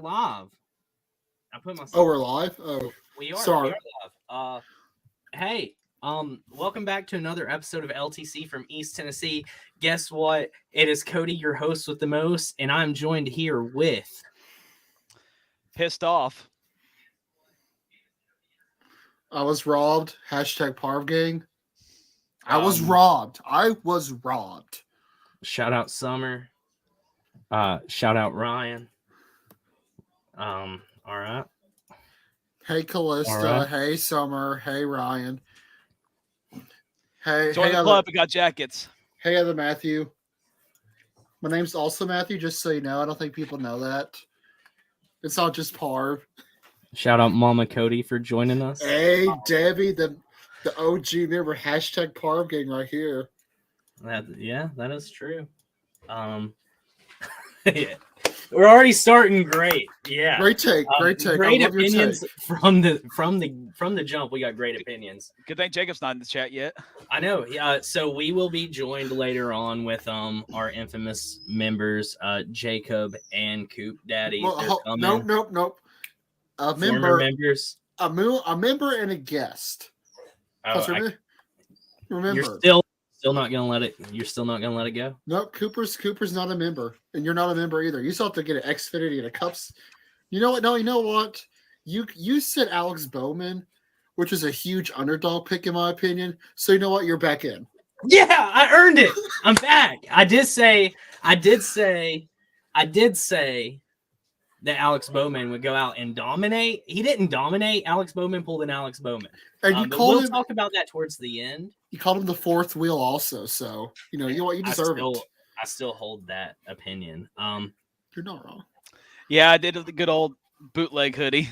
live. I put myself. Oh, we're live. Oh, we are. sorry. We are live. Hey, welcome back to another episode of LTC from East Tennessee. Guess what? It is Cody, your host with the most, and I'm joined here with Pissed off. I was robbed. Hashtag Parv gang. I was robbed. Shout out Summer. Shout out Ryan. All right. Hey, Callista. All right. Hey, Summer. Hey, Ryan. Hey, Join the club. We got jackets. Hey, other Matthew. My name's also Matthew, just so you know. I don't think people know that. It's not just Parv. Shout out Mama Cody for joining us. Hey, Debbie, the OG member. Hashtag Parv gang right here. That is true. Yeah. We're already starting great. Yeah. Great take. Great opinions from the jump. We got great opinions. Good thing Jacob's not in the chat yet. I know. So we will be joined later on with our infamous members, Jacob and Coop Daddy. Well, nope. Former members. A member and a guest. Remember. You're still not gonna let it. You're still not gonna let it go. No, Cooper's not a member, and you're not a member either. You still have to get an Xfinity and a cups. You know what? No, you know what? You said Alex Bowman, which is a huge underdog pick in my opinion. So you know what? You're back in. Yeah, I earned it. I'm back. I did say that Alex Bowman would go out and dominate. He didn't dominate. Alex Bowman pulled an Alex Bowman. And we'll talk about that towards the end. You called him the fourth wheel also, so you deserve it. I still hold that opinion. You're not wrong. Yeah, I did the good old bootleg hoodie.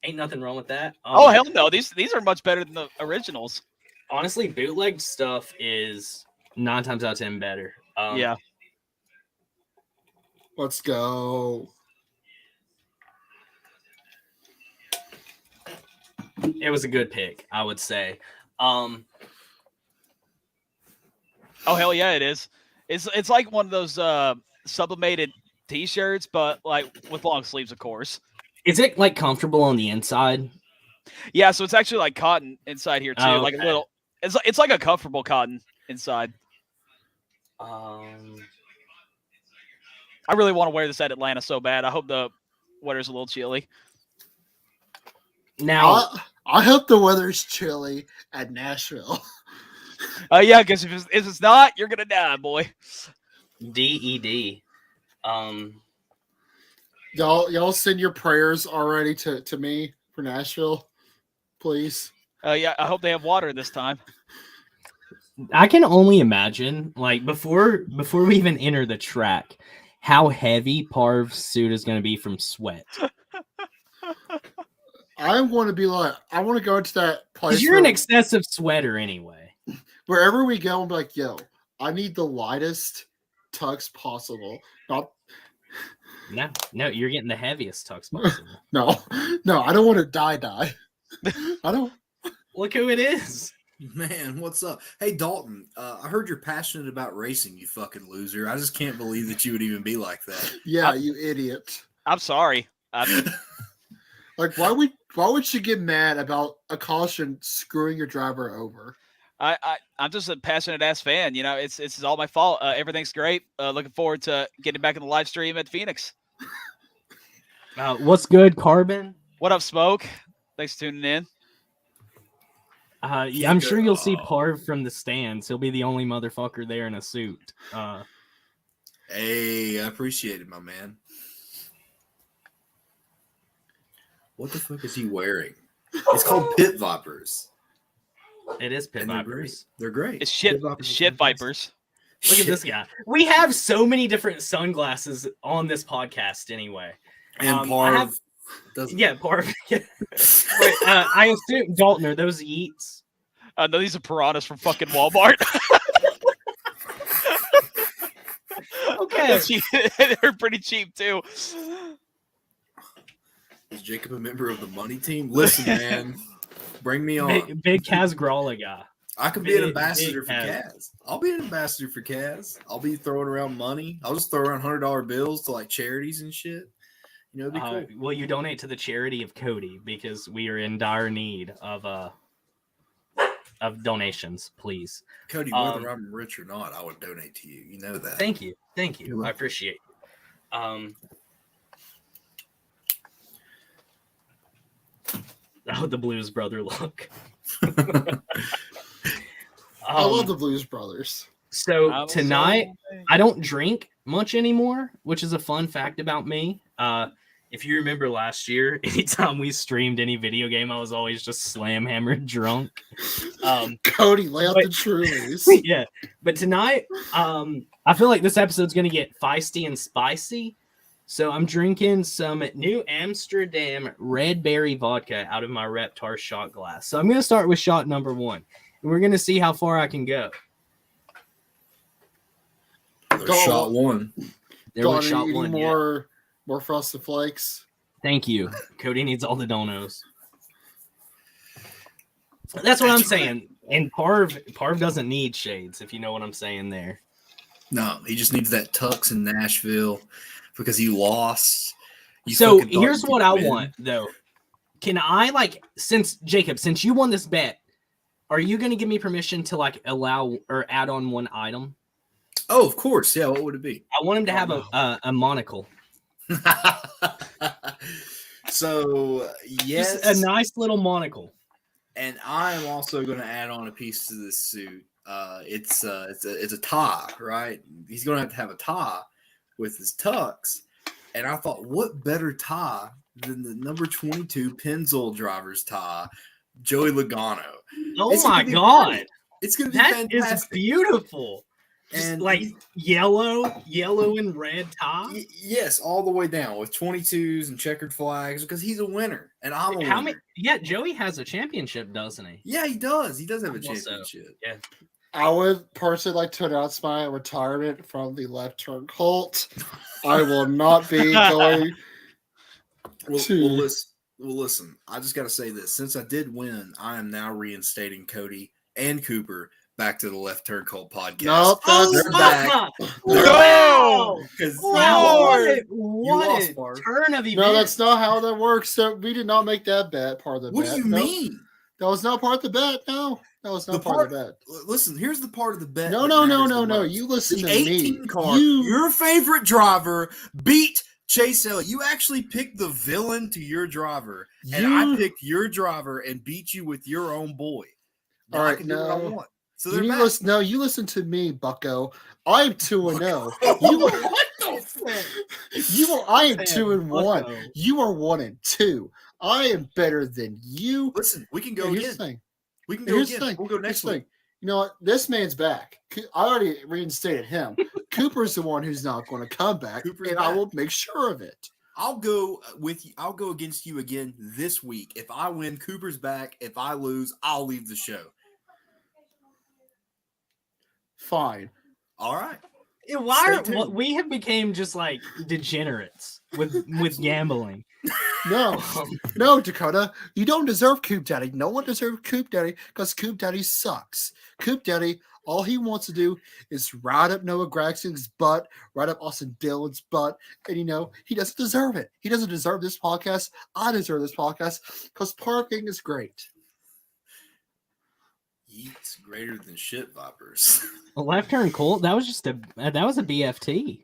Ain't nothing wrong with that. Oh hell no! These are much better than the originals. Honestly, bootleg stuff is 9 times out of 10 better. Yeah. Let's go. It was a good pick, I would say. Oh hell yeah, it is. It's like one of those sublimated T-shirts, but like with long sleeves, of course. Is it like comfortable on the inside? Yeah, so it's actually like cotton inside here too, like a little. It's like a comfortable cotton inside. I really want to wear this at Atlanta so bad. I hope the weather's a little chilly. Now, I hope the weather's chilly at Nashville. Yeah, because if it's not, you're gonna die, boy. DED. Y'all send your prayers already to me for Nashville, please. Yeah, I hope they have water this time. I can only imagine, like before we even enter the track, how heavy Parv's suit is going to be from sweat. I'm going to be like, I want to go into that place. Because you're an excessive sweater anyway. Wherever we go, I'm like, yo, I need the lightest tux possible. No, you're getting the heaviest tux possible. No, I don't want to die. I don't. Look who it is. Man, what's up? Hey, Dalton, I heard you're passionate about racing, you fucking loser. I just can't believe that you would even be like that. Yeah, you idiot. I'm sorry. Like, why would you get mad about a caution screwing your driver over? I'm just a passionate ass fan. You know, it's all my fault. Everything's great. Looking forward to getting back in the live stream at Phoenix. What's good, Carbon? What up, Smoke? Thanks for tuning in. Yeah, I'm sure you'll see Parv from the stands. He'll be the only motherfucker there in a suit. Hey, I appreciate it, my man. What the fuck is he wearing? It's called Pit Vipers. It is Pit Vipers. They're great. It's shit Vipers. Look at this guy. We have so many different sunglasses on this podcast anyway. And Parv. Yeah, Parv. Wait, I assume, Dalton, are those Yeats? No, these are piranhas from fucking Walmart. Okay. They're pretty cheap, too. Is Jacob a member of the money team? Listen, man. Bring me on. Big Kaz Gralla guy. I could be an ambassador for Kaz. I'll be an ambassador for Kaz. I'll be throwing around money. I'll just throw around $100 bills to like charities and shit. You know, it'd be cool. Will you donate to the charity of Cody, because we are in dire need of donations, please. Cody, whether I'm rich or not, I would donate to you. You know that. Thank you. You're welcome. I appreciate it. Oh, the Blues Brother look. I love the Blues Brothers. So tonight, I don't drink much anymore, which is a fun fact about me. If you remember last year, anytime we streamed any video game, I was always just slam hammered drunk. Cody, lay out the Trulies. Yeah, but tonight, I feel like this episode's gonna get feisty and spicy. So I'm drinking some New Amsterdam red berry vodka out of my Reptar shot glass. So I'm gonna start with shot number 1, and we're gonna see how far I can go. There's shot 1. There was shot 1. More Frosted Flakes. Thank you. Cody needs all the donos. That's what I'm saying. And Parv doesn't need shades, if you know what I'm saying there. No, he just needs that tux in Nashville because he lost. So here's what I want, though. Can I, since you won this bet, are you going to give me permission to, allow or add on one item? Oh, of course. Yeah, what would it be? I want him to have a monocle. So, yes. Just a nice little monocle. And I am also going to add on a piece to this suit. It's a tie, right? He's going to have a tie with his tux. And I thought, what better tie than the number 22 Pennzoil driver's tie, Joey Logano? Oh my God. It's going to be that fantastic. That is beautiful. Just and yellow and red tie. Yes, all the way down with 22s and checkered flags because he's a winner and I'm a winner. Yeah, Joey has a championship, doesn't he? Yeah, he does. He does have a championship. Yeah. I would personally like to announce my retirement from the Left Turn Cult. I will not be going Well, listen. I just got to say this. Since I did win, I am now reinstating Cody and Cooper back to the Left Turn Cult podcast. Nope, they're back. No! What a turn of events. No, that's not how that works. So we did not make that bet part of the bet. What do you mean? That was not part of the bet. No, that was not part of the bet. Listen, here's the part of the bet. No. You listen to me. 18 car. Your favorite driver beat Chase Elliott. You actually picked the villain to your driver, and I picked your driver and beat you with your own boy. Now all right, I can do what I want. So you listen to me, Bucko. I'm 2-0. What the fuck? I am 2-1. You are 1-2. I am better than you. Listen, we can go again. Here's the thing. We can go again. We'll go next week. You know what? This man's back. I already reinstated him. Cooper's the one who's not going to come back, I will make sure of it. I'll go with you. I'll go against you again this week. If I win, Cooper's back. If I lose, I'll leave the show. Fine. All right. We have became just like degenerates with gambling. No, Dakota. You don't deserve Coop Daddy. No one deserves Coop Daddy because Coop Daddy sucks. Coop Daddy, all he wants to do is ride up Noah Gragson's butt, ride up Austin Dillon's butt, and he doesn't deserve it. He doesn't deserve this podcast. I deserve this podcast because parking is great. Yeet's greater than shit vipers. A Left Turn Cult? That was a BFT.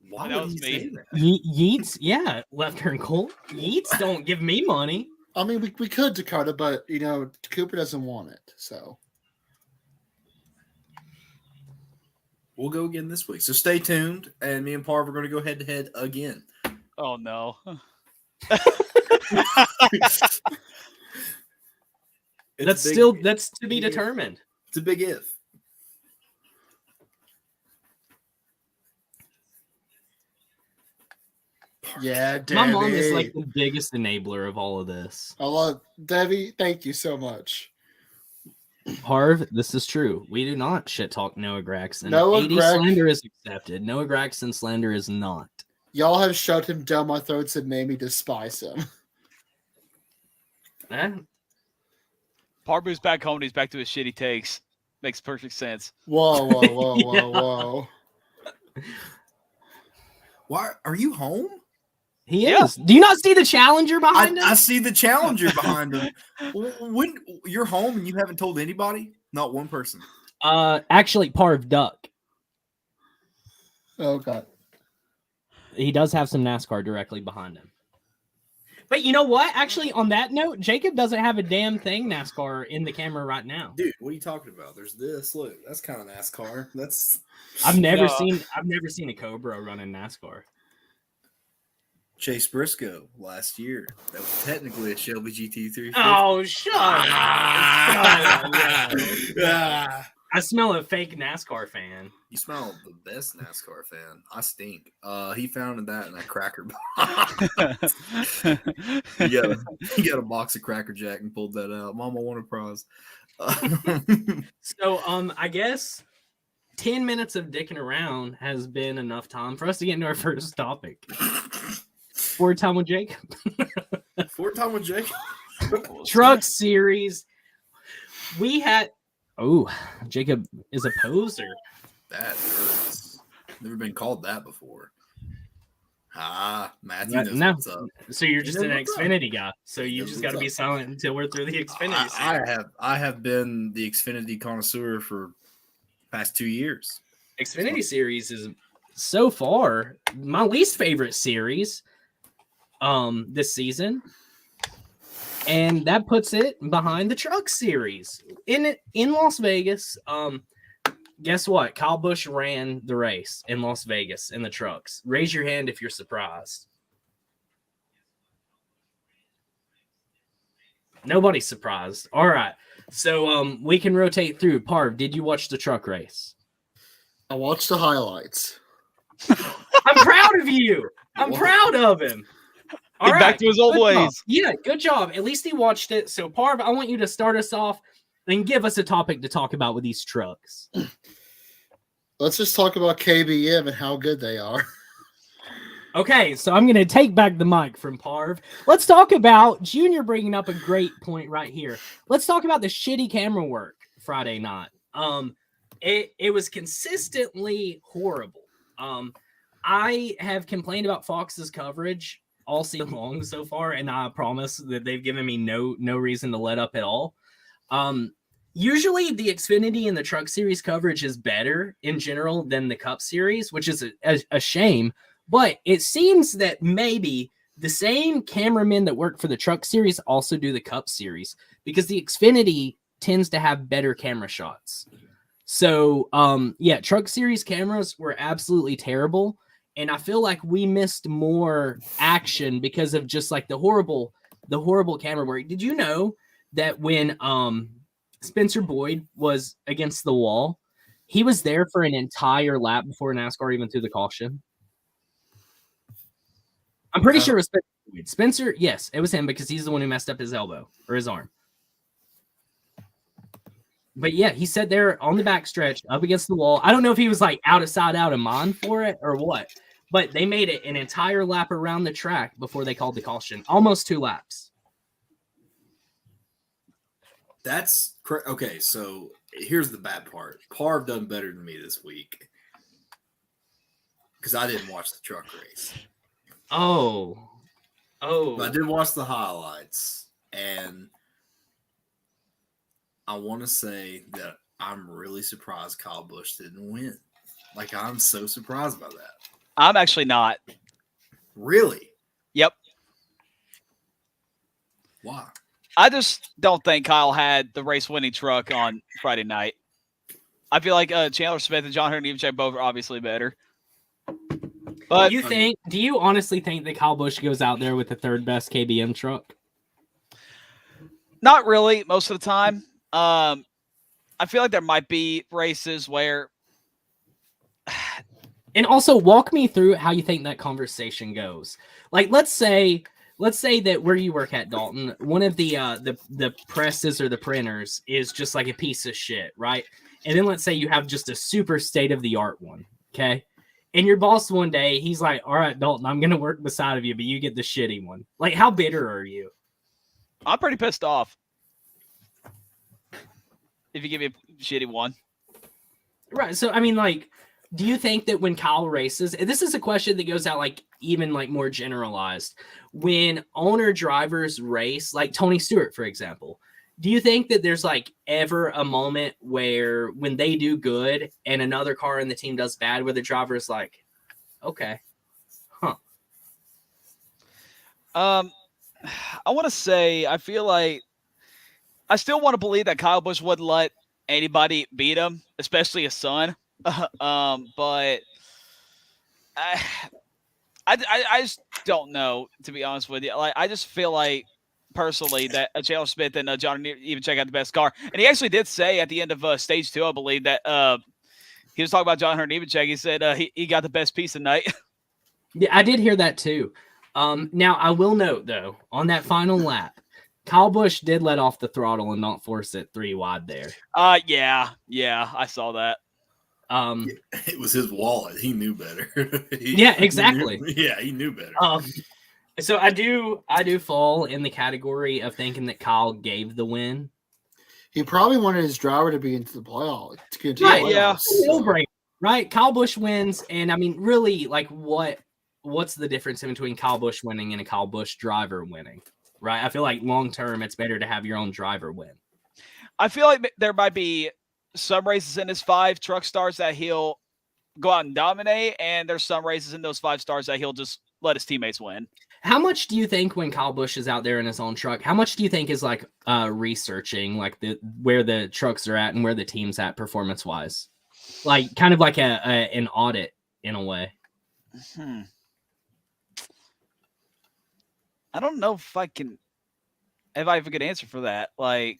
Why would you say that? Yeets, yeah, Left Turn Cult. Yeets don't give me money. I mean, we could, Dakota, but Cooper doesn't want it, so we'll go again this week. So stay tuned, and me and Parv are going to go head to head again. Oh no. That's to be determined. It's a big if. Yeah, Debbie. My mom is like the biggest enabler of all of this. I love Debbie. Thank you so much. Harv, this is true. We do not shit talk Noah Gragson. Slander is accepted. Noah Gragson slander is not. Y'all have shoved him down my throats and made me despise him. Parbu's back home. He's back to his shitty takes. Makes perfect sense. Whoa. Why are you home? He Yeah. is. Do you not see the Challenger behind him? I see the Challenger behind him. When you're home and you haven't told anybody, not one person. Actually, Parv Duck. Oh god. He does have some NASCAR directly behind him. But you know what? Actually, on that note, Jacob doesn't have a damn thing NASCAR in the camera right now. Dude, what are you talking about? There's this. Look, that's kind of NASCAR. That's I've never No. seen a Cobra running NASCAR. Chase Briscoe last year. That was technically a Shelby GT350. Oh, shut up. Ah. I smell a fake NASCAR fan. You smell the best NASCAR fan. I stink. He founded that in a cracker box. he got a box of Cracker Jack and pulled that out. Mama won a prize. So, I guess 10 minutes of dicking around has been enough time for us to get into our first topic. Forward time with Jake. Forward time with Jake. Truck series. We had. Oh, Jacob is a poser. That hurts. Never been called that before. Matthew knows No. what's up. So you're just an knows what's up. Xfinity guy. So He you knows just got to what's be up. silent until we're through the Xfinity series. I have been the Xfinity connoisseur for past 2 years. Xfinity series is so far my least favorite series this season. And that puts it behind the truck series in Las Vegas. Guess what? Kyle Busch ran the race in Las Vegas in the trucks. Raise your hand if you're surprised. Nobody's surprised. All right. So we can rotate through. Parv, did you watch the truck race? I watched the highlights. I'm proud of you. I'm proud of him. All Get right. back to his old Good job. ways. Yeah, good job. At least he watched it. So, Parv, I want you to start us off and give us a topic to talk about with these trucks. Let's just talk about KBM and how good they are. Okay, so I'm going to take back the mic from Parv. Let's talk about Junior bringing up a great point right here. Let's talk about the shitty camera work Friday night. It was consistently horrible. I have complained about Fox's coverage all season long so far, and I promise that they've given me no reason to let up at all. Usually the Xfinity and the Truck Series coverage is better in general than the Cup Series, which is a shame. But it seems that maybe the same cameramen that work for the Truck Series also do the Cup Series, because the Xfinity tends to have better camera shots. So, yeah, Truck Series cameras were absolutely terrible. And I feel like we missed more action because of just like the horrible camera work. Did you know that when Spencer Boyd was against the wall, he was there for an entire lap before NASCAR even threw the caution? I'm pretty sure it was Spencer Boyd. Spencer, yes, it was him because he's the one who messed up his elbow or his arm. But yeah, he sat there on the backstretch up against the wall. I don't know if he was like out of sight, out of mind for it or what, but they made it an entire lap around the track before they called the caution. Almost 2 laps. That's correct. Okay, so here's the bad part. Parv done better than me this week because I didn't watch the truck race. Oh. But I did watch the highlights, and I want to say that I'm really surprised Kyle Busch didn't win. Like, I'm so surprised by that. I'm actually not. Really? Yep. Why? I just don't think Kyle had the race-winning truck on Friday night. I feel like Chandler Smith and John Hunter both are obviously better. But Do you honestly think that Kyle Busch goes out there with the third best KBM truck? not really most of the time. I feel like there might be races where. And also walk me through how you think that conversation goes. Like, let's say that where you work at, Dalton, one of the presses or the printers is just like a piece of shit, right? And then let's say you have just a super state-of-the-art one, okay? And your boss one day, he's like, all right, Dalton, I'm going to work beside of you, but you get the shitty one. Like, how bitter are you? I'm pretty pissed off if you give me a shitty one. Right. So, I mean, like, do you think that when Kyle races, and this is a question that goes out like even like more generalized, when owner drivers race, like Tony Stewart, for example, do you think that there's like ever a moment where when they do good and another car in the team does bad, where the driver is like, okay, huh? I want to say I feel like I still want to believe that Kyle Busch wouldn't let anybody beat him, especially his son. But I just don't know, to be honest with you. Like, I just feel like personally that Chandler Smith and John Nemechek had the best car, and he actually did say at the end of stage 2, I believe, that he was talking about John Nemechek. He said he got the best piece tonight. Yeah, I did hear that too. Now I will note though, on that final lap, Kyle Busch did let off the throttle and not force it 3 wide there. Yeah, I saw that. It was his wallet. He knew better. Yeah, exactly. He knew better. So I do fall in the category of thinking that Kyle gave the win. He probably wanted his driver to be into the playoff. To get into Right, the yeah. playoffs, No brainer, right? Kyle Busch wins, and I mean, really, like, what's the difference in between Kyle Busch winning and a Kyle Busch driver winning? Right? I feel like long term, it's better to have your own driver win. I feel like there might be some races in his 5 truck stars that he'll go out and dominate, and there's some races in those 5 stars that he'll just let his teammates win. How much do you think when Kyle Busch is out there in his own truck, how much do you think is like researching like where the trucks are at and where the team's at performance wise? Like kind of like an audit in a way. I don't know if I have a good answer for that. Like,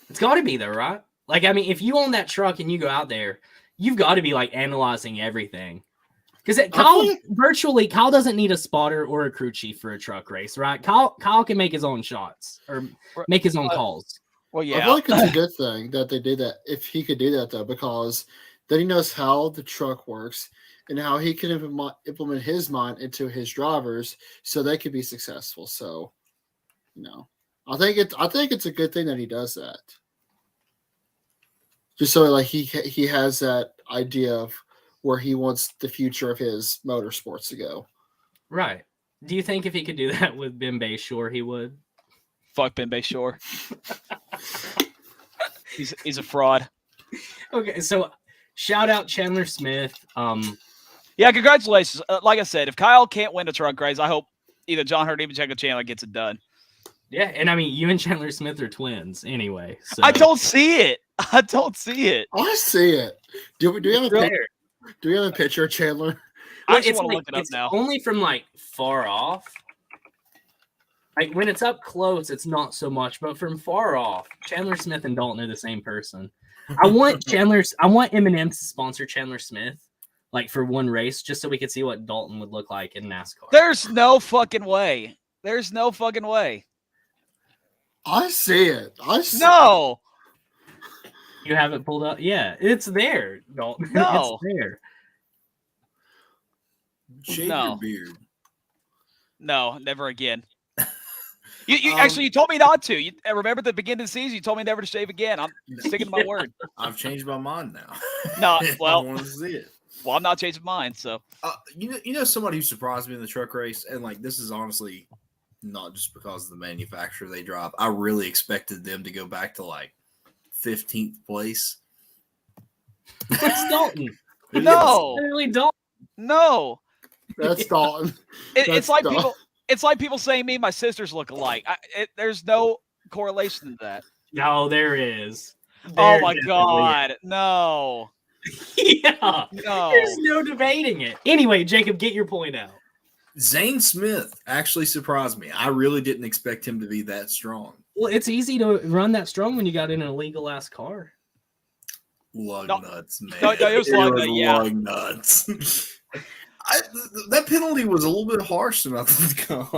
it's got to be though, right? Like, I mean, if you own that truck and you go out there, you've got to be like analyzing everything. Because Kyle doesn't need a spotter or a crew chief for a truck race, right? Kyle can make his own shots or make his own calls. Well, yeah. I feel like it's a good thing that they did that, if he could do that, though, because then he knows how the truck works and how he can implement his mind into his drivers so they can be successful. So, I think it's a good thing that he does that. Just so like he has that idea of where he wants the future of his motorsports to go. Right. Do you think if he could do that with Ben Bayshore, he would? Fuck Ben Bayshore. He's a fraud. Okay, so shout out Chandler Smith. Yeah, congratulations. Like I said, if Kyle can't win a truck race, I hope either John Nemechek or Chandler gets it done. Yeah, and I mean, you and Chandler Smith are twins anyway. So. I don't see it. I see it. Do we have a picture? Do we have a picture of Chandler? I just want to look it up now. Only from like far off. Like when it's up close, it's not so much, but from far off, Chandler Smith and Dalton are the same person. I want Eminem to sponsor Chandler Smith, like for one race, just so we could see what Dalton would look like in NASCAR. There's no fucking way. I see it. No. You have it pulled up? Yeah, it's there, Dalton. No. It's there. Shave your beard. No, never again. You actually, you told me not to. You remember at the beginning of the season, you told me never to shave again. I'm sticking to my word. I've changed my mind now. No, well, I want to see it. Well, I'm not changing mine. So, you know, somebody who surprised me in the truck race, and like this is honestly not just because of the manufacturer they drive. I really expected them to go back to like 15th place. It's Dalton. No, it's really Dalton. No, that's Dalton. It's like Dalton. It's like people saying me and my sisters look alike. There's no correlation to that. No, there is. Oh my God, no. Yeah, no. There's no debating it. Anyway, Jacob, get your point out. Zane Smith actually surprised me. I really didn't expect him to be that strong. Well, it's easy to run that strong when you got in an illegal ass car. Lug nuts, man. No, it was lug nuts. That penalty was a little bit harsh than I thought.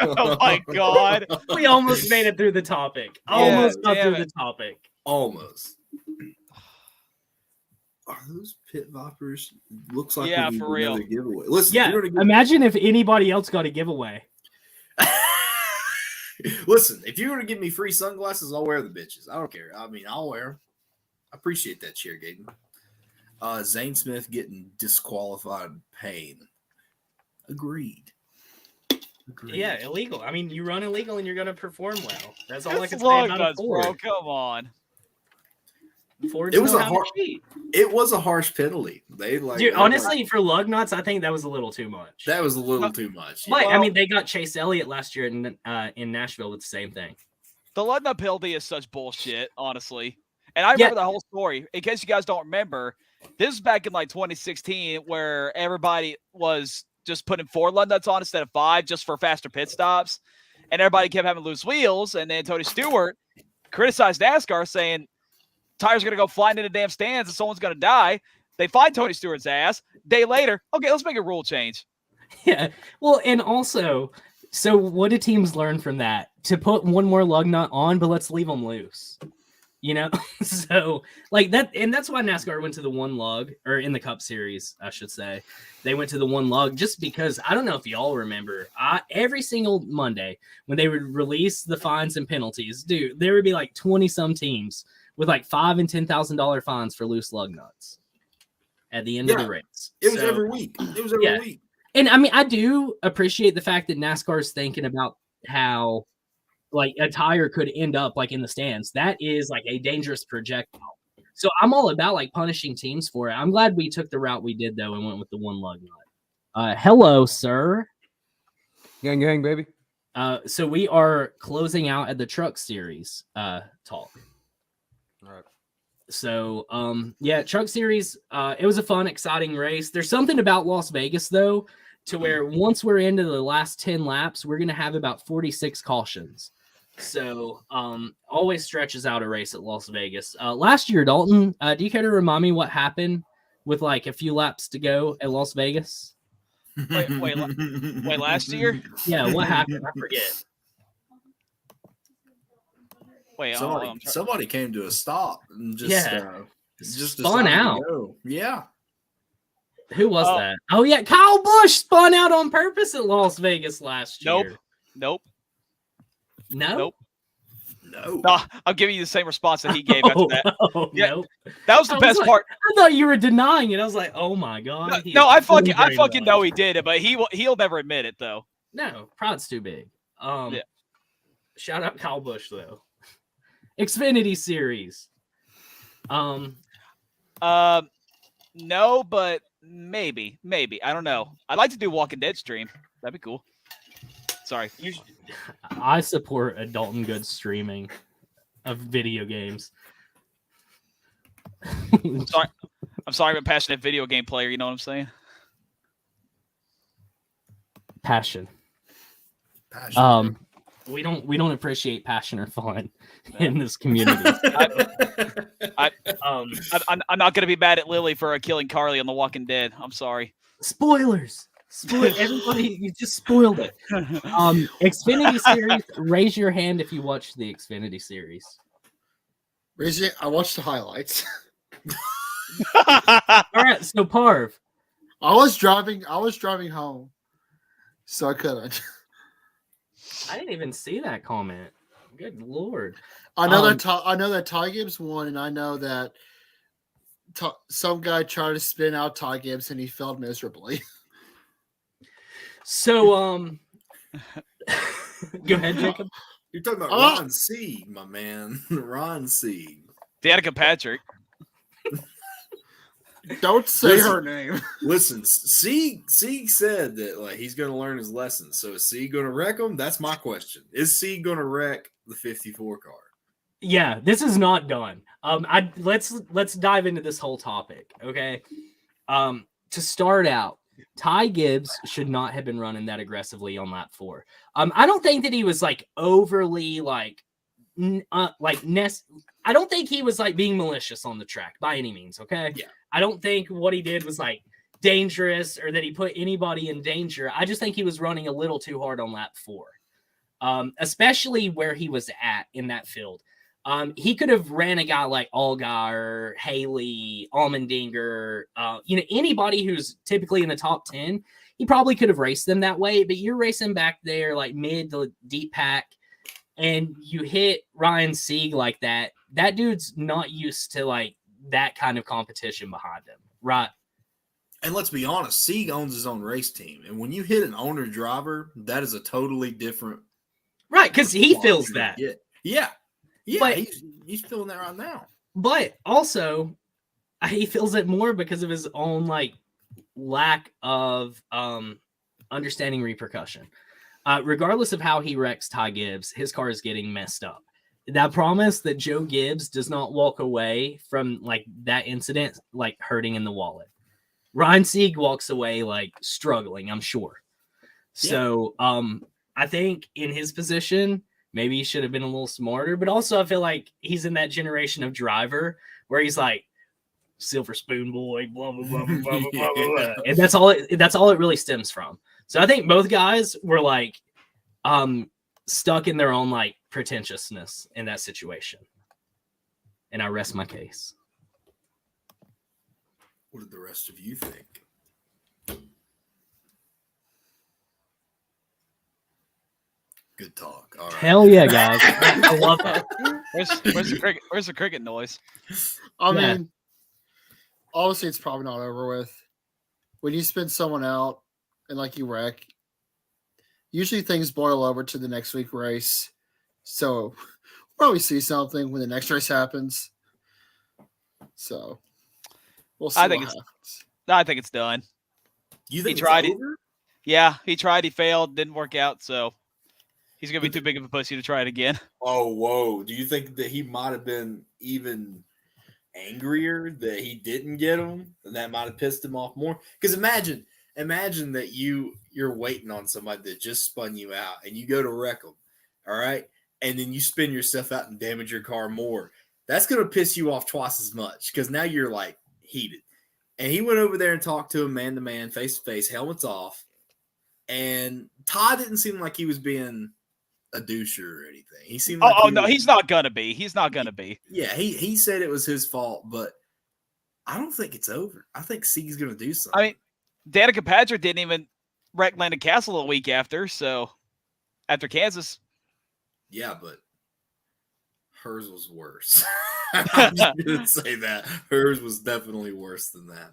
Oh my God. We almost made it through the topic. Almost got through the topic. Almost. Are those pit vipers? Looks like yeah, we need for real. Giveaway. Listen, yeah, imagine if anybody else got a giveaway. Listen, if you were to give me free sunglasses, I'll wear the bitches. I don't care. I mean, I'll wear them. I appreciate that cheer, Gaten. Zane Smith getting disqualified pain. Agreed. Yeah, illegal. I mean, you run illegal and you're going to perform well. That's all I It's can say lug about nuts, a bro. Ford. Come on. Fords It was know a how to hard- cheat. It was a harsh penalty. They like Dude, they- honestly, for lug nuts, I think that was a little too much. that was a little too much. Like, I Well- mean, they got Chase Elliott last year in Nashville with the same thing. The lug nut penalty is such bullshit, honestly. And I remember the whole story. In case you guys don't remember, this is back in like 2016 where everybody was just putting 4 lug nuts on instead of 5 just for faster pit stops. And everybody kept having loose wheels. And then Tony Stewart criticized NASCAR saying tires are going to go flying into damn stands and someone's going to die. They find Tony Stewart's ass. Day later, okay, let's make a rule change. Yeah. Well, and also, so what do teams learn from that? To put one more lug nut on, but let's leave them loose. You know? So, like that, and that's why NASCAR went to the 1 lug, or in the Cup Series, I should say. They went to the 1 lug just because, I don't know if y'all remember, every single Monday when they would release the fines and penalties, dude, there would be like 20-some teams with like $5,000 and $10,000 fines for loose lug nuts at the end of the race. It was every week. It was every week. And I mean, I do appreciate the fact that NASCAR is thinking about how like a tire could end up like in the stands. That is like a dangerous projectile. So I'm all about like punishing teams for it. I'm glad we took the route we did though and went with the 1 lug nut. Hello, sir. Gang, gang, baby. So we are closing out at the Truck Series talk. All right. So yeah, Truck Series, it was a fun, exciting race. There's something about Las Vegas though, to where once we're into the last 10 laps, we're gonna have about 46 cautions. So always stretches out a race at Las Vegas. Last year, Dalton, do you care to remind me what happened with like a few laps to go at Las Vegas? Wait, last year? Yeah, what happened? I forget. Wait, Somebody came to a stop and just just spun decided to out. go. Yeah. Who was that? Oh yeah, Kyle Busch spun out on purpose at Las Vegas last year. Nope. No. Nope. No. No, I'll give you the same response that he gave after that. Oh, Yeah, no. That was the best part. I thought you were denying it. I was like, oh my god. No, I fucking know he did it, but he'll never admit it though. No, proud's too big. Yeah. Shout out Kyle Busch though. Xfinity Series. No, but maybe. I don't know. I'd like to do Walking Dead stream. That'd be cool. Sorry. I support a Dalton Good streaming of video games. I'm sorry, I'm a passionate video game player. You know what I'm saying? Passion. Passion. We don't appreciate passion or fun in this community. I'm not gonna be mad at Lily for killing Carly on The Walking Dead. I'm sorry. Spoilers. Everybody, you just spoiled it. Xfinity Series. Raise your hand if you watched the Xfinity Series. I watched the highlights. All right, so Parv. I was driving home, so I couldn't. I didn't even see that comment. Good lord. I know that Ty Gibbs won, and I know that some guy tried to spin out Ty Gibbs and he failed miserably. So go ahead, Jacob. You're talking about Ron Sieg, my man. Ron Sieg. Danica Patrick. Don't say her name. Listen, Sieg said that like he's going to learn his lessons. So is Sieg going to wreck him? That's my question. Is Sieg going to wreck the 54 car? Yeah, this is not done. Let's dive into this whole topic, okay? To start out, Ty Gibbs should not have been running that aggressively on lap 4. I don't think that he was like overly I don't think he was like being malicious on the track by any means. Okay. Yeah. I don't think what he did was like dangerous or that he put anybody in danger. I just think he was running a little too hard on lap 4, especially where he was at in that field. He could have ran a guy like Allgaier, Haley, Allmendinger, anybody who's typically in the top 10. He probably could have raced them that way, but you're racing back there like mid to deep pack, and you hit Ryan Sieg like that. That dude's not used to like that kind of competition behind him, right? And let's be honest, Sieg owns his own race team. And when you hit an owner driver, that is a totally different. Right, because he feels you that. get. Yeah. Yeah, But- he's feeling that right now. But also, he feels it more because of his own like lack of understanding repercussion. Regardless of how he wrecks Ty Gibbs, his car is getting messed up. That promise that Joe Gibbs does not walk away from like that incident like hurting in the wallet. Ryan Sieg walks away like struggling, I'm sure. So I think in his position, maybe he should have been a little smarter, but also I feel like he's in that generation of driver where he's like silver spoon boy, blah blah blah blah blah blah, blah, blah. And that's all it really stems from. So I think both guys were like stuck in their own like pretentiousness in that situation. And I rest my case. What did the rest of you think? Good talk. All right. Hell yeah, guys. I love that. Where's the cricket noise? I Yeah. mean, obviously, it's probably not over with. When you spin someone out and like you wreck, usually things boil over to the next week race. So we'll probably see something when the next race happens. So we'll see I think what it's- happens. I think it's done. You think tried it's it. over? Yeah, he tried, he failed, didn't work out, so he's gonna be too big of a pussy to try it again. Oh, whoa. Do you think that he might have been even angrier that he didn't get him? And that might have pissed him off more? Because imagine that you're waiting on somebody that just spun you out and you go to wreck them, all right? And then you spin yourself out and damage your car more. That's going to piss you off twice as much because now you're like heated. And he went over there and talked to him man to man, face to face, helmets off. And Todd didn't seem like he was being a doucher or anything. He seemed like Oh no, he's not gonna be. He's not gonna be. Yeah, he said it was his fault, but I don't think it's over. I think Sieg's going to do something. I mean, Danica Patrick didn't even wreck Landon Castle a week after, so after Kansas. Yeah, but hers was worse. I'm just gonna say that hers was definitely worse than that.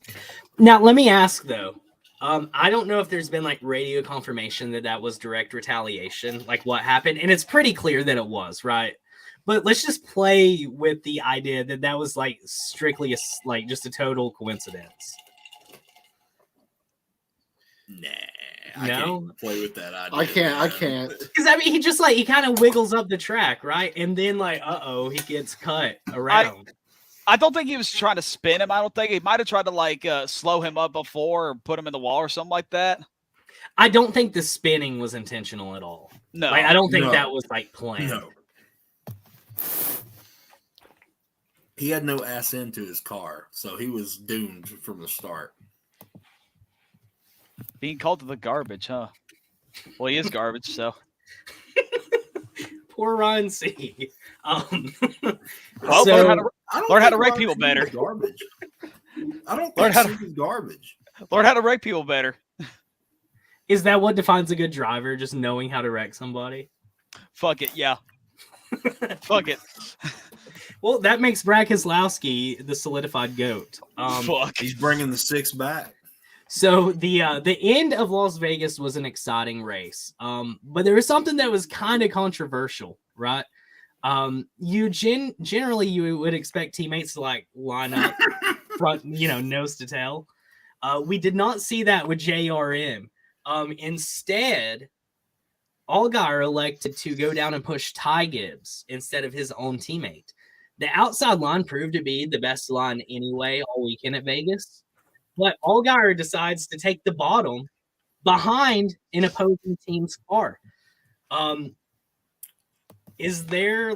Now, let me ask though. I don't know if there's been like radio confirmation that was direct retaliation, like what happened, and it's pretty clear that it was, right? But let's just play with the idea that was like strictly like just a total coincidence. Nah, I No? can't even play with that idea. I man. can't. Because I mean, he kind of wiggles up the track, right? And then like, he gets cut around. I don't think he was trying to spin him. I don't think he might have tried to like slow him up before or put him in the wall or something like that. I don't think the spinning was intentional at all. No, Like, I don't think No. that was like planned. No. He had no ass into his car, so he was doomed from the start. being called to the garbage, huh? Well, he is garbage, so. Poor Ryan C. Well, So- learn how to I don't Learn how think to wreck Ryan people Sieg better. is Garbage. I don't Learn think how to- Sieg is garbage. learn how to wreck people better. Is that what defines a good driver? Just knowing how to wreck somebody? Fuck it, yeah. Fuck it. Well, that makes Brad Keselowski the solidified GOAT. Fuck. He's bringing the 6 back. So the end of Las Vegas was an exciting race, but there was something that was kind of controversial, right? Generally you would expect teammates to like line up front, nose to tail. We did not see that with JRM. Instead, Allgaier elected to go down and push Ty Gibbs instead of his own teammate. The outside line proved to be the best line anyway all weekend at Vegas, but Allgaier decides to take the bottom behind an opposing team's car. Is there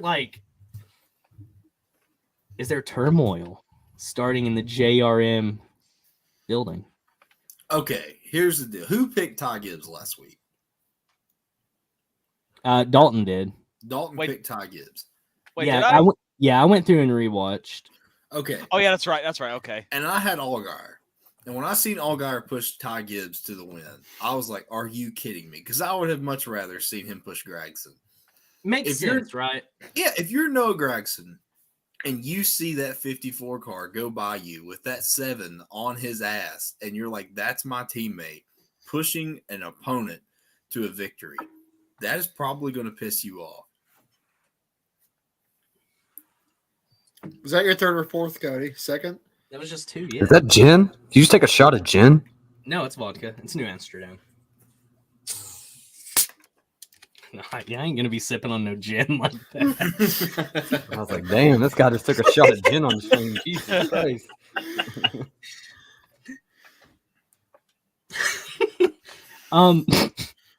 turmoil starting in the JRM building? Okay, here's the deal. Who picked Ty Gibbs last week? Dalton did. Dalton Wait. picked Ty Gibbs. Wait, yeah, did I? I went through and rewatched. Okay. Oh, yeah, that's right. That's right. Okay. And I had Allgaier. And when I seen Allgaier push Ty Gibbs to the win, I was like, are you kidding me? Because I would have much rather seen him push Gregson. Makes If you're- sense, right? Yeah, if you're Noah Gregson and you see that 54 car go by you with that 7 on his ass, and you're like, that's my teammate pushing an opponent to a victory, that is probably going to piss you off. Was that your third or fourth, Cody? Second? That was just 2, yeah. Is that gin? Did you just take a shot of gin? No, it's vodka. It's New Amsterdam. No, I ain't gonna be sipping on no gin like that. I was like, damn, this guy just took a shot of gin on the stream. Jesus Christ.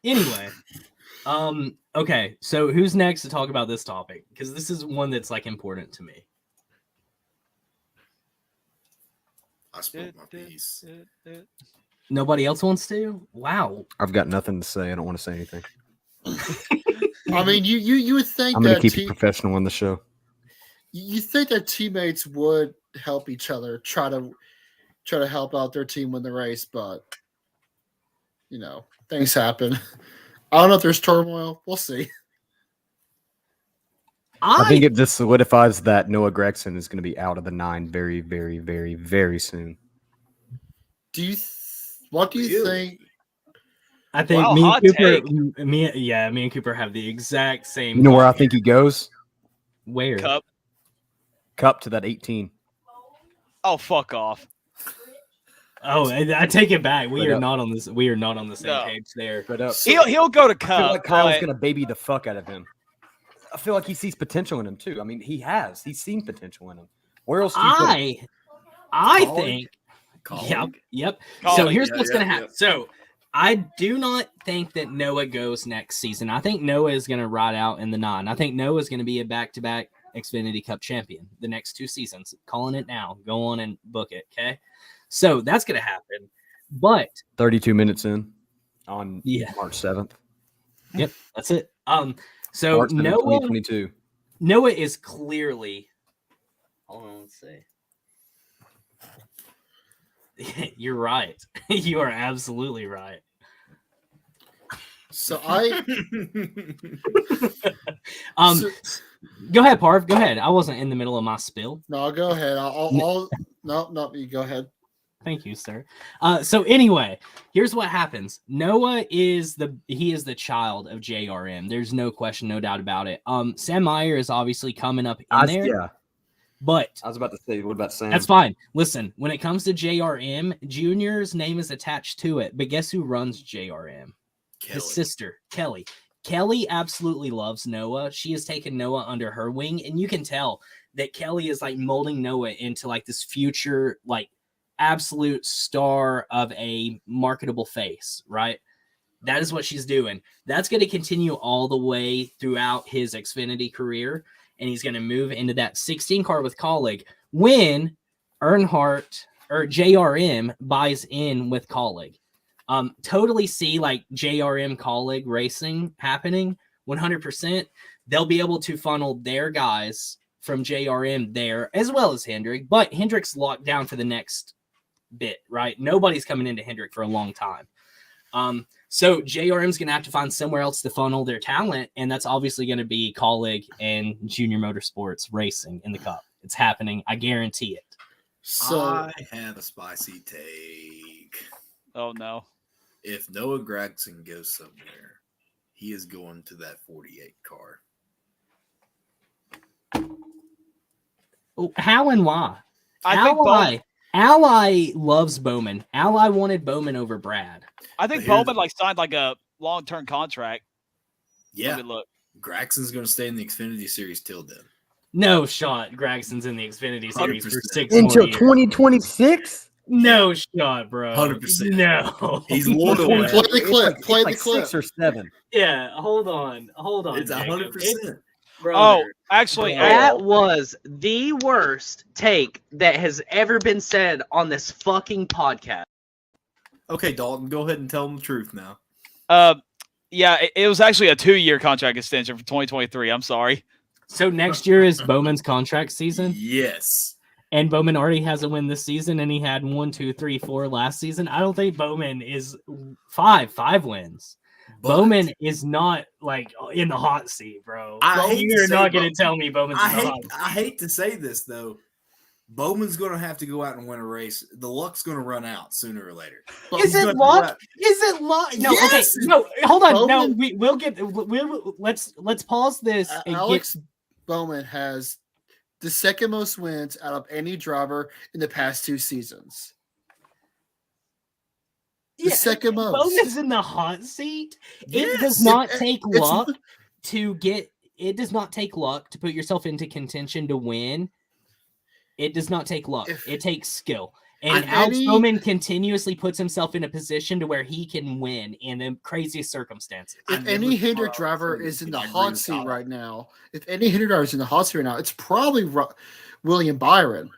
Anyway. Okay, so who's next to talk about this topic? Because this is one that's like important to me. I spoke my piece. Nobody else wants to? Wow. I've got nothing to say. I don't want to say anything. I mean, you would think I'm going that to keep it professional on the show. you think that teammates would help each other, try to help out their team win the race, but things happen. I don't know if there's turmoil. We'll see. I think it just solidifies that Noah Gregson is going to be out of the 9 very, very, very, very soon. What do you Really? think? I think Wow, me hot and Cooper, take. me and Cooper have the exact same. You know where I thought think here. he goes? Where? Cup. To that 18. Oh, fuck off. Oh, I take it back. We Straight are up. not on this. We are not on the same No. page there. Straight up. He'll go to I feel Cup. like Kyle's but- going to baby the fuck out of him. I feel like he sees potential in him, too. I mean, he has. He's seen potential in him. Where else do you put him? I Colleague? think. Colleague? Yep. So Colleague, here's yeah, what's yeah, gonna yeah. happen. So I do not think that Noah goes next season. I think Noah is gonna ride out in the 9. I think Noah is gonna be a back-to-back Xfinity Cup champion the next 2 seasons. Calling it now. Go on and book it. Okay. So that's gonna happen. But 32 minutes in on Yeah. March 7th. yep, that's it. So March 7th, Noah 2022. Noah is clearly. Hold on, let's see. You're right. You are absolutely right. So I So, go ahead, Parv. Go ahead. I wasn't in the middle of my spill. no, go ahead. No, you go ahead. Thank you, sir. So anyway, here's what happens. Noah is the child of JRM. There's no question, no doubt about it. Sam Meyer is obviously coming up in there, Yeah, but I was about to say, what about Sam? that's fine. Listen, when it comes to JRM, Junior's name is attached to it, but guess who runs JRM? Kelly. His sister, Kelly. Kelly absolutely loves Noah. She has taken Noah under her wing, and you can tell that Kelly is like molding Noah into like this future, like absolute star of a marketable face, right? That is what she's doing. That's going to continue all the way throughout his Xfinity career, and he's going to move into that 16 car with Colleague when Earnhardt or JRM buys in with Colleague. Totally see like JRM Colleague racing happening 100%. They'll be able to funnel their guys from JRM there as well as Hendrick, but Hendrick's locked down for the next bit, right? Nobody's coming into Hendrick for a long time. So JRM's going to have to find somewhere else to funnel their talent, and that's obviously going to be Colleague and Junior Motorsports racing in the Cup. It's happening. I guarantee it. So I have a spicy take. Oh, no. If Noah Gregson goes somewhere, he is going to that 48 car. Oh, how and why? I think Ally loves Bowman. Ally wanted Bowman over Brad. I think But here's- Bowman like signed like a long-term contract. Yeah, Let me look. Gregson's going to stay in the Xfinity Series till then. No shot. Gregson's in the Xfinity Series for 100%. 6 Until more years. 2026? No shot, bro. 100%. No. He's loyal. play man. the clip. Play the like clip. 6 or 7. Yeah, hold on. It's Jacob. 100%. Oh, actually, Bro. That was the worst take that has ever been said on this fucking podcast. Okay, Dalton, go ahead and tell them the truth now. yeah, it was actually a 2-year contract extension for 2023. I'm sorry. So next year is Bowman's contract season, Yes. and Bowman already has a win this season, and he had 1, 2, 3, 4 last season. I don't think Bowman is five wins. Bowman is not like in the hot seat, bro. I hate to You're say not going Bo- to tell me Bowman's in the hot seat. I hate to say this though. Bowman's going to have to go out and win a race. The luck's going to run out sooner or later. Is He's it gonna go luck? out- Is it luck? No, Yes! okay. No, hold on. No, Bowman- let's pause this. And Alex Bowman has the second most wins out of any driver in the past 2 seasons. The second most. Bowman's in the hot seat. It does Yes. not take it's- luck to get. It does not take luck to put yourself into contention to win. It does not take luck. It takes skill. And Alex Bowman continuously puts himself in a position to where he can win in the craziest circumstances. If any Hendrick driver is in the hot seat right now, it's probably William Byron.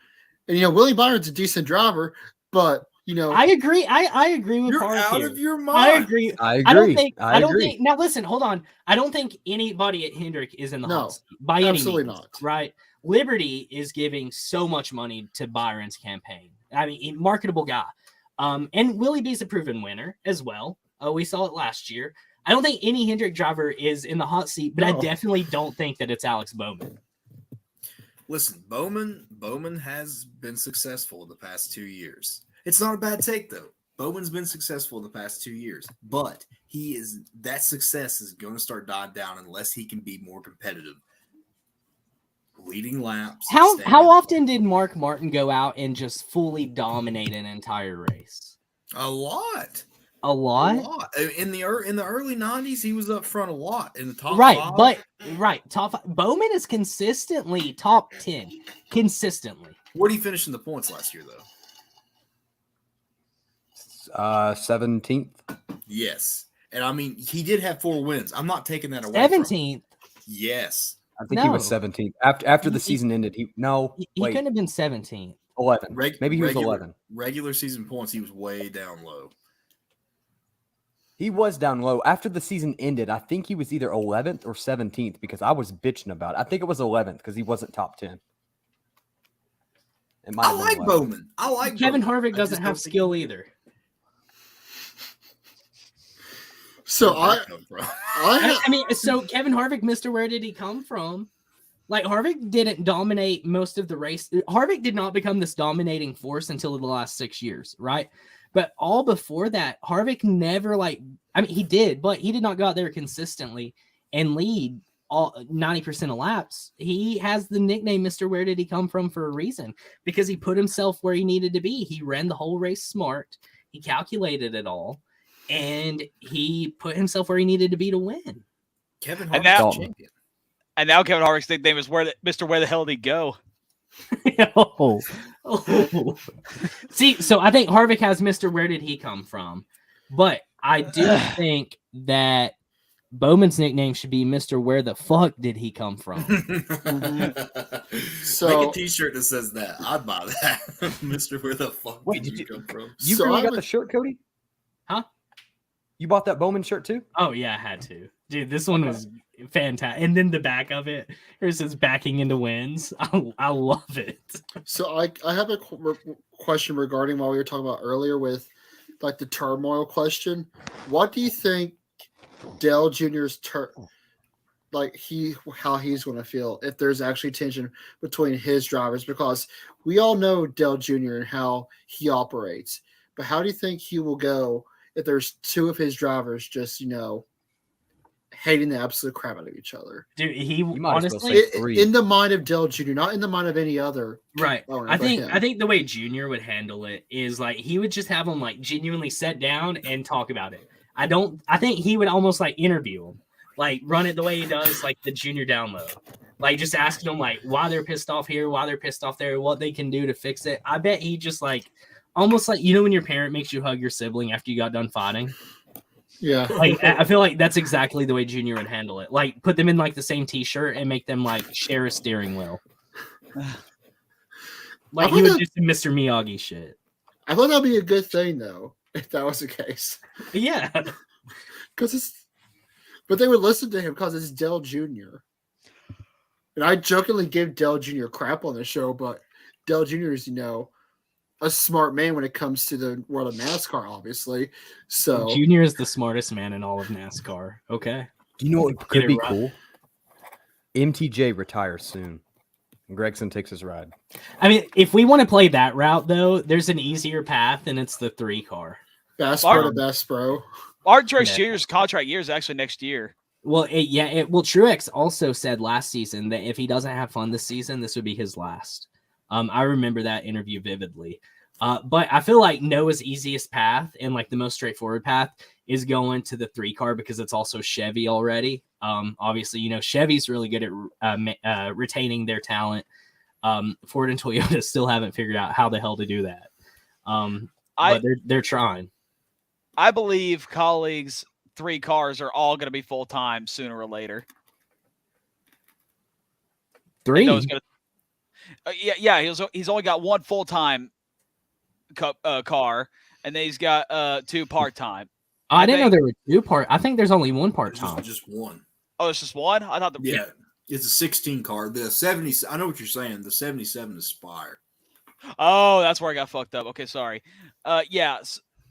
And William Byron's a decent driver, but I agree. I agree with You're Park out here. of your mind. I agree. I agree. I don't think. I agree. think. Now listen, hold on. I don't think anybody at Hendrick is in the hot seat by any absolutely means. not. Right? Liberty is giving so much money to Byron's campaign. I mean, marketable guy. And Willie B's a proven winner as well. We saw it last year. I don't think any Hendrick driver is in the hot seat, but I definitely don't think that it's Alex Bowman. Listen, Bowman has been successful in the past 2 years. It's not a bad take though. Bowman's been successful in the past 2 years, but that success is going to start dying down unless he can be more competitive. Leading laps. How often did Mark Martin go out and just fully dominate an entire race? A lot. A lot? In the early 90s, he was up front a lot in the top Right, 5. but top 5. Bowman is consistently top 10. Consistently. Where did he finish in the points last year, though? 17th. Yes. And I mean, he did have 4 wins. I'm not taking that away. 17th. Yes. I think he was 17th. After the season ended, he couldn't have been 17th. 11. Maybe he was 11. Regular season points, he was way down low. He was down low. After the season ended, I think he was either 11th or 17th because I was bitching about it. I think it was 11th because he wasn't top 10. I like Bowman. I like Kevin Bowman. Harvick doesn't have skill either. so I mean, so Kevin Harvick, Mr. Where did he come from? Like, Harvick didn't dominate most of the race. Harvick did not become this dominating force until the last 6 years, right? But all before that, Harvick never, he did, but he did not go out there consistently and lead all 90% of laps. He has the nickname Mr. Where Did He Come From for a reason, because he put himself where he needed to be. He ran the whole race smart. He calculated it all, and he put himself where he needed to be to win. Kevin And Harvick's champion. And now Kevin Harvick's nickname is Mr. Where the Hell Did He Go? Oh. See, so I think Harvick has Mr. Where Did He Come From? But I do think that Bowman's nickname should be Mr. Where the Fuck Did He Come From? So make a t-shirt that says that. I'd buy that. Mr. Where the Fuck Wait, did you come from? You So really I got would- the shirt, Cody? Huh? You bought that Bowman shirt too? Oh, yeah, I had to. Dude, this one was fantastic. And then the back of it, it says backing into wins. I love it. So I have a question regarding what we were talking about earlier with the turmoil question. What do you think Dale Jr.'s how he's going to feel if there's actually tension between his drivers? Because we all know Dale Jr. and how he operates. But how do you think he will go if there's 2 of his drivers just, hating the absolute crap out of each other? Dude, You might as well honestly, say 3. In the mind of Dale Jr., not in the mind of any other. right. owner, I but him. think the way Junior would handle it is he would just have them genuinely sit down and talk about it. I think he would almost interview them, run it the way he does the Junior download. Just asking them why they're pissed off here, why they're pissed off there, what they can do to fix it. I bet he just almost when your parent makes you hug your sibling after you got done fighting. Yeah. I feel like that's exactly the way Junior would handle it. Put them in the same t-shirt and make them share a steering wheel. He would do some Mr. Miyagi shit. I thought that'd be a good thing though, if that was the case. Yeah. But they would listen to him because it's Dale Jr. And I jokingly give Dale Jr. crap on the show, but Dale Jr. is, a smart man when it comes to the world of NASCAR, obviously. So Junior is the smartest man in all of NASCAR. Okay. Do you know what Get could it be right. cool? MTJ retires soon. And Gregson takes his ride. I mean, if we want to play that route, though, there's an easier path, and it's the 3-car. Bass Mark- Pro to Bass Pro. Art Truex Yeah. Jr.'s contract year is actually next year. Well, Truex also said last season that if he doesn't have fun this season, this would be his last. I remember that interview vividly. But I feel like Noah's easiest path and like the most straightforward path is going to the 3-car because it's also Chevy already. Obviously, Chevy's really good at retaining their talent. Ford and Toyota still haven't figured out how the hell to do that. But they're trying. I believe colleagues' 3 cars are all going to be full time sooner or later. 3. He's only got 1 full time car, and then he's got 2 part time. I didn't know there were 2 part. I think there's only 1 part time. Just one. Oh, it's just 1. I thought It's a 16 car. The 70. I know what you're saying. The 77 Aspire. Oh, that's where I got fucked up. Okay, sorry.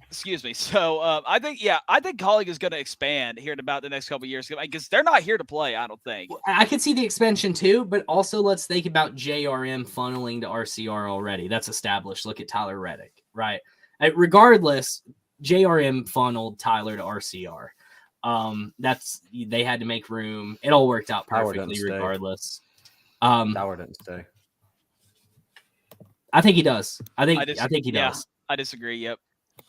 Excuse me. So I think Colleague is going to expand here in about the next couple of years because they're not here to play. I don't think. I could see the expansion too, but also let's think about JRM funneling to RCR already. That's established. Look at Tyler Reddick, right? Regardless, JRM funneled Tyler to RCR. They had to make room. It all worked out perfectly regardless. Tower didn't stay. I think he does. I think he does. I disagree. Yep.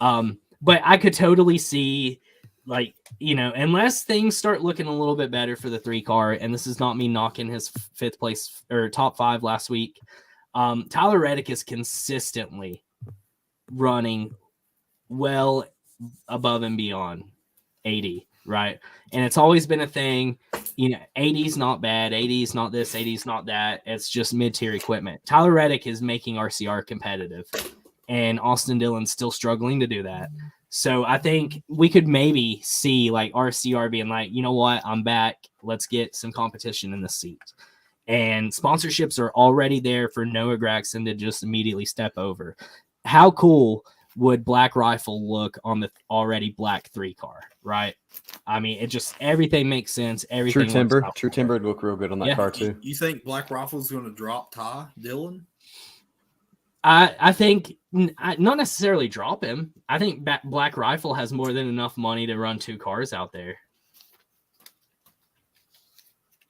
But I could totally see, unless things start looking a little bit better for the 3-car, and this is not me knocking his 5th place or top 5 last week. Tyler Reddick is consistently running well above and beyond 80, right? And it's always been a thing. 80's not bad. 80's not this. 80's not that. It's just mid-tier equipment. Tyler Reddick is making RCR competitive. And Austin Dillon's still struggling to do that. So I think we could maybe see like RCR being like, you know what, I'm back. Let's get some competition in the seat. And sponsorships are already there for Noah Gragson to just immediately step over. How cool would Black Rifle look on the already black 3-car, right? I mean, everything makes sense. Everything. True Timber would look real good on that car too. You think Black Rifle is going to drop Dillon? I think not necessarily drop him. I think Black Rifle has more than enough money to run 2 cars out there.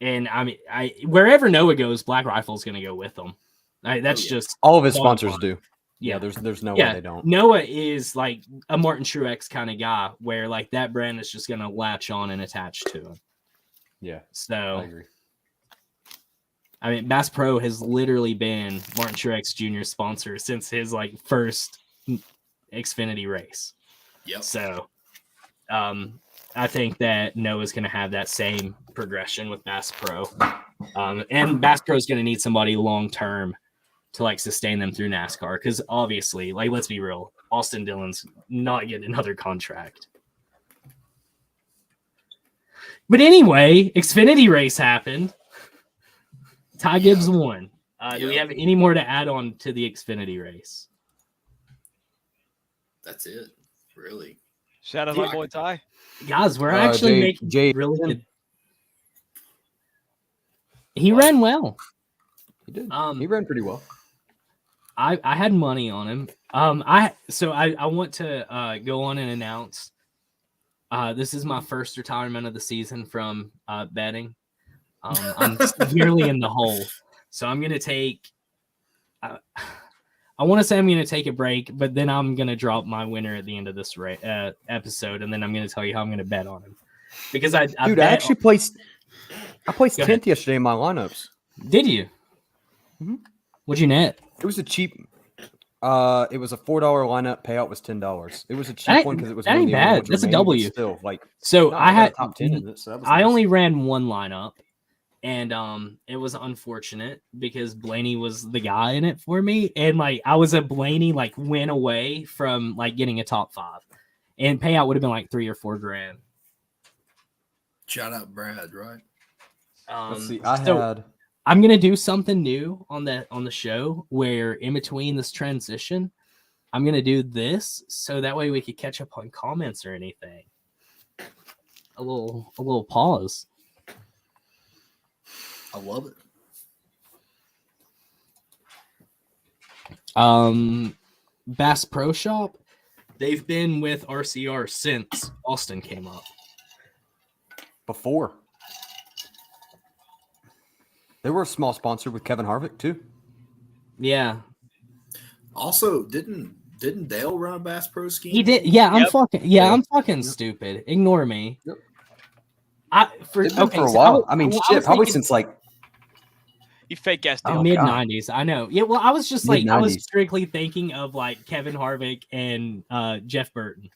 And I mean, wherever Noah goes, Black Rifle is going to go with them. That's just all of his sponsors do. Yeah, there's no way they don't. Noah is like a Martin Truex kind of guy, where like that brand is just going to latch on and attach to him. Yeah, so I agree. I mean, Bass Pro has literally been Martin Truex Jr.'s sponsor since his first Xfinity race. Yep. So, I think that Noah's going to have that same progression with Bass Pro, and Bass Pro is going to need somebody long term to sustain them through NASCAR because obviously, let's be real, Austin Dillon's not getting another contract. But anyway, Xfinity race happened. Ty Gibbs won. Do we have any more to add on to the Xfinity race? That's it, really. Shout out my boy Ty. Guys, we're actually making really good. He ran well. He did. He ran pretty well. I had money on him. I want to go on and announce this is my first retirement of the season from betting. I'm severely in the hole, so I'm gonna take. I want to say I'm gonna take a break, but then I'm gonna drop my winner at the end of this episode, and then I'm gonna tell you how I'm gonna bet on him because I actually placed 10th yesterday in my lineups. Did you? Mm-hmm. What'd you net? It was a cheap. It was a $4 lineup. Payout was $10. It was a cheap one because it was. That ain't bad. That's a W. Still, so I had top 10 in it. So that was I nice. only ran one lineup, and it was unfortunate because Blaney was the guy in it for me, and I was a Blaney win away from getting a top 5, and payout would have been $3 or $4 grand. Shout out Brad, right? Let's see. I'm gonna do something new on the show where in between this transition, I'm gonna do this so that way we could catch up on comments or anything. A little pause. I love it. Bass Pro Shop, they've been with RCR since Austin came up. Before. They were a small sponsor with Kevin Harvick too. Yeah, Also, didn't Dale run a Bass Pro scheme? he did. Yeah, Yep. I'm fucking stupid. Ignore me. Yep. For For a while. I mean, shit, probably thinking- since like You fake ass Oh, deal. mid God. 90s. I know. Yeah, well, I was just like, I was Mid-90s. strictly thinking of like Kevin Harvick and Jeff Burton.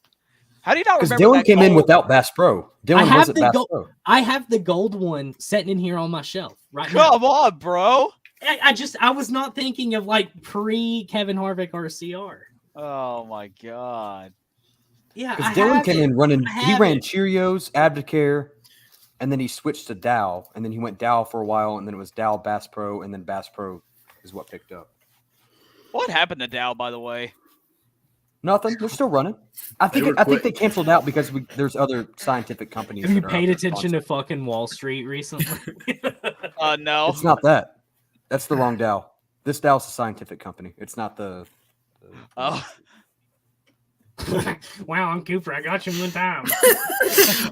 How do you not because remember Dylan that came in goal? without Bass Pro. Dylan have wasn't the Bass goal- Pro. I have the gold one sitting in here on my shelf right now. Come on, bro. I was not thinking of like pre Kevin Harvick RCR. Oh my god. Yeah, Because I Dylan have came it. in running, I he have ran it. Cheerios, Abdicare, and then he switched to Dow, and then he went Dow for a while, and then it was Dow Bass Pro, and then Bass Pro is what picked up. What happened to Dow, by the way? Nothing. They're still running. I think were I think quit- they canceled out because there's other scientific companies. Have you that are out paid there attention to sponsoring. fucking Wall Street recently? No. It's not that. That's the wrong Dow. This Dow's a scientific company. It's not the. Oh, Wow, I'm Cooper. I got you one time.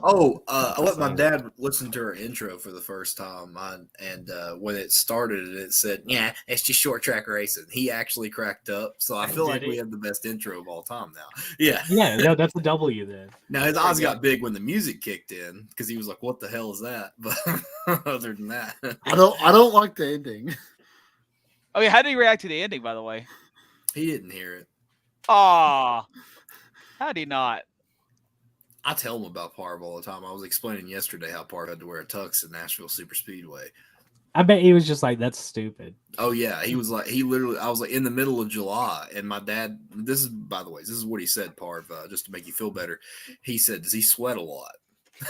I let my dad listen to our intro for the first time, and when it started, it said, "Yeah, it's just short track racing." He actually cracked up, so I feel Did like he? we have the best intro of all time now. Yeah. Yeah, no, that's a W then. Now his eyes got big when the music kicked in because he was like, "What the hell is that?" But other than that, I don't like the ending. oh yeah. How did he react to the ending, by the way? he didn't hear it. Aw. How did he not? I tell him about Parv all the time. I was explaining yesterday how Parv had to wear a tux at Nashville Super Speedway. I bet he was just like, that's stupid. Oh yeah, he was like, I was like in the middle of July, and my dad. This is, by the way, this is what he said, Parv, just to make you feel better. He said, "Does he sweat a lot?"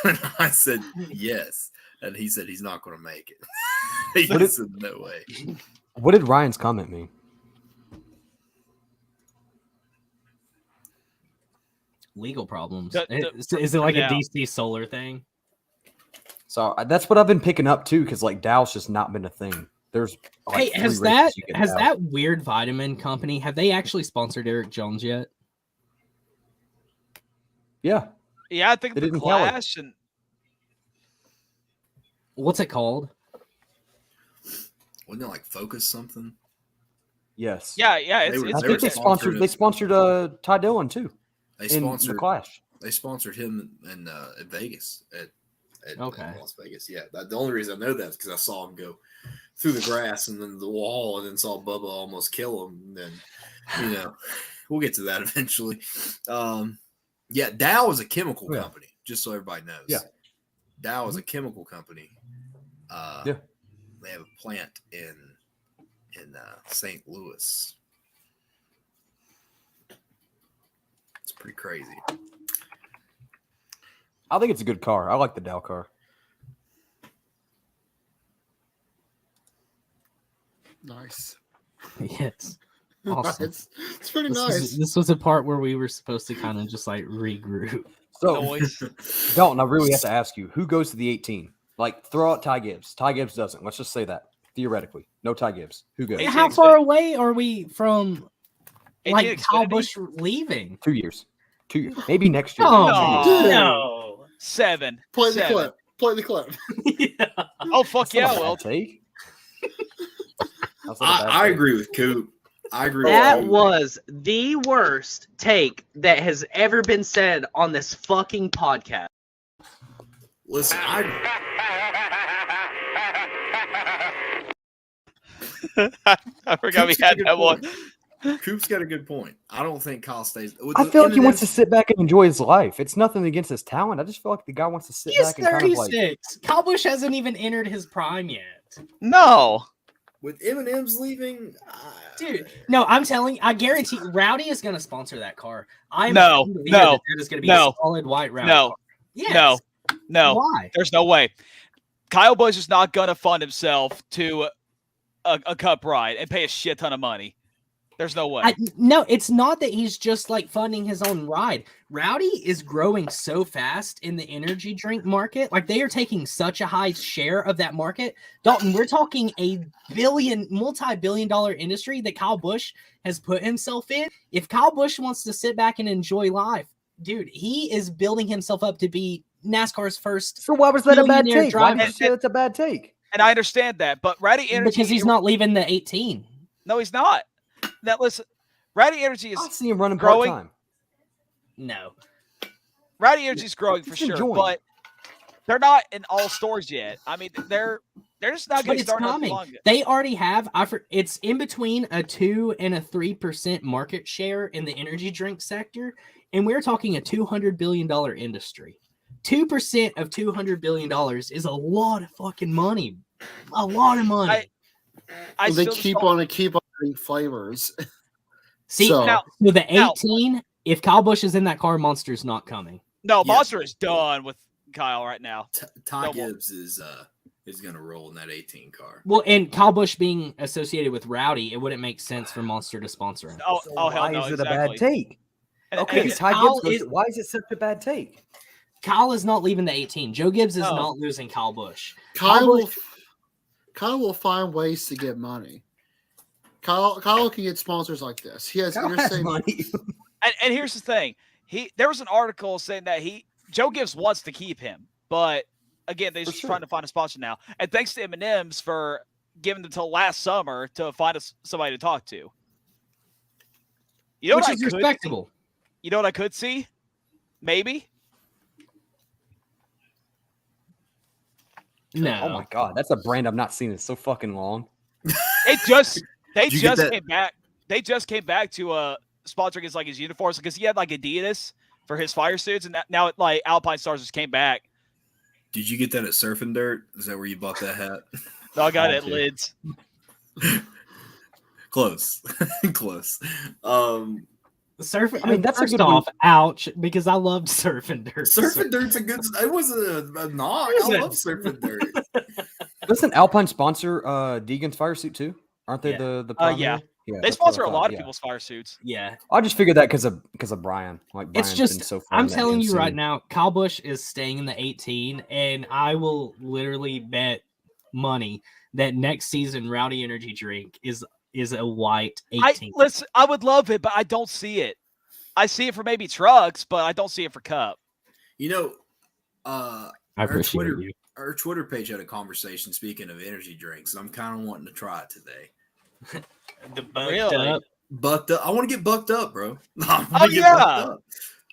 And I said, "Yes," and he said he's not going to make it. He said, "No way." What did Ryan's comment mean? Legal problems. The- Is it like yeah. a DC solar thing? So that's what I've been picking up too, because like Dow's just not been a thing. There's Hey, like, 3 has races that you can has Dow. that weird vitamin company, have they actually sponsored Eric Jones yet? Yeah, Yeah, I think They the didn't tell it. Clash and What's it called? Wasn't it like Focus something? yes. yeah, They it's were- I it's think they pretty- sponsored. They sponsored Ty Dillon too They in the sponsored. Clash. They sponsored him in at Vegas at Okay. Las Vegas. Yeah, the only reason I know that is because I saw him go through the grass and then the wall, and then saw Bubba almost kill him. And then, we'll get to that eventually. Yeah, Dow is a chemical Yeah. company, just so everybody knows. Yeah. Dow is a chemical company. Yeah. They have a plant in St. Louis. It's pretty crazy. I think it's a good car. I like the Dow car. Nice. Yes. Awesome. It's pretty nice. This was a part where we were supposed to kind of just like regroup. So noise. Dalton, I really have to ask you, who goes to the 18? Like, throw out Ty Gibbs. Ty Gibbs doesn't. Let's just say that theoretically, no Ty Gibbs. Who goes? Hey, How Xfinity. far away are we from like 18 Kyle Xfinity? Busch leaving? 2 years. 2 years. Maybe next year. No, Dude. no. 7. Play the 7. clip. Play the clip. Yeah. Oh fuck That's not yeah, a bad well. take. That's not a bad I take. agree with Coop. I agree That with Coop. was the worst take that has ever been said on this fucking podcast. Listen, I forgot we had that one. Coop's got a good point. I don't think Kyle stays. I feel like he wants to sit back and enjoy his life. It's nothing against his talent. I just feel like the guy wants to sit He's back and kind of like. 36. Kyle Busch hasn't even entered his prime yet. No. with Eminem's leaving. Dude, no, I guarantee Rowdy is going to sponsor that car. I'm No, unbelievable no, that is going to be no, a solid white Rowdy no, car. Yes. No. Why? There's no way. Kyle Busch is not gonna fund himself to a cup ride and pay a shit ton of money. There's no way. No, it's not that he's just like funding his own ride. Rowdy is growing so fast in the energy drink market. Like they are taking such a high share of that market. Dalton, we're talking a multi-billion-dollar industry that Kyle Busch has put himself in. If Kyle Busch wants to sit back and enjoy life, dude, he is building himself up to be NASCAR's first. So why was that a bad billionaire take? Why driver. did you say that's a bad take? And I understand that, but Rowdy Energy Because he's not leaving the 18. No, he's not. Now listen, Rowdy Energy I is see him running growing. part time. No. Rowdy Energy is growing for Just sure, enjoying. but they're not in all stores yet. I mean, they're just not But getting it's started. coming. Long. They already have. It's in between a 2 and a 3% market share in the energy drink sector, and we're talking a $200 billion industry. 2% of $200 billion is a lot of fucking money. A lot of money. I They still keep don't- on adding flavors. See, so- so the 18. If Kyle Busch is in that car, Monster's not coming. No, Yeah. Monster is done with Kyle right now. Ty No, Gibbs is gonna roll in that 18 car. Well, and Kyle Busch being associated with Rowdy, it wouldn't make sense for Monster to sponsor him. Oh, So oh hell why no, is it exactly. a bad take? And- Okay, and- Ty Kyle Gibbs. is- Why is it such a bad take? Kyle is not leaving the 18. Joe Gibbs is No. not losing Kyle Busch. Kyle will find ways to get money. Kyle can get sponsors like this. He has Kyle has interstate money. And here's the thing. There was an article saying that Joe Gibbs wants to keep him, but again, they're For just sure. trying to find a sponsor now. And thanks to M&M's for giving them until last summer to find us somebody to talk to. You know Which what is I could respectable. You know what I could see? Maybe. No. Oh my god, that's a brand I've not seen in so fucking long. They just Did you get that- came back. They just came back to sponsoring his uniforms because he had Adidas for his fire suits, and now Alpine Stars just came back. Did you get that at Surf and Dirt? Is that where you bought that hat? No, I got it at dude. Lids. Close, close. Surf. I mean, that's a first good one. off, ouch, because I loved Surf and Dirt. Surf and Dirt's a good. It wasn't a knock. Is I it? love Surf and Dirt. Doesn't Alpine sponsor Deegan's fire suit too? Aren't they Yeah. the Yeah. primary? They that's what I sponsor a thought, lot of yeah. people's fire suits. Yeah. I just figured that because of Brian. Like It's Brian's just, been so far I'm in that telling you MC. right now, Kyle Busch is staying in the 18, and I will literally bet money that next season Rowdy Energy Drink is a white 18. I would love it, but I don't see it. I see it for maybe trucks, but I don't see it for Cup. You know, I our appreciate Twitter, you. our Twitter page had a conversation. Speaking of energy drinks, I'm kind of wanting to try it today. The bucked Really? up. Bucked up. I want to get bucked up, bro. I Oh, wanna get yeah. bucked up.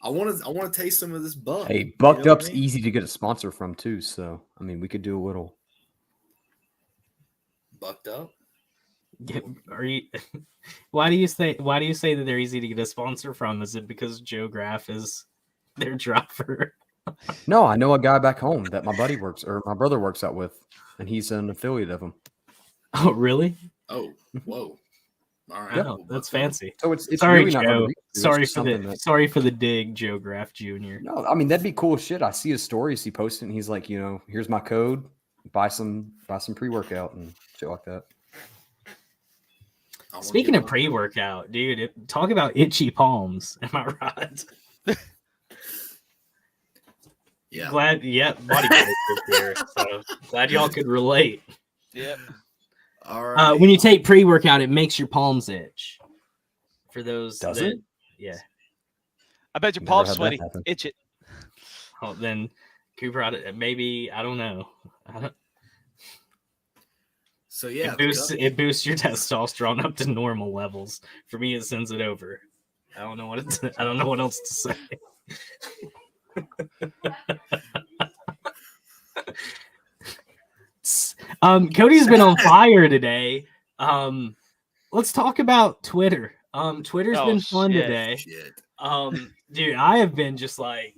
I want to taste some of this buck. Hey, You Bucked know what Up's I mean? easy to get a sponsor from too. So I mean, we could do a little. Bucked up. Are you? Why do you say that they're easy to get a sponsor from? Is it because Joe Graff is their driver? No, I know a guy back home that my brother works out with, and he's an affiliate of him. Oh, really? Oh, whoa. All right. Wow, well, that's bucked up. fancy. So it's Sorry, really not hard to Joe. read through. It's Sorry just for the something that- sorry for the dig, Joe Graff Jr. No, I mean that'd be cool as shit. I see his stories he posted, and he's like, here's my code. Buy some pre-workout and shit like that. I wanna Speaking get of pre-workout, dude, talk about itchy palms. Am I right? yeah. Glad, body is here, so glad y'all could relate. Yep. All right. When you take pre-workout, it makes your palms itch. For those, Does that, it? yeah. I bet your Never palm's had that sweaty. happen. Itch it. Oh, then Cooper, maybe I don't know. So yeah, It boosts your testosterone up to normal levels. For me, it sends it over. I don't know what else to say. Cody's been on fire today. Let's talk about Twitter. Twitter's Oh, been fun shit. today. shit. Dude, I have been just like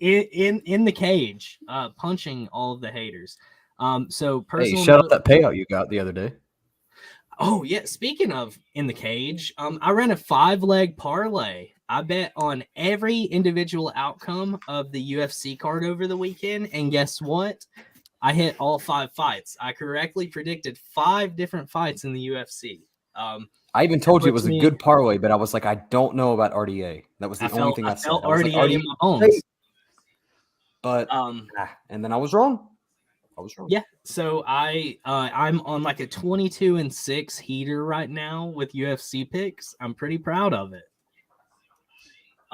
in the cage, punching all of the haters. So Hey, personal shout note- out that payout you got the other day. Oh yeah, speaking of in the cage, I ran a 5-leg parlay. I bet on every individual outcome of the UFC card over the weekend, and guess what? I hit all 5 fights. I correctly predicted 5 different fights in the UFC. I even told you it puts was a me- good parlay, but I was like, I don't know about RDA. That was the only thing I said. felt I was like, RDA in my bones. but Um, and then I was wrong. yeah. So I'm on like a 22-6 heater right now with UFC picks. I'm pretty proud of it.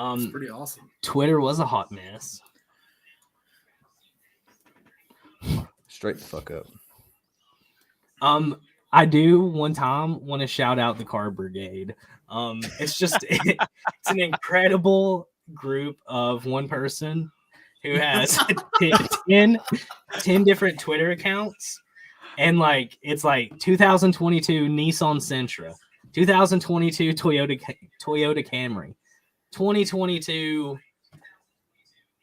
It's pretty awesome. Twitter was a hot mess. Straight the fuck up. I do one time want to shout out the Car Brigade. It's just it's an incredible group of one person who has 10 different Twitter accounts, and like it's like 2022 Nissan Sentra, 2022 Toyota Camry, 2022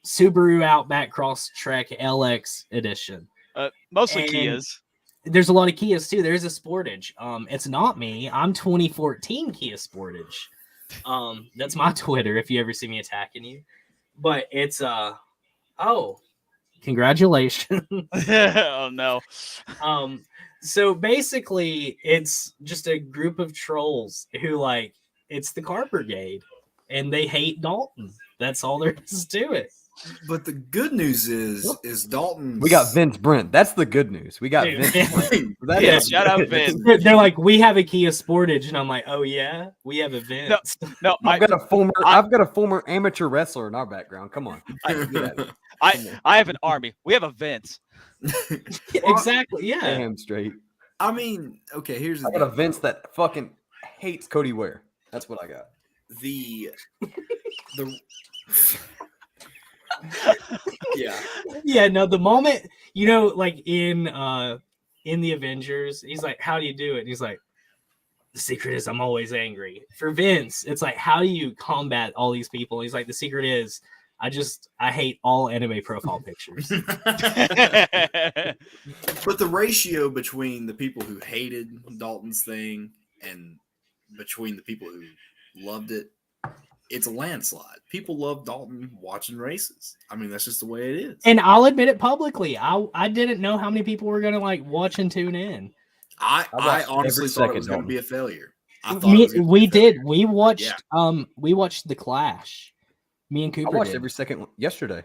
Subaru Outback Crosstrek LX edition. Mostly And- Kias. There's a lot of Kias too. There's a Sportage. It's not me. I'm 2014 Kia Sportage. That's my Twitter if you ever see me attacking you. But it's congratulations. Oh no. So basically it's just a group of trolls who like it's the Car Brigade and they hate Dalton. That's all there is to it. But the good news is Dalton. We got Vince Brent. That's the good news. We got Dude, Vince Brent. That Yeah, is shout out good. Vince. They're like, we have a Kia Sportage, and I'm like, oh yeah, we have a Vince. No, I've got a former amateur wrestler in our background. Come on. I have an army. We have a Vince. Exactly, yeah. Damn straight. I mean, okay. Here's the I got a thing. Vince that fucking hates Cody Ware. That's what I got. the yeah. Yeah, no, the moment, like in the Avengers, he's like, how do you do it? And he's like, the secret is I'm always angry. For Vince, it's like, how do you combat all these people? And he's like, the secret is I hate all anime profile pictures. But the ratio between the people who hated Dalton's thing and between the people who loved it, it's a landslide. People love Dalton watching races. I mean, that's just the way it is. And I'll admit it publicly. I didn't know how many people were gonna like watch and tune in. I watched honestly every thought it second, was going to Dalton. be a failure. I thought it was gonna be We a failure. did. We watched The Clash. Me and I Cooper watched did. every second yesterday.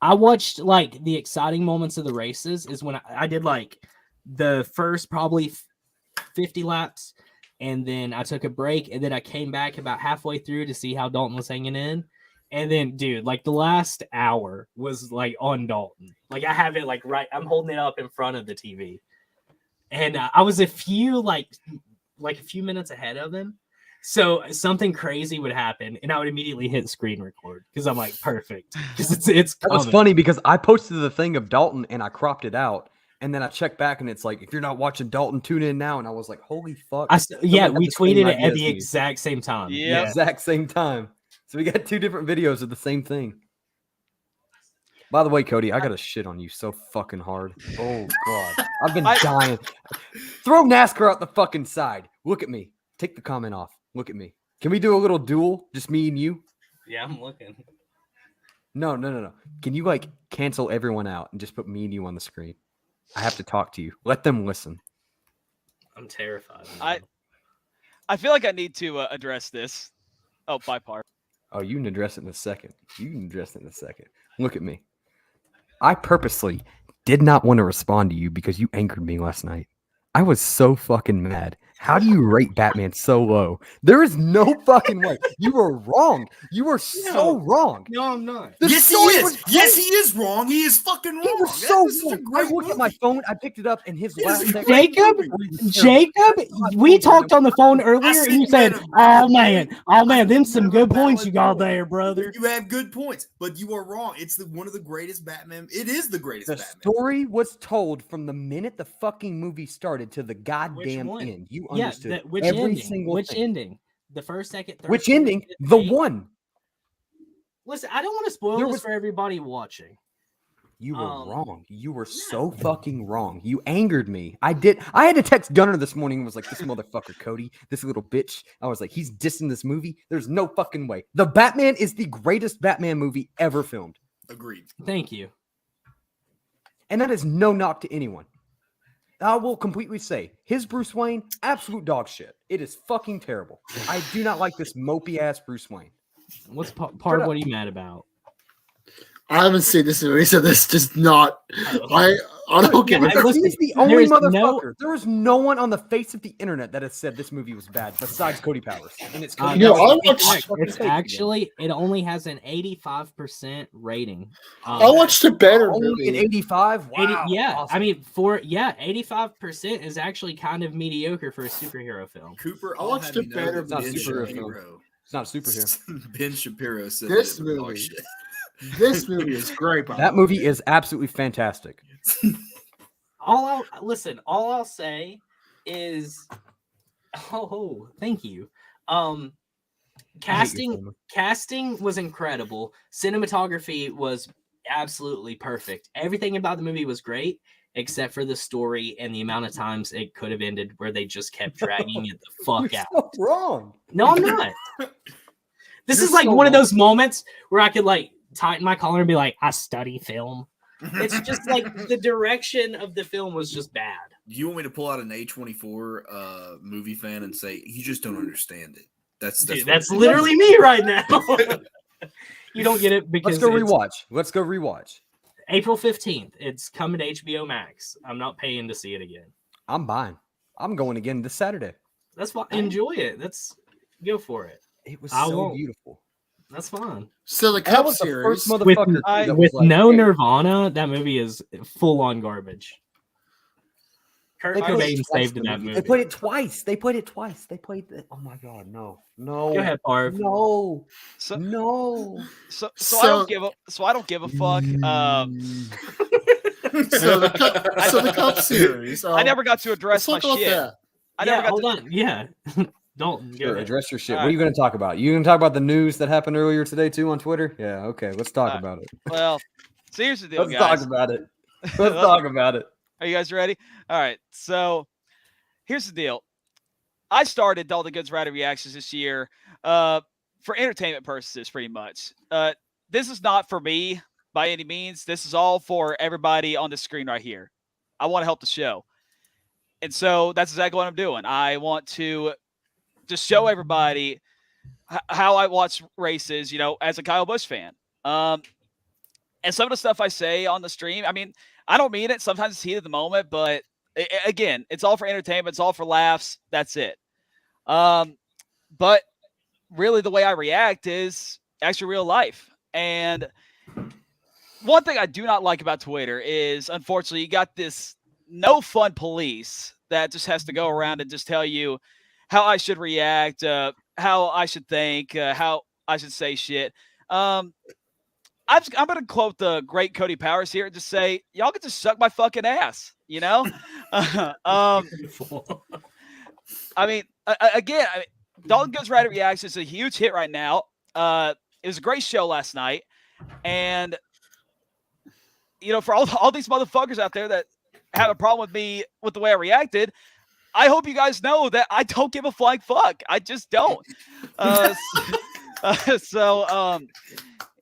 I watched like the exciting moments of the races is when I did like the first probably 50 laps, and then I took a break, and then I came back about halfway through to see how Dalton was hanging in. And then, dude, like the last hour was like on Dalton. Like I have it like right, I'm holding it up in front of the TV, and I was a few minutes ahead of him. So something crazy would happen, and I would immediately hit screen record because I'm like, perfect. Because it's That was coming. funny because I posted the thing of Dalton and I cropped it out. And then I checked back and it's like, if you're not watching Dalton, tune in now. And I was like, holy fuck. Yeah, Someone had we the same tweeted it idea at as the me. exact same time. Yeah. Exact same time. So we got two different videos of the same thing. By the way, Cody, I got to shit on you so fucking hard. Oh, God. I've been dying. Throw NASCAR out the fucking side. Look at me. Take the comment off. Look at me. Can we do a little duel? Just me and you? Yeah, I'm looking. No. Can you like cancel everyone out and just put me and you on the screen? I have to talk to you. Let them listen. I'm terrified. I feel like I need to address this. Oh, by par. Oh, you can address it in a second. Look at me. I purposely did not want to respond to you because you angered me last night. I was so fucking mad. How do you rate Batman so low? There is no fucking way. You were wrong. You were so wrong. No, I'm not. The Yes, he story is. was Yes, great. he is wrong. He is fucking wrong. He was That so was such a wrong. great I looked at my movie. phone. I picked it up, and his It is last a text. great Jacob, we talked on the phone earlier, said and you you said, had "Oh man, them some good points you got there, brother." You have good points, but you are wrong. It's one of the greatest Batman. It is the greatest The Batman. story was told from the minute the fucking movie started to the goddamn one? end. You Yeah, understood which every ending? single Which thing. ending? The first, second, third. Which fourth, ending? fifth, The eighth? one. Listen, I don't want to spoil There this was- for everybody watching. You were Um, wrong. You were so fucking wrong. You angered me. I had to text Gunner this morning and was like, this motherfucker, Cody, this little bitch. I was like, he's dissing this movie. There's no fucking way. The Batman is the greatest Batman movie ever filmed. Agreed. Thank you. And that is no knock to anyone. I will completely say his Bruce Wayne, absolute dog shit. It is fucking terrible. I do not like this mopey ass Bruce Wayne. What's part of what are you mad about? I haven't seen this movie, so this just not. I don't get Yeah, it. He's the only there's motherfucker. There is no one on the face of the internet that has said this movie was bad besides Cody Powers. And it's Cody No, Powers. I watched- It's actually it only has an 85% rating. I watched a better only an movie. 85. 80, Wow. yeah, awesome. I mean 85% is actually kind of mediocre for a superhero film. Cooper, I I'll watched have a you know better that Ben movie. Shapiro. It's not a superhero. Ben Shapiro said This that it was dog movie. shit. This movie is great. By That the way. movie is absolutely fantastic. All I'll say is, thank you. Casting was incredible. Cinematography was absolutely perfect. Everything about the movie was great, except for the story and the amount of times it could have ended where they just kept dragging it the fuck You're out. so wrong. No, I'm not. This You're is like so one of wrong. those moments where I could like tighten my collar and be like, I study film. It's just like the direction of the film was just bad. Do you want me to pull out an A24 movie fan and say you just don't understand it? That's Dude, what that's it is. literally me right now. You don't get it because Let's go it's rewatch. Let's go rewatch. April 15th. It's coming to HBO Max. I'm not paying to see it again. I'm buying. I'm going again this Saturday. That's fine. Enjoy it. Go for it. It was I so won't. beautiful. That's fine. So the That Cup was the series. first With, motherfucker that with was like, no hey, Nirvana, that movie is full on garbage. Kurt They played Cobain it twice saved in that movie. They played it twice. They played it twice. They played it. Oh my god, no. Go ahead, Parv. No. So, No. so I So- don't give a I don't give a fuck. So the Cup series. I never got to address my Let's talk about shit. that. I Yeah, never got hold to, on. Yeah. Dalton, go Sure, ahead. address your shit. All What are you going to talk about? You going to talk about the news that happened earlier today too on Twitter? Yeah, okay. Let's talk All right. about it. Well, so here's the deal, Let's guys. talk about it. Let's talk about it. Are you guys ready? All right. So here's the deal. I started Dalton Goods Rider Reactions this year for entertainment purposes, pretty much. This is not for me by any means. This is all for everybody on the screen right here. I want to help the show. And so that's exactly what I'm doing. I want to just show everybody how I watch races, as a Kyle Busch fan. And some of the stuff I say on the stream, I mean, I don't mean it. Sometimes it's heat of the moment, but again, it's all for entertainment. It's all for laughs. That's it. But really the way I react is actually real life. And one thing I do not like about Twitter is, unfortunately, you got this no fun police that just has to go around and just tell you how I should react, how I should think, how I should say shit. I'm going to quote the great Cody Powers here and just say, y'all can just suck my fucking ass, I mean, again, Dalton Goes Rider Reactions is a huge hit right now. It was a great show last night. And, for all these motherfuckers out there that have a problem with me with the way I reacted, I hope you guys know that I don't give a flying fuck. I just don't.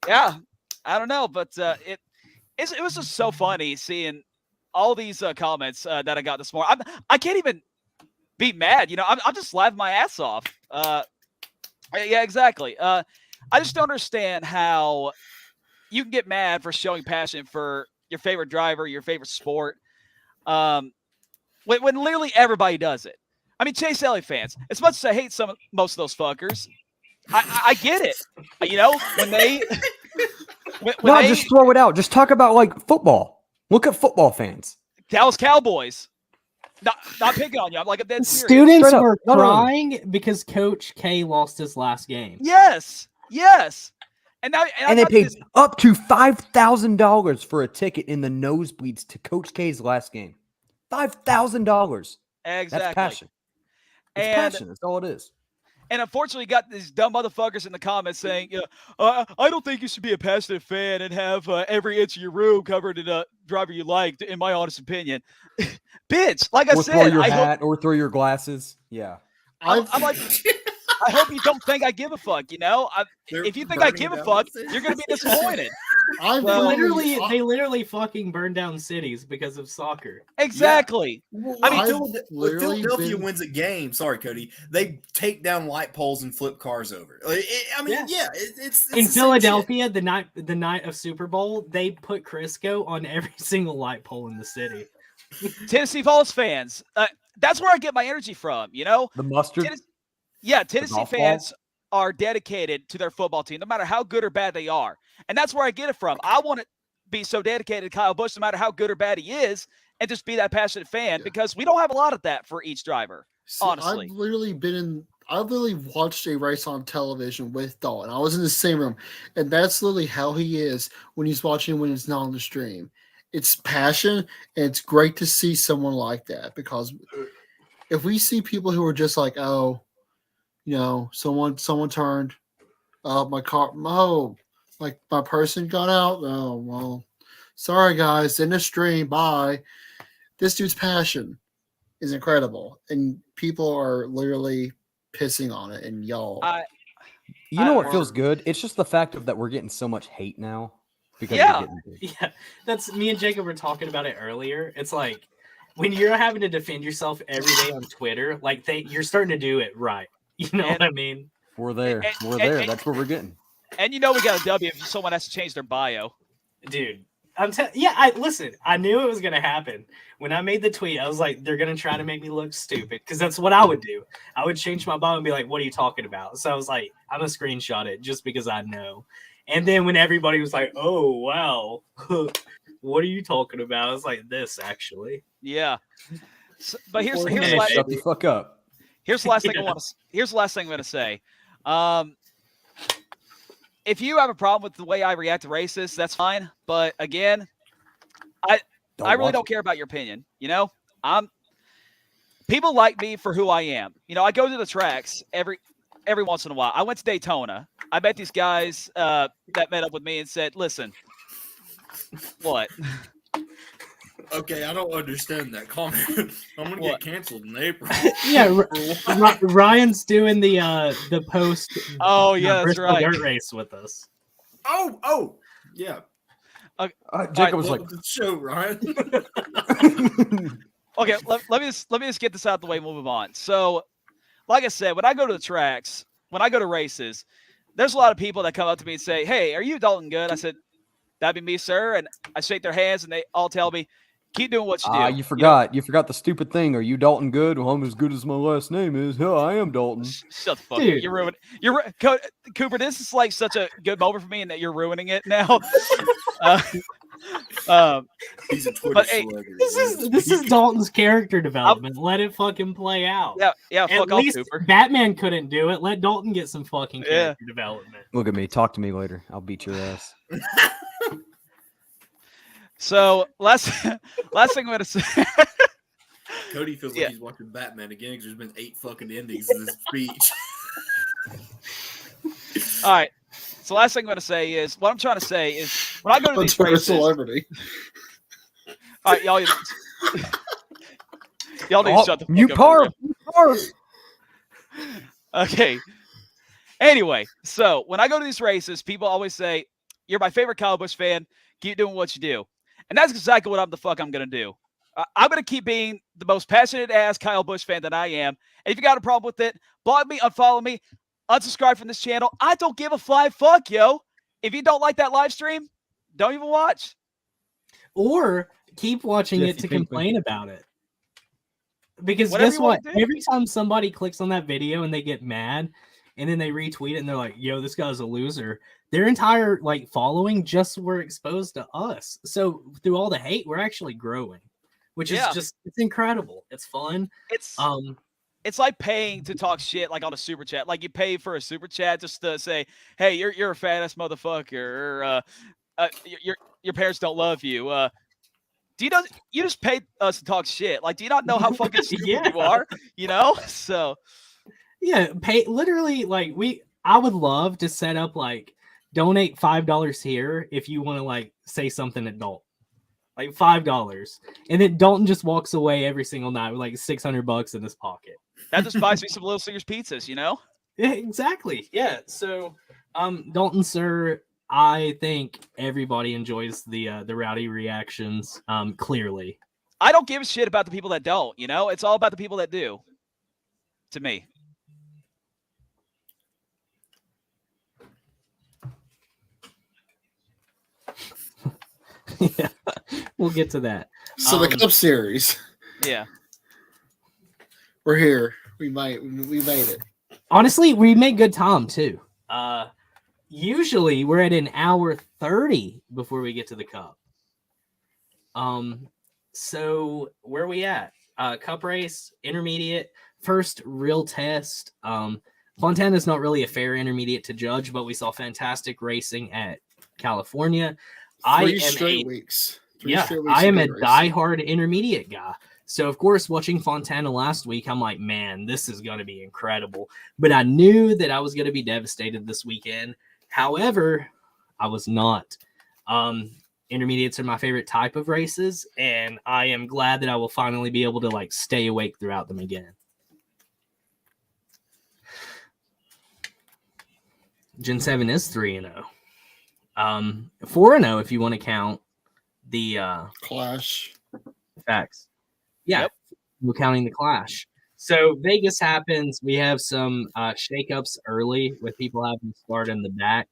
Yeah, I don't know, but it was just so funny seeing all these comments that I got this morning. I can't even be mad, I'm just laughing my ass off. Yeah, exactly. I just don't understand how you can get mad for showing passion for your favorite driver, your favorite sport, when literally everybody does it. I mean, Chase Elliott fans, as much as I hate most of those fuckers, I get it. When they No, just throw it out. Just talk about like football. Look at football fans. Dallas Cowboys. Not picking on you. I'm like a dead serious. Students Straight up. were No, no, no. crying because Coach K lost his last game. Yes. And now And they paid up to $5,000 for a ticket in the nosebleeds to Coach K's last game. $5,000. exactly. That's passion. It's And passion. That's all it is. And unfortunately, you got these dumb motherfuckers in the comments saying, I don't think you should be a passionate fan and have every inch of your room covered in a driver you like, in my honest opinion. Bitch, like I Or said, throw your I hope, hat or throw your glasses. Yeah. I'm like, I hope you don't think I give a fuck, If you think I give a fuck, you're going to be disappointed. They literally fucking burned down cities because of soccer. Exactly. Well, I mean, when Philadelphia wins a game, sorry, Cody, they take down light poles and flip cars over. It's in the same Philadelphia the night of Super Bowl. They put Crisco on every single light pole in the city. Tennessee Vols fans, that's where I get my energy from. You know, The mustard. Tennessee golf fans are dedicated to their football team, no matter how good or bad they are, and that's where I get it from. I want to be so dedicated to Kyle Busch, no matter how good or bad he is, and just be that passionate fan because we don't have a lot of that for each driver. Honestly, I've literally watched a race on television with Dalton. I was in the same room, and that's literally how he is when he's watching when it's not on the stream. It's passion, and it's great to see someone like that because if we see people who are just like, oh, you know, someone turned, my car, like my person got out. Oh, well, sorry guys, in the stream, bye. This dude's passion is incredible, and people are literally pissing on it. And y'all, You know what feels good? It's just the fact of that we're getting so much hate now because Yeah. we're getting big. Yeah, that's me and Jacob were talking about it earlier. It's like when you're having to defend yourself every day on Twitter, like you're starting to do it right. You know what I mean? We're there. That's where we're getting. and you know we got a W if someone has to change their bio. Dude, listen, I knew it was gonna happen. When I made the tweet, I was like, they're gonna try to make me look stupid because that's what I would do. I would change my bio and be like, what are you talking about? So I was like, I'm gonna screenshot it just because I know. And then when everybody was like, oh wow, what are you talking about? I was like, this actually. Yeah. But here's Shut the fuck up. Here's the last thing Here's the last thing I'm going to say. If you have a problem with the way I react to racists, that's fine. But again, I really don't care about your opinion. You know, people like me for who I am. You know, I go to the tracks every once in a while. I went to Daytona. I met these guys that met up with me and said, "Listen, what?" Okay, I don't understand that comment. I'm gonna get canceled in April. Yeah, Ryan's doing the post. Oh yeah, that's Bristol right. Dirt race with us. Oh, yeah. Jacob was like, "The show, Ryan." Okay, let me just get this out of the way and we'll move on. So, like I said, when I go to the tracks, when I go to races, there's a lot of people that come up to me and say, "Hey, are you Dalton Good?" I said, "That'd be me, sir." And I shake their hands and they all tell me, "Keep doing what you do." You forgot the stupid thing. Are you Dalton Good? Well, I'm as good as my last name is. Hell, I am Dalton. Shut the fuck up. Dude. You're ruining. Cooper, this is like such a good moment for me and that you're ruining it now. He's a Twitter But, hey, celebrity. This is Dalton's character development. Let it fucking play out. Yeah, At fuck off, least Cooper. Batman couldn't do it. Let Dalton get some fucking character development. Look at me. Talk to me later. I'll beat your ass. So last thing I'm gonna say. Cody feels like he's watching Batman again because there's been 8 fucking endings in this speech. All right. So last thing I'm gonna say is what I'm trying to say is when I go to these Twitter races. celebrity. All right, y'all need to shut the fuck You up. par. Okay. Anyway, so when I go to these races, people always say, "You're my favorite Kyle Busch fan. Keep doing what you do," and that's exactly what I'm gonna do. I'm gonna keep being the most passionate ass Kyle Busch fan that I am. And if you got a problem with it, block me, unfollow me, unsubscribe from this channel. I don't give a flying fuck, yo. If you don't like that live stream, don't even watch. Or keep watching Jesse it to Pinkman. complain about it. Because Whatever guess you wanna what? do. Every time somebody clicks on that video and they get mad and then they retweet it and they're like, yo, this guy's a loser. Their entire following just were exposed to us. So through all the hate, we're actually growing, which is it's incredible. It's fun. It's like paying to talk shit like on a super chat. Like you pay for a super chat just to say, "Hey, you're a fat ass motherfucker," or your parents don't love you. Do you just pay us to talk shit? Like, do you not know how fucking stupid you are? You know? So yeah, pay literally I would love to set up donate $5 here if you want to say something adult. Like $5. And then Dalton just walks away every single night with $600 in his pocket. that just buys me some Little Caesars pizzas, you know? Yeah, exactly. Yeah. So Dalton, sir, I think everybody enjoys the rowdy reactions. Clearly. I don't give a shit about the people that don't. You know, it's all about the people that do. To me. Yeah, we'll get to that. So the Cup Series, Yeah. we're here. We made it. Honestly, we made good time too. Usually we're at an hour 30 before we get to the Cup. So where are we at? Cup race, intermediate, first real test. Fontana is not really a fair intermediate to judge, but we saw fantastic racing at California. Three straight weeks. I am a diehard intermediate guy. So, of course, watching Fontana last week, I'm like, man, this is going to be incredible. But I knew that I was going to be devastated this weekend. However, I was not. Intermediates are my favorite type of races, and I am glad that I will finally be able to like stay awake throughout them again. Gen 7 is 3-0. 4-0 if you want to count the Clash. Facts. Yeah, Yep. we're counting the Clash. So Vegas happens. We have some shakeups early with people having to start in the back.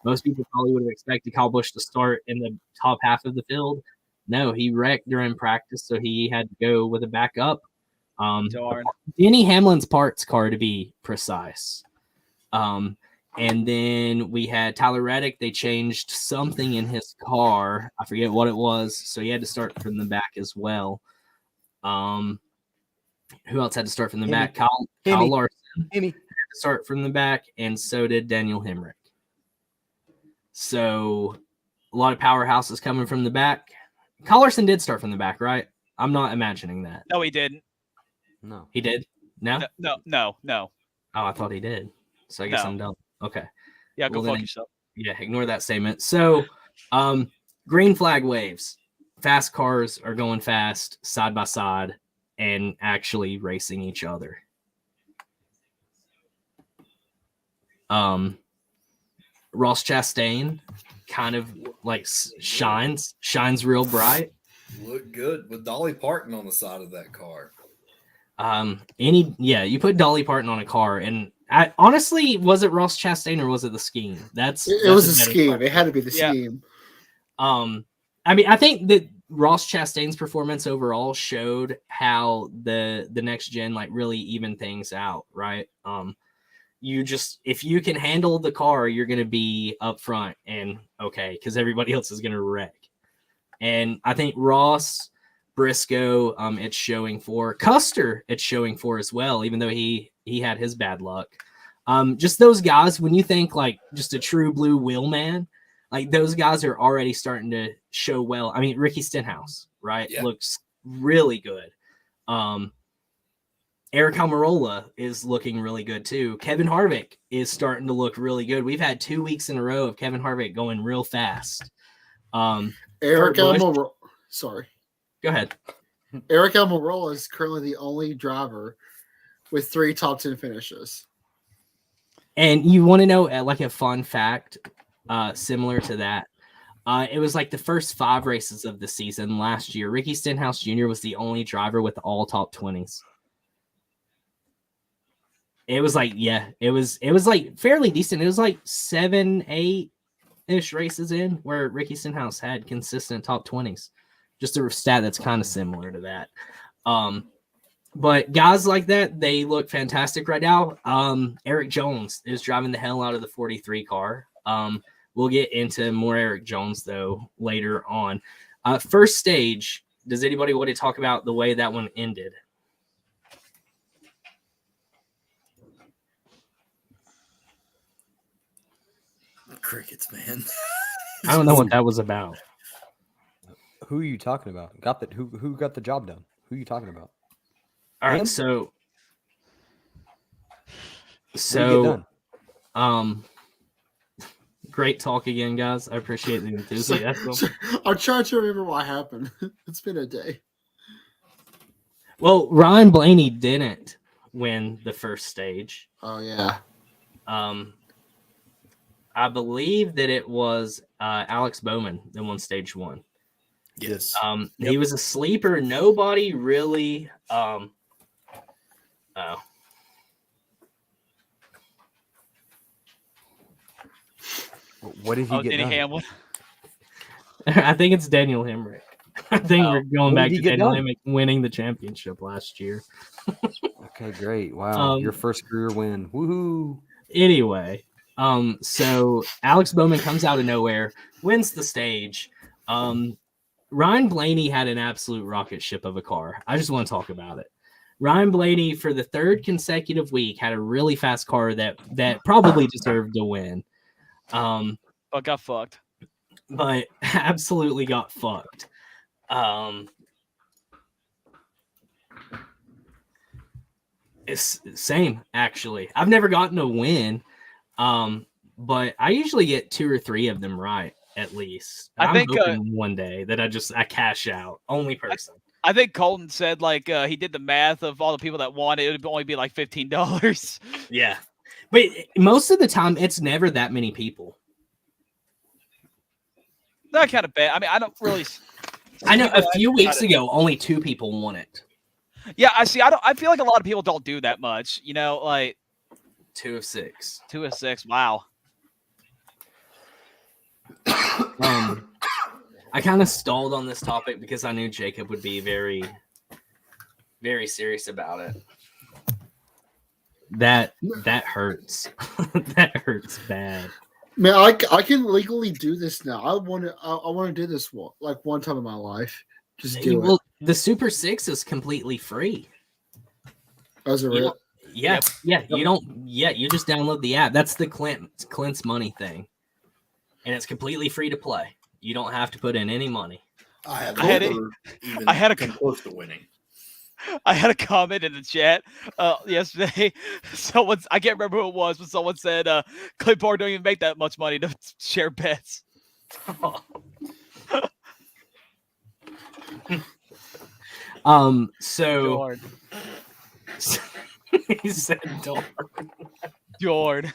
Most people probably would have expected Kyle Busch to start in the top half of the field. No, he wrecked during practice, so he had to go with a backup. Darn. Denny Hamlin's parts car, to be precise. And then we had Tyler Reddick. They changed something in his car. I forget what it was. So he had to start from the back as well. Who else had to start from the back? Kyle Larson had to start from the back, and so did Daniel Hemrick. So a lot of powerhouses coming from the back. Kyle Larson did start from the back, right? I'm not imagining that. No, he didn't. No. He did? No? No. Oh, I thought he did. So I guess No. I'm dumb. Okay. Yeah, go Well, fuck then- yourself. Yeah, ignore that statement. So, green flag waves. Fast cars are going fast side by side and actually racing each other. Ross Chastain kind of like shines real bright. Look good with Dolly Parton on the side of that car. You put Dolly Parton on a car, and honestly, was it Ross Chastain or was it the scheme? It was a better scheme. question. It had to be the Yeah. scheme. I mean, I think that Ross Chastain's performance overall showed how the next gen like really even things out, right? If you can handle the car, you're going to be up front and okay, because everybody else is going to wreck. And I think Ross, Briscoe, it's showing for Custer, it's showing for as well, even though he had his bad luck. Just those guys, when you think like just a true blue wheelman, like those guys are already starting to show well. I mean, Ricky Stenhouse, right? Yeah. Looks really good. Eric Almirola is looking really good too. Kevin Harvick is starting to look really good. We've had 2 weeks in a row of Kevin Harvick going real fast. Eric Busch- Almirola. Sorry. Go ahead. Eric Almirola is currently the only driver with 3 top 10 finishes. And you want to know like a fun fact similar to that. It was like the first 5 races of the season last year. Ricky Stenhouse Jr. was the only driver with all top 20s. It was like, it was like fairly decent. It was like 7, 8-ish races in where Ricky Stenhouse had consistent top 20s. Just a stat that's kind of similar to that. But guys like that, they look fantastic right now. Eric Jones is driving the hell out of the 43 car. We'll get into more Eric Jones, though, later on. First stage, does anybody want to talk about the way that one ended? Crickets, man. I don't know what that was about. Who are you talking about? Who got the job done? Who are you talking about? All right, Him? so What did you get done? Great talk again, guys. I appreciate the enthusiasm. I'm trying to remember what happened. It's been a day. Well, Ryan Blaney didn't win the first stage. Oh, yeah. I believe that it was Alex Bowman that won stage 1. Yes. He was a sleeper. Nobody really. What did he get Denny done? Hamlin. I think it's Daniel Hemrick. I think we're going What back did he to get Daniel done? Hemrick winning the championship last year. Okay, great. Wow, your Um, first career win. Woohoo! Anyway, so Alex Bowman comes out of nowhere, wins the stage. Ryan Blaney had an absolute rocket ship of a car. I just want to talk about it. Ryan Blaney, for the 3rd consecutive week, had a really fast car that probably deserved to win. But got fucked. But absolutely got fucked. It's same, actually. I've never gotten a win, but I usually get 2 or 3 of them right, at least. I I'm think, hoping one day that I cash out. Only person. I think Colton said like he did the math of all the people that won. It would only be like $15. Yeah. But most of the time, it's never that many people. That kind of bad. I mean, I don't really. I know a few weeks ago, only 2 people won it. Yeah, I see. I feel like a lot of people don't do that much. You know, like 2 of 6. 2 of 6. Wow. I kind of stalled on this topic because I knew Jacob would be very, very serious about it. That hurts. That hurts bad. Man, I can legally do this now. I want to do this one time in my life. Just do it. The Super 6 is completely free. As a real. Yeah, you don't. Yeah, you just download the app. That's the Clint's Money thing, and it's completely free to play. You don't have to put in any money. I had a close to winning. I had a comment in the chat yesterday. I can't remember who it was, but someone said Clipboard don't even make that much money to share bets. So he said Jord.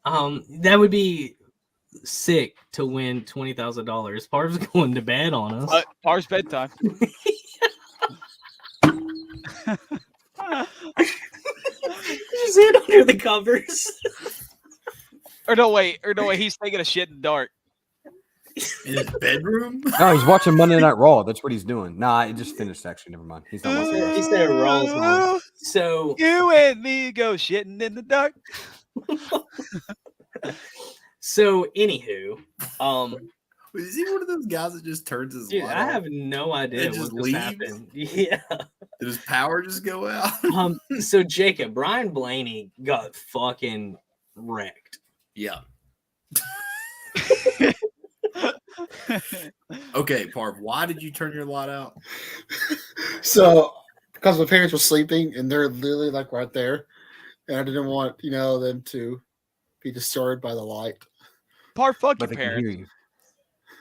That would be sick to win $20,000. Parv's going to bed on us. Parv's bedtime. Just hid under the covers. Or no, wait. He's taking a shit in the dark. In his bedroom? No, he's watching Monday Night Raw. That's what he's doing. Nah, it just finished. Actually, never mind. He's not watching. He said Raw's on. So you and me go shitting in the dark. So, anywho, is he one of those guys that just turns his light I off? have no idea just what just happened. Yeah. Did his power just go out? So Jacob, Brian Blaney got fucking wrecked. Yeah. Okay, Parv, why did you turn your light out? So, because my parents were sleeping and they're literally like right there, and I didn't want them to be disturbed by the light. Parv, fuck But your they can hear parents. you.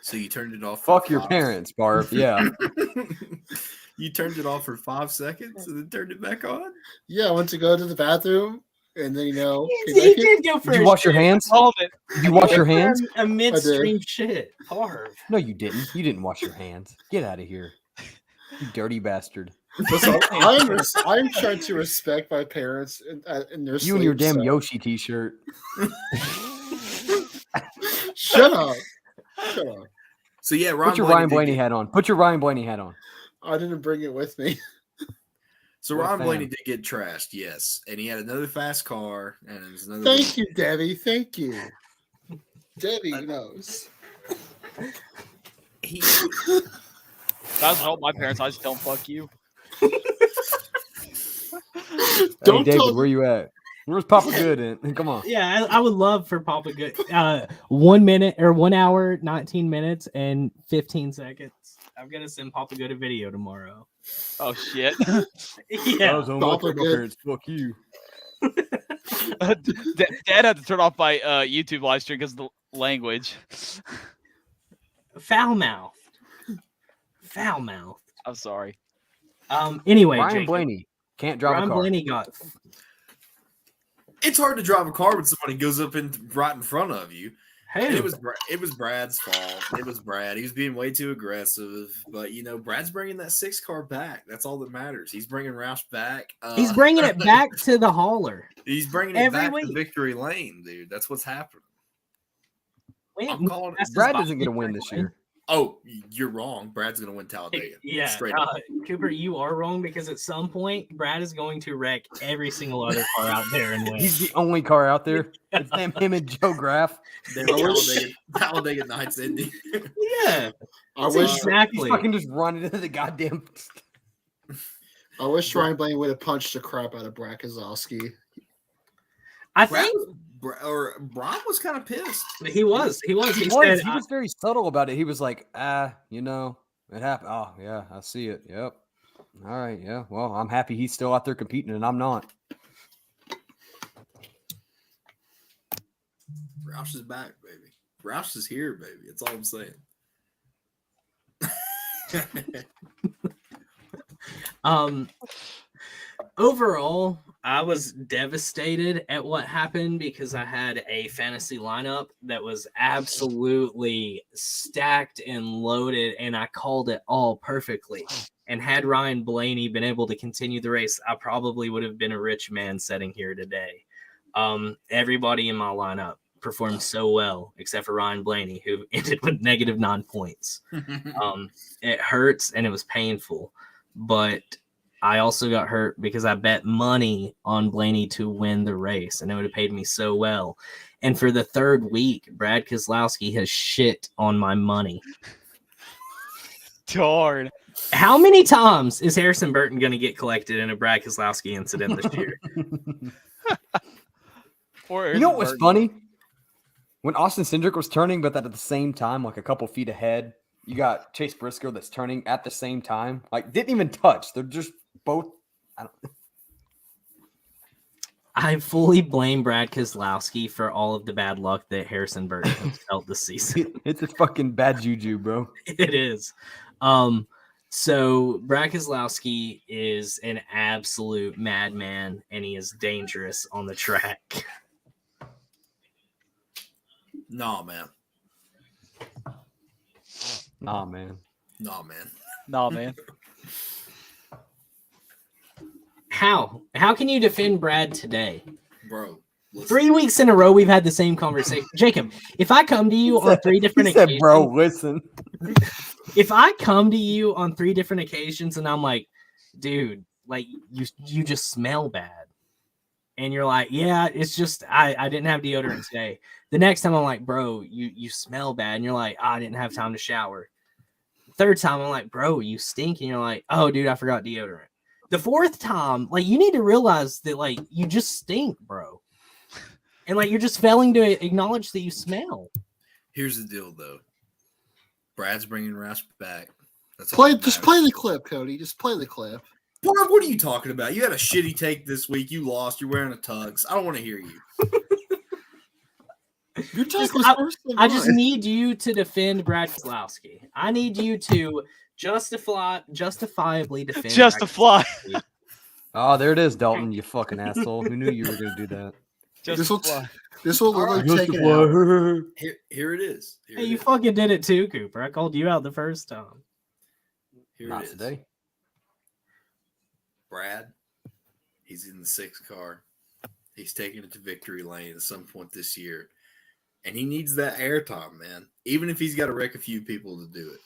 So you turned it off. Fuck your parents, Barb. Yeah. You turned it off for 5 seconds and then turned it back on? Yeah, I went to go to the bathroom and then He did go for Did you wash your hands? Hold it. Did you wash your hands? A midstream shit. Parv. No, you didn't. You didn't wash your hands. Get out of here. You dirty bastard. Listen, I'm trying to respect my parents and their You and your sleep, damn so- Yoshi t-shirt. Shut up. Shut up. So yeah, Put your Ryan Blaney hat on. Put your Ryan Blaney hat on. I didn't bring it with me. So What a Ryan fan. Blaney did get trashed, yes, and he had another fast car, and it was another. Thank you, Debbie. Thank you. Debbie knows. He, That's help my parents. I just don't fuck you. Don't hey, David, tell- where you at? Where's Papa Good in? Come on. Yeah, I would love for Papa Good. 1 minute or 1 hour, 19 minutes, and 15 seconds. I'm gonna send Papa Good a video tomorrow. Oh shit. Yeah. Papa Good. parents. Fuck you. Dad had to turn off my YouTube live stream because of the language. Foul mouthed. I'm sorry. Anyway, Ryan Jacob, Blaney can't drive Ryan a car. Blaney got It's hard to drive a car when somebody goes up right in front of you. And Hey, it was Brad's fault. It was Brad. He was being way too aggressive. But Brad's bringing that 6 car back. That's all that matters. He's bringing Roush back. he's bringing it back to the hauler. He's bringing it every back week. to victory lane, dude. That's what's happening. Wait, I'm calling it. Brad isn't going to win this year. Oh, you're wrong. Brad's going to win Talladega. Yeah, Straight up. Cooper, you are wrong because at some point Brad is going to wreck every single other car out there and win. He's the only car out there. It's him and Joe Graff. They're Talladega Nights ending. Yeah, I that's wish exactly. He's fucking just running into the goddamn. Ryan Blaney would have punched the crap out of Brad Keselowski. I Brad think Brock was kind of pissed. he was. He He said, was very subtle about it. He was like, it happened. Oh, yeah, I see it. Yep. All right, yeah. Well, I'm happy he's still out there competing and I'm not. Roush is back, baby. Roush is here, baby. That's all I'm saying. Overall, I was devastated at what happened because I had a fantasy lineup that was absolutely stacked and loaded, and I called it all perfectly. And had Ryan Blaney been able to continue the race, I probably would have been a rich man sitting here today. Everybody in my lineup performed so well, except for Ryan Blaney, who ended with -9 points. It hurts and it was painful, but I also got hurt because I bet money on Blaney to win the race, and it would have paid me so well. And for the 3rd week, Brad Keselowski has shit on my money. Darn. How many times is Harrison Burton going to get collected in a Brad Keselowski incident this year? You know what was funny? When Austin Cindric was turning, but that at the same time, like a couple feet ahead, you got Chase Briscoe that's turning at the same time. Like, didn't even touch. They're just both. I fully blame Brad Keselowski for all of the bad luck that Harrison Burton has felt this season. It's a fucking bad juju, bro. It is. So Brad Keselowski is an absolute madman, and he is dangerous on the track. Nah, man. Nah, man. Nah, man. Nah, man. How can you defend Brad today? Bro. Listen. 3 weeks in a row, we've had the same conversation. Jacob, if I come to you on 3 different He said, occasions, bro, listen. if I come to you on 3 different occasions and I'm like, dude, like you just smell bad. And you're like, yeah, it's just I didn't have deodorant today. The next time I'm like, bro, you smell bad. And you're like, I didn't have time to shower. 3rd time I'm like, bro, you stink. And you're like, oh, dude, I forgot deodorant. The 4th time, like, you need to realize that, like, you just stink, bro. And, like, you're just failing to acknowledge that you smell. Here's the deal, though. Brad's bringing Roush back. That's all Play that just matters. play the clip, Cody. Just play the clip. Barb, what are you talking about? You had a shitty take this week. You lost. You're wearing a tux. I don't want to hear you. Your take Just- was worse than I just mine. need you to defend Brad Keselowski. I need you to justifiably defend Justify. Brad Keselowski. Oh, there it is, Dalton, you fucking asshole. Who knew you were going to do that? This will Justify. this will literally take it out. Here it is. Here Hey, it you is. fucking did it too, Cooper. I called you out the first time. Here Not it is. today. Brad, he's in the 6th car. He's taking it to victory lane at some point this year. And he needs that airtime, man. Even if he's got to wreck a few people to do it.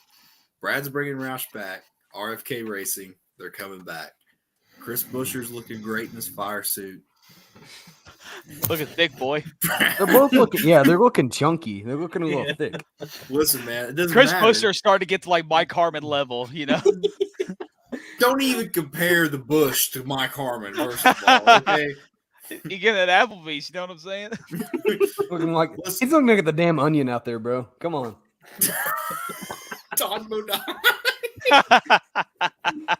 Brad's bringing Roush back. RFK Racing, they're coming back. Chris Buescher's looking great in his fire suit. Look at thick boy. They're both looking, they're looking chunky. They're looking a little Yeah. thick. Listen, man, it doesn't Chris matter. Buescher started to get to like Mike Harmon level, you know? Don't even compare the Bush to Mike Harmon, first of all, okay? You get at Applebee's, you know what I'm saying? Looking like Listen. he's looking like the damn onion out there, bro. Come on. Todd Bodine.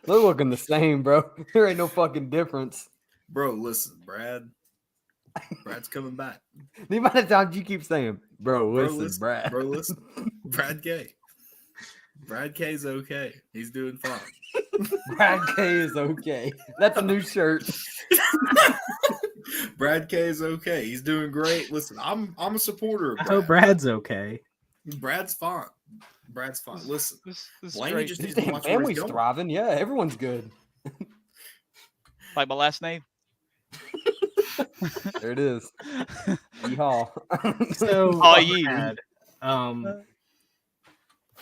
They're looking the same, bro. There ain't no fucking difference. Bro, listen, Brad's coming back. The amount of times you keep saying, bro, Bro, listen, Brad. Bro, listen. Brad K. Brad K's okay. He's doing fine. Brad K is okay. That's a new shirt. Brad K is okay. He's doing great. Listen, I'm a supporter of I Brad. hope Brad's okay. Brad's fine. Brad's fine. Listen, This is Blaney great. just His needs to damn watch where he's family's going. thriving. Yeah, everyone's good. Like my last name. There it is. Yeehaw. So Oh, yeah.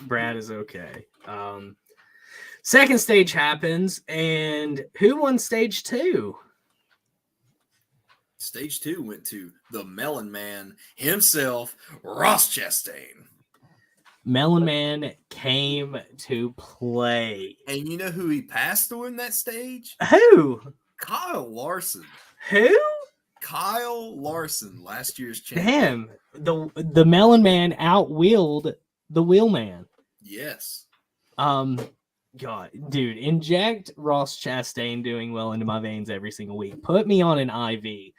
Brad is okay. Second stage happens, and who won stage 2? Stage 2 went to the Melon Man himself, Ross Chastain. Melon Man came to play. And you know who he passed to win that stage? Who? Kyle Larson. Who? Kyle Larson, last year's champion. Damn. The Melon Man outwheeled the Wheelman. Yes. God, dude, inject Ross Chastain doing well into my veins every single week. Put me on an IV.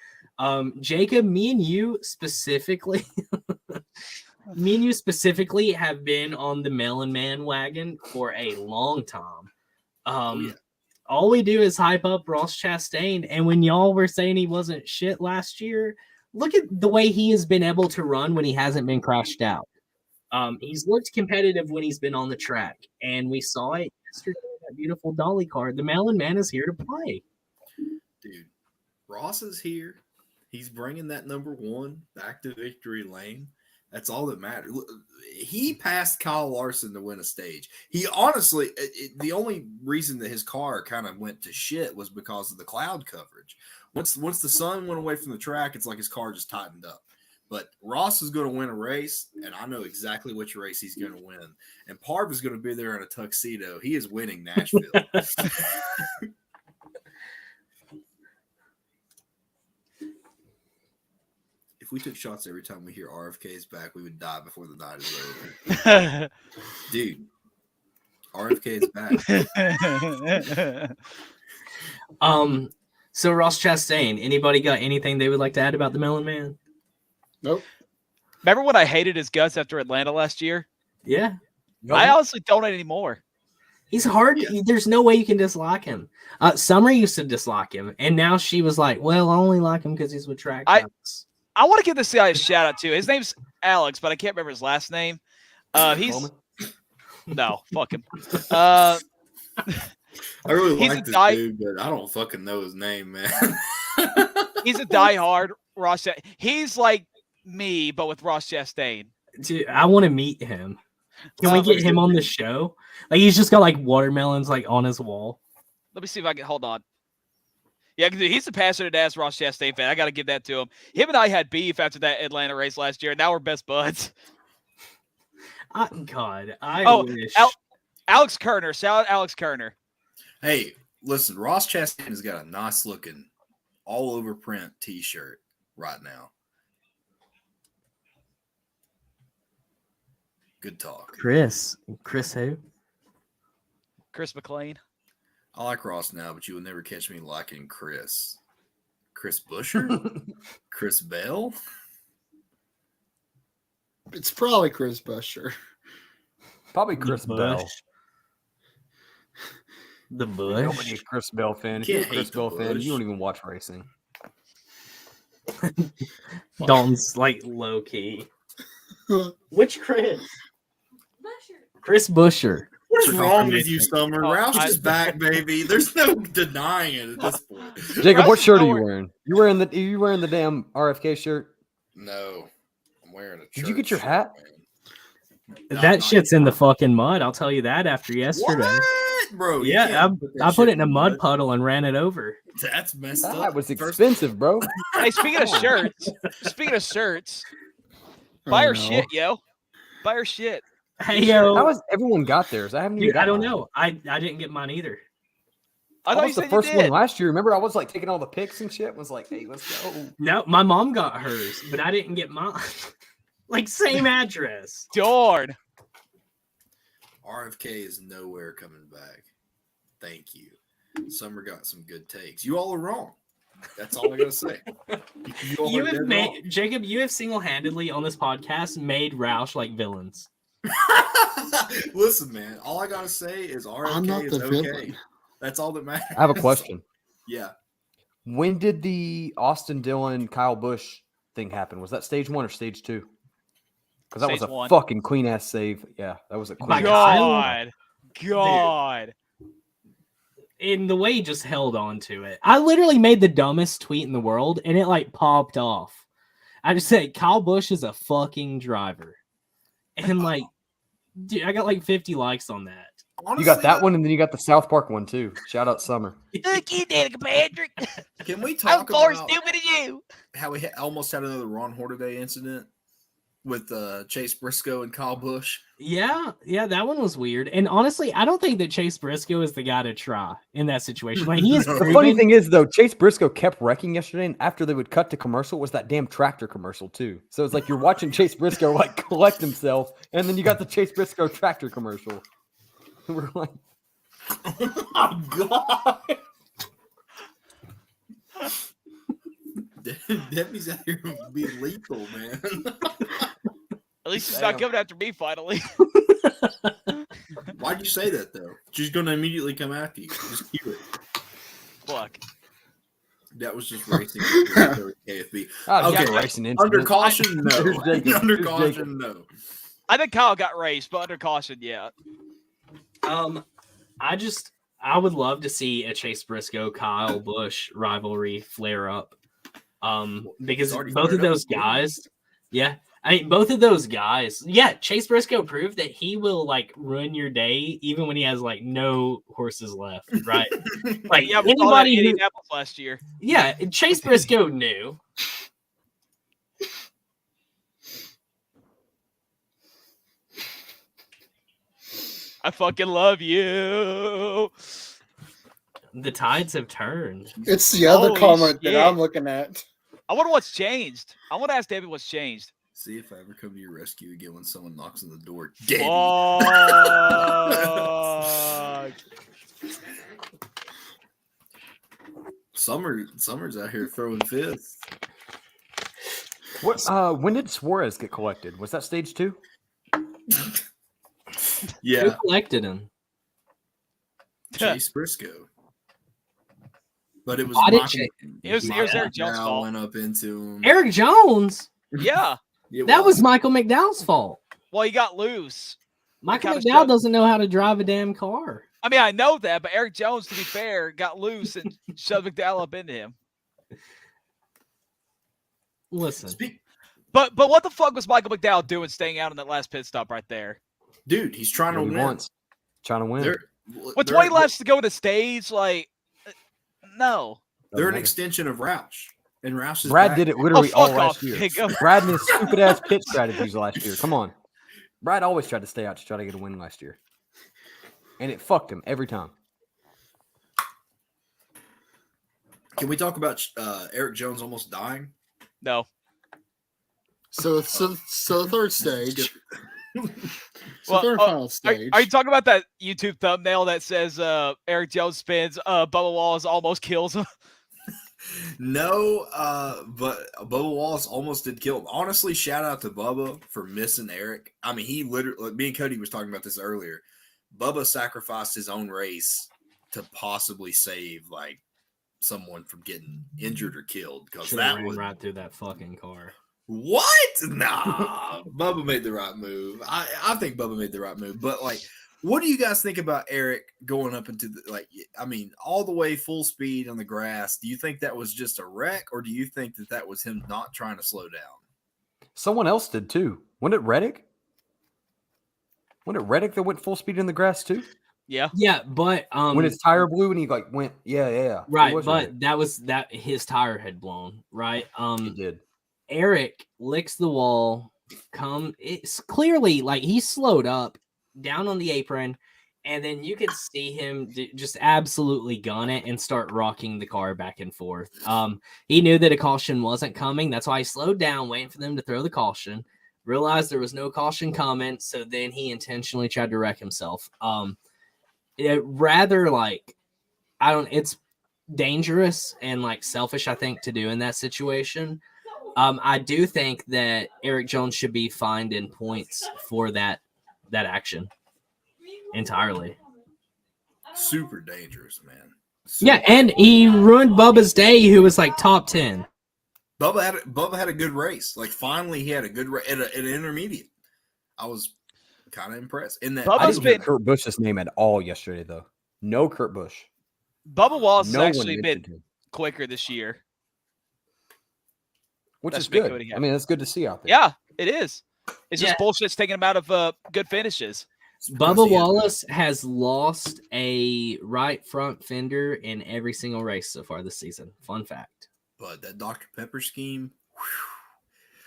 Jacob, me and you specifically have been on the Melon Man wagon for a long time. Yeah. All we do is hype up Ross Chastain, and when y'all were saying he wasn't shit last year, look at the way he has been able to run when he hasn't been crashed out. He's looked competitive when he's been on the track, and we saw it yesterday. That beautiful dolly card. The Melon Man is here to play. Dude, Ross is here. He's bringing that number 1 back to victory lane. That's all that matters. He passed Kyle Larson to win a stage. He honestly, the only reason that his car kind of went to shit was because of the cloud coverage. Once the sun went away from the track, it's like his car just tightened up. But Ross is going to win a race, and I know exactly which race he's going to win. And Parv is going to be there in a tuxedo. He is winning Nashville. If we took shots every time we hear RFK is back, we would die before the night is over. Dude, RFK is back. So Ross Chastain, anybody got anything they would like to add about the Melon Man? Nope. Remember when I hated his guts after Atlanta last year? Yeah. I honestly don't anymore. He's hard. Yeah. There's no way you can dislike him. Summer used to dislike him, and now she was like, well, I only like him because he's with track guys. I want to give this guy a shout out too. His name's Alex, but I can't remember his last name. He's no, fuck him. I really He's like a this dude, but I don't fucking know his name, man. He's a diehard Ross. He's like me, but with Ross Chastain. Dude, I want to meet him. Can we get him on the show? Like, he's just got like watermelons like on his wall. Let me see if I can hold on. Yeah, dude, he's a passionate ass Ross Chastain fan. I got to give that to him. Him and I had beef after that Atlanta race last year. And now we're best buds. God, I wish. Alex Kerner. Shout out Alex Kerner. Hey, listen, Ross Chastain has got a nice looking all over print t-shirt right now. Good talk. Chris who? Chris McLean. I like Ross now, but you will never catch me liking Chris. Chris Busher? Chris Bell? It's probably Chris Busher. Probably Chris Bell. The Bush. Nobody's a Chris Bell fan. If you're a Can't Chris hate the Bell fan, Bush. you don't even watch racing. Dalton's like low key. Which Chris? Chris Busher. What's For wrong with information. you, Summer? Oh, Roush is back, baby. There's no denying it at this point. Jacob, what Russ shirt are you Miller- wearing? You wearing the damn RFK shirt? No, I'm wearing a Did you get church your hat? shirt, man. That shit's in the fucking mud. I'll tell you that after yesterday. What? Bro, you Yeah, can't put that I put shit it in a mud puddle and ran it over. That's messed up. That was First- expensive, bro. Hey, speaking of shirts, buy her no. shit, yo. Buy her shit. Hey yo, How has everyone got theirs? I haven't even dude, I got don't mine. know. I didn't get mine either. I I thought you was the said first you one did. last year. Remember, I was like taking all the pics and shit. Was like, hey, let's go. No, my mom got hers, but I didn't get mine. Like same address. Darn. RFK is nowhere coming back. Thank you. Summer got some good takes. You all are wrong. That's all I gotta say. You all You are have dead made Jacob. You have single-handedly on this podcast made Roush like villains. wrong. Listen, man. All I gotta say is I'm not RFK the is okay. villain. That's all that matters. I have a question. Yeah. When did the Austin Dillon Kyle Busch thing happen? Was that stage 1 or stage 2? Because that was Stage a 1. fucking clean ass save. Yeah, that was a clean By ass Kyle? God. In the way he just held on to it. I literally made the dumbest tweet in the world, and it like popped off. I just said, Kyle Busch is a fucking driver. And like, dude, I got like 50 likes on that. You got that one, and then you got the South Park one too. Shout out Summer. Look, you did it, Patrick. Can we I'm talk more about stupid as you. how we almost had another Ron Hornaday incident with Chase Briscoe and Kyle Busch? Yeah, that one was weird. And honestly, I don't think that Chase Briscoe is the guy to try in that situation. Like he is The The proven. funny thing is, though, Chase Briscoe kept wrecking yesterday, and after they would cut to commercial, was that damn tractor commercial too. So it's like you're watching Chase Briscoe like collect himself, and then you got the Chase Briscoe tractor commercial. We're like, Oh God! Debbie's out here being lethal, man. At least he's not Damn. coming after me finally. Why'd you say that though? She's gonna immediately come after you. Just keep it. Fuck. That was just racing KFB. oh, Okay, yeah, racing Under incident. caution, no. Here's Jacob. Under Here's caution, Jacob. no. I think Kyle got raced, but under caution, yeah. I would love to see a Chase Briscoe Kyle Busch rivalry flare up. Because It's already both of flared up those before. guys, yeah. I mean, both of those guys, yeah. Chase Briscoe proved that he will like ruin your day even when he has like no horses left, right? Like Yeah, we saw that in anybody who, Indianapolis last year. yeah, Chase Briscoe knew. I fucking love you. The tides have turned. It's the other Holy comment shit. that I'm looking at. I wonder what's changed. I want to ask David what's changed. See if I ever come to your rescue again when someone knocks on the door. Dead. Fuck. Summer's out here throwing fists. What? When did Suarez get collected? Was that stage 2? Who Yeah, collected him? Chase Briscoe. But it was Why did Michael- It was Eric Jones' McDowell fault. went up into him. Eric Jones. Yeah. It That was Michael McDowell's fault. Well, he got loose. Michael kinda McDowell shoved- doesn't know how to drive a damn car. I mean, I know that, but Eric Jones, to be fair, got loose and shoved McDowell up into him. Listen, But what the fuck was Michael McDowell doing staying out in that last pit stop right there? dude. He's trying to What he win. wants. Trying to win. With 20 laps to go to the stage, like, no. They're an Doesn't matter. extension of Roush, and Roush is Brad back. did it literally all fuck last off, year. Jacob. Brad and his stupid ass pit strategies last year. Come on. Brad always tried to stay out to try to get a win last year. And it fucked him every time. Can we talk about Eric Jones almost dying? No. So the third stage. So Well, third and final stage. Are you talking about that YouTube thumbnail that says Eric Jones spins, Bubba Wallace almost kills him? No, but Bubba Wallace almost did kill him. Honestly, shout out to Bubba for missing Eric. I mean, he literally, me and Cody was talking about this earlier. Bubba sacrificed his own race to possibly save like someone from getting injured or killed because should that have ran was right through that fucking car. what? Nah, Bubba made the right move. I think Bubba made the right move. But like, what do you guys think about Eric going up into the I mean, all the way full speed on the grass? Do you think that was just a wreck, or do you think that was him not trying to slow down? Someone else did too. Wasn't it Reddick? Wasn't it Reddick that went full speed in the grass too? Yeah. Yeah, but When his tire blew and he like went, yeah. It right, was but Reddick. that was that his tire had blown, right? He did. Eric licks the wall. It's clearly like he slowed up down on the apron, and then you could see him just absolutely gun it and start rocking the car back and forth. He knew that a caution wasn't coming. That's why he slowed down, waiting for them to throw the caution. Realized there was no caution coming, so then he intentionally tried to wreck himself. It's dangerous and like selfish, I think, to do in that situation. I do think that Eric Jones should be fined in points for that action entirely. Super dangerous, man. Yeah, and he ruined Bubba's day, who was like top 10. Bubba had a good race. Like finally, he had a good race at an intermediate. I was kind of impressed. In that, I Bubba's didn't hear been Kurt Busch's name at all yesterday, though. No Kurt Busch. Bubba Wallace has No one actually been mentioned him, quicker this year. which That's is been good. Cody I mean, that's good to see out there. Yeah, it is. It's Yeah. just bullshit's taking him out of good finishes. it's because Bubba he has- Wallace has lost a right front fender in every single race so far this season. Fun fact. But that Dr. Pepper scheme,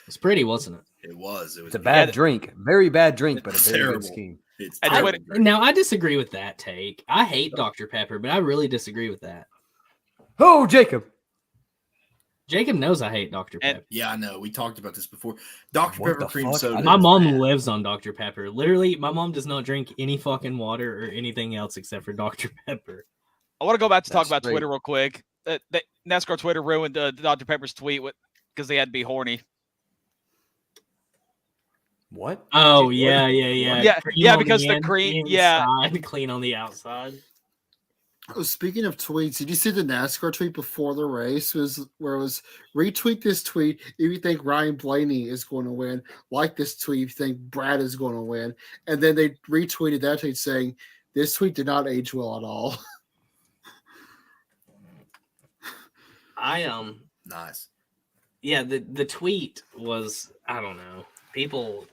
It's pretty, wasn't it? it was. It's a bad Yeah, drink. Very bad drink, but a It's very terrible. good scheme. It's And terrible. Twitter- Now, I disagree with that take. I hate Dr. Pepper, but I really disagree with that. Oh, Jacob. Jacob knows I hate Dr. And- Pepper. Yeah, I know. We talked about this before. Dr. What Pepper the cream fuck? soda. I My is mom bad. lives on Dr. Pepper. Literally, my mom does not drink any fucking water or anything else except for Dr. Pepper. I want to go back to talk That's about great. Twitter real quick. NASCAR Twitter ruined Dr. Pepper's tweet because they had to be horny. What? Oh, What? yeah. Yeah, Cream yeah, on because the in- cream- yeah. inside, clean on the outside. Oh, speaking of tweets, did you see the NASCAR tweet before the race? Where it was retweet this tweet if you think Ryan Blaney is going to win, like this tweet if you think Brad is going to win, and then they retweeted that tweet saying this tweet did not age well at all. Nice. Yeah, the tweet was, I don't know. People,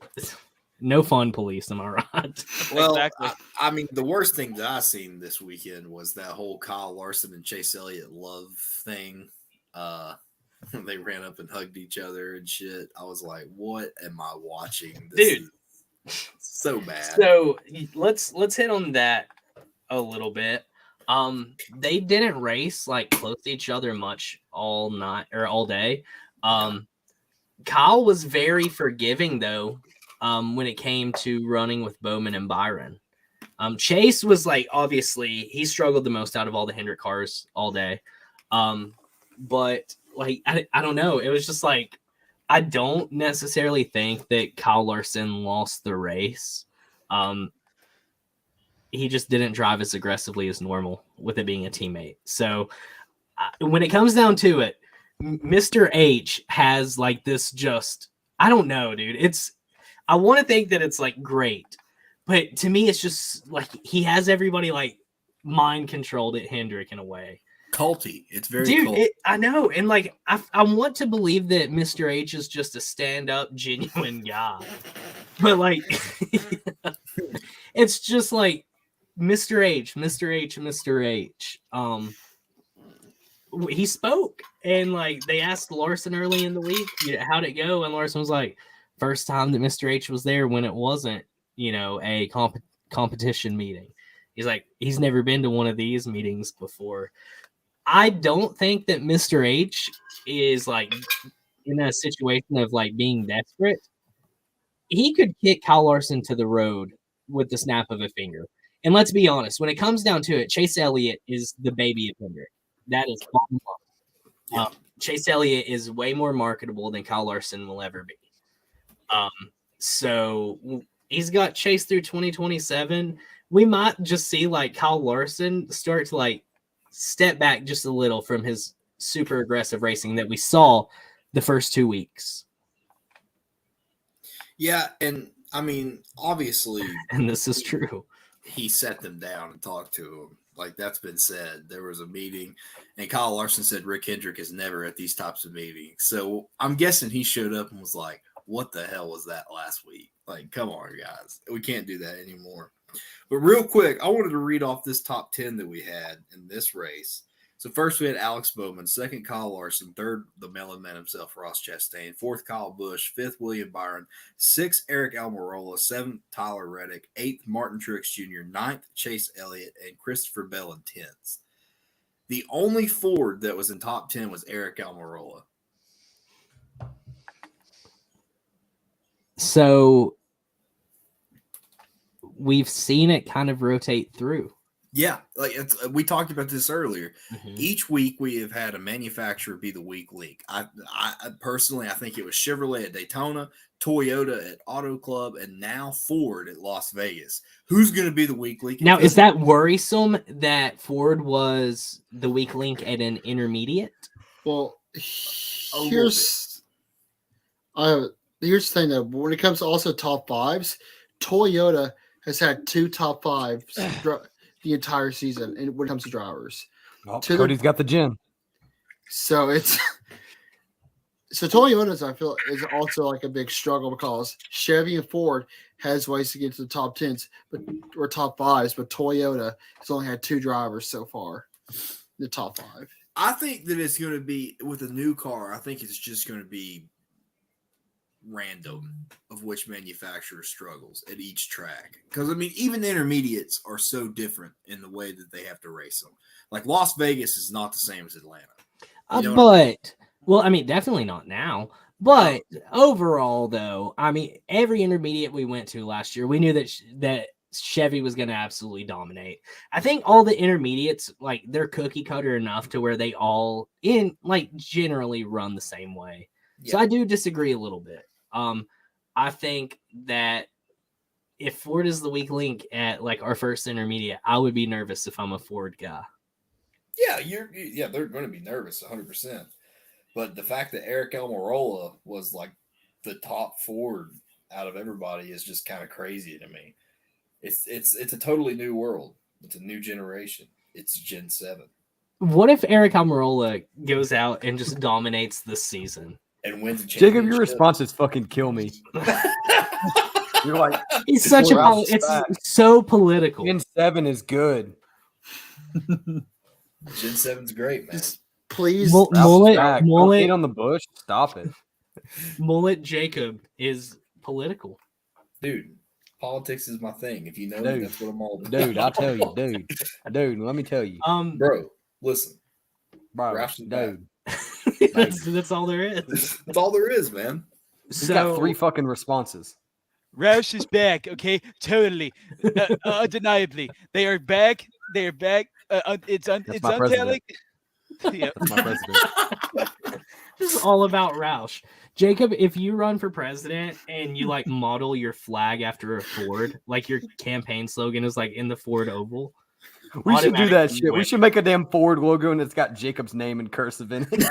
no fun police, am I right? Well, Exactly. I mean, the worst thing that I seen this weekend was that whole Kyle Larson and Chase Elliott love thing. They ran up and hugged each other and shit. I was like, "What am I watching?" This Dude. is so bad. So let's hit on that a little bit. They didn't race like close to each other much all night or all day. Kyle was very forgiving though, when it came to running with Bowman and Byron. Chase was like, obviously he struggled the most out of all the Hendrick cars all day. But like, I don't know. It was just like, I don't necessarily think that Kyle Larson lost the race. He just didn't drive as aggressively as normal with it being a teammate. So when it comes down to it, Mr. H has like this just, I don't know, dude. I want to think that it's like great, but to me, it's just like he has everybody like mind controlled at Hendrick in a way. Culty. It's very Dude, culty. I know. And like, I want to believe that Mr. H is just a stand up, genuine guy. But like, it's just like Mr. H. He spoke and like they asked Larson early in the week, how'd it go? And Larson was like, first time that Mr. H was there when it wasn't, a competition meeting. He's like, he's never been to one of these meetings before. I don't think that Mr. H is like in a situation of like being desperate. He could kick Kyle Larson to the road with the snap of a finger. And let's be honest, when it comes down to it, Chase Elliott is the baby of Hendrick. That is bottom line. Chase Elliott is way more marketable than Kyle Larson will ever be. So he's got Chase through 2027. We might just see like Kyle Larson start to like step back just a little from his super aggressive racing that we saw the first 2 weeks. Yeah, and I mean, obviously, And this is true. he sat them down and talked to them. Like that's been said. There was a meeting, and Kyle Larson said Rick Hendrick is never at these types of meetings. So I'm guessing he showed up and was like, "What the hell was that last week? Like, come on, guys, we can't do that anymore." But real quick, I wanted to read off this top 10 that we had in this race. So first we had Alex Bowman, second Kyle Larson, third the Melon Man himself, Ross Chastain, fourth Kyle Busch, fifth William Byron, sixth Eric Almirola, seventh Tyler Reddick, eighth Martin Truex Jr., ninth Chase Elliott, and Christopher Bell in 10th. The only Ford that was in top 10 was Eric Almirola. So we've seen it kind of rotate through. Yeah, like we talked about this earlier. Mhm. Each week we have had a manufacturer be the weak link. I personally, I think it was Chevrolet at Daytona, Toyota at Auto Club, and now Ford at Las Vegas. Who's going to be the weak link? Now, is that worrisome that Ford was the weak link at an intermediate? Well, little here's the thing that when it comes to also top fives, Toyota has had 2 top fives the entire season, and when it comes to drivers, Oh, To the- Cody's got the gym. so it's so Toyota's I feel is also like a big struggle because Chevy and Ford has ways to get to the top 10s, but or top fives, but Toyota has only had 2 drivers so far, in the top 5. I think that it's going to be with a new car. I think it's just going to be random of which manufacturer struggles at each track. Because I mean, even the intermediates are so different in the way that they have to race them. Like Las Vegas is not the same as Atlanta. You know what I mean? Well, I mean, definitely not now. But overall, though, I mean, every intermediate we went to last year, we knew that Chevy was going to absolutely dominate. I think all the intermediates, like, they're cookie cutter enough to where they all generally run the same way. So I do disagree a little bit. I think that if Ford is the weak link at like our first intermediate, I would be nervous if I'm a Ford guy. Yeah, they're going to be nervous 100%. But the fact that Eric Almirola was like the top Ford out of everybody is just kind of crazy to me. It's a totally new world. It's a new generation. It's Gen 7. What if Eric Almirola goes out and just dominates this season? And wins a championship. Jacob, your responses fucking kill me. You're like, He's such a it's so political. Gen 7 is good. Gen 7's great, man. Just please, Mullet Hate on the bush. Stop it. Mullet Jacob is political. Dude, politics is my thing. If you know Dude. me, that's what I'm all about. Dude, I'll tell you, dude, let me tell you. Bro, listen. Bro, Roush is back. dude. That's all there is. That's all there is, man. He's got 3 fucking responses. Roush is back, okay? Totally. Undeniably. They are back. They are back. It's my untelling. Yep. That's my president. This is all about Roush. Jacob, if you run for president and you like model your flag after a Ford, like your campaign slogan is like in the Ford Oval. We should do that automatically shit. We win. should make a damn Ford logo and it's got Jacob's name in cursive in it.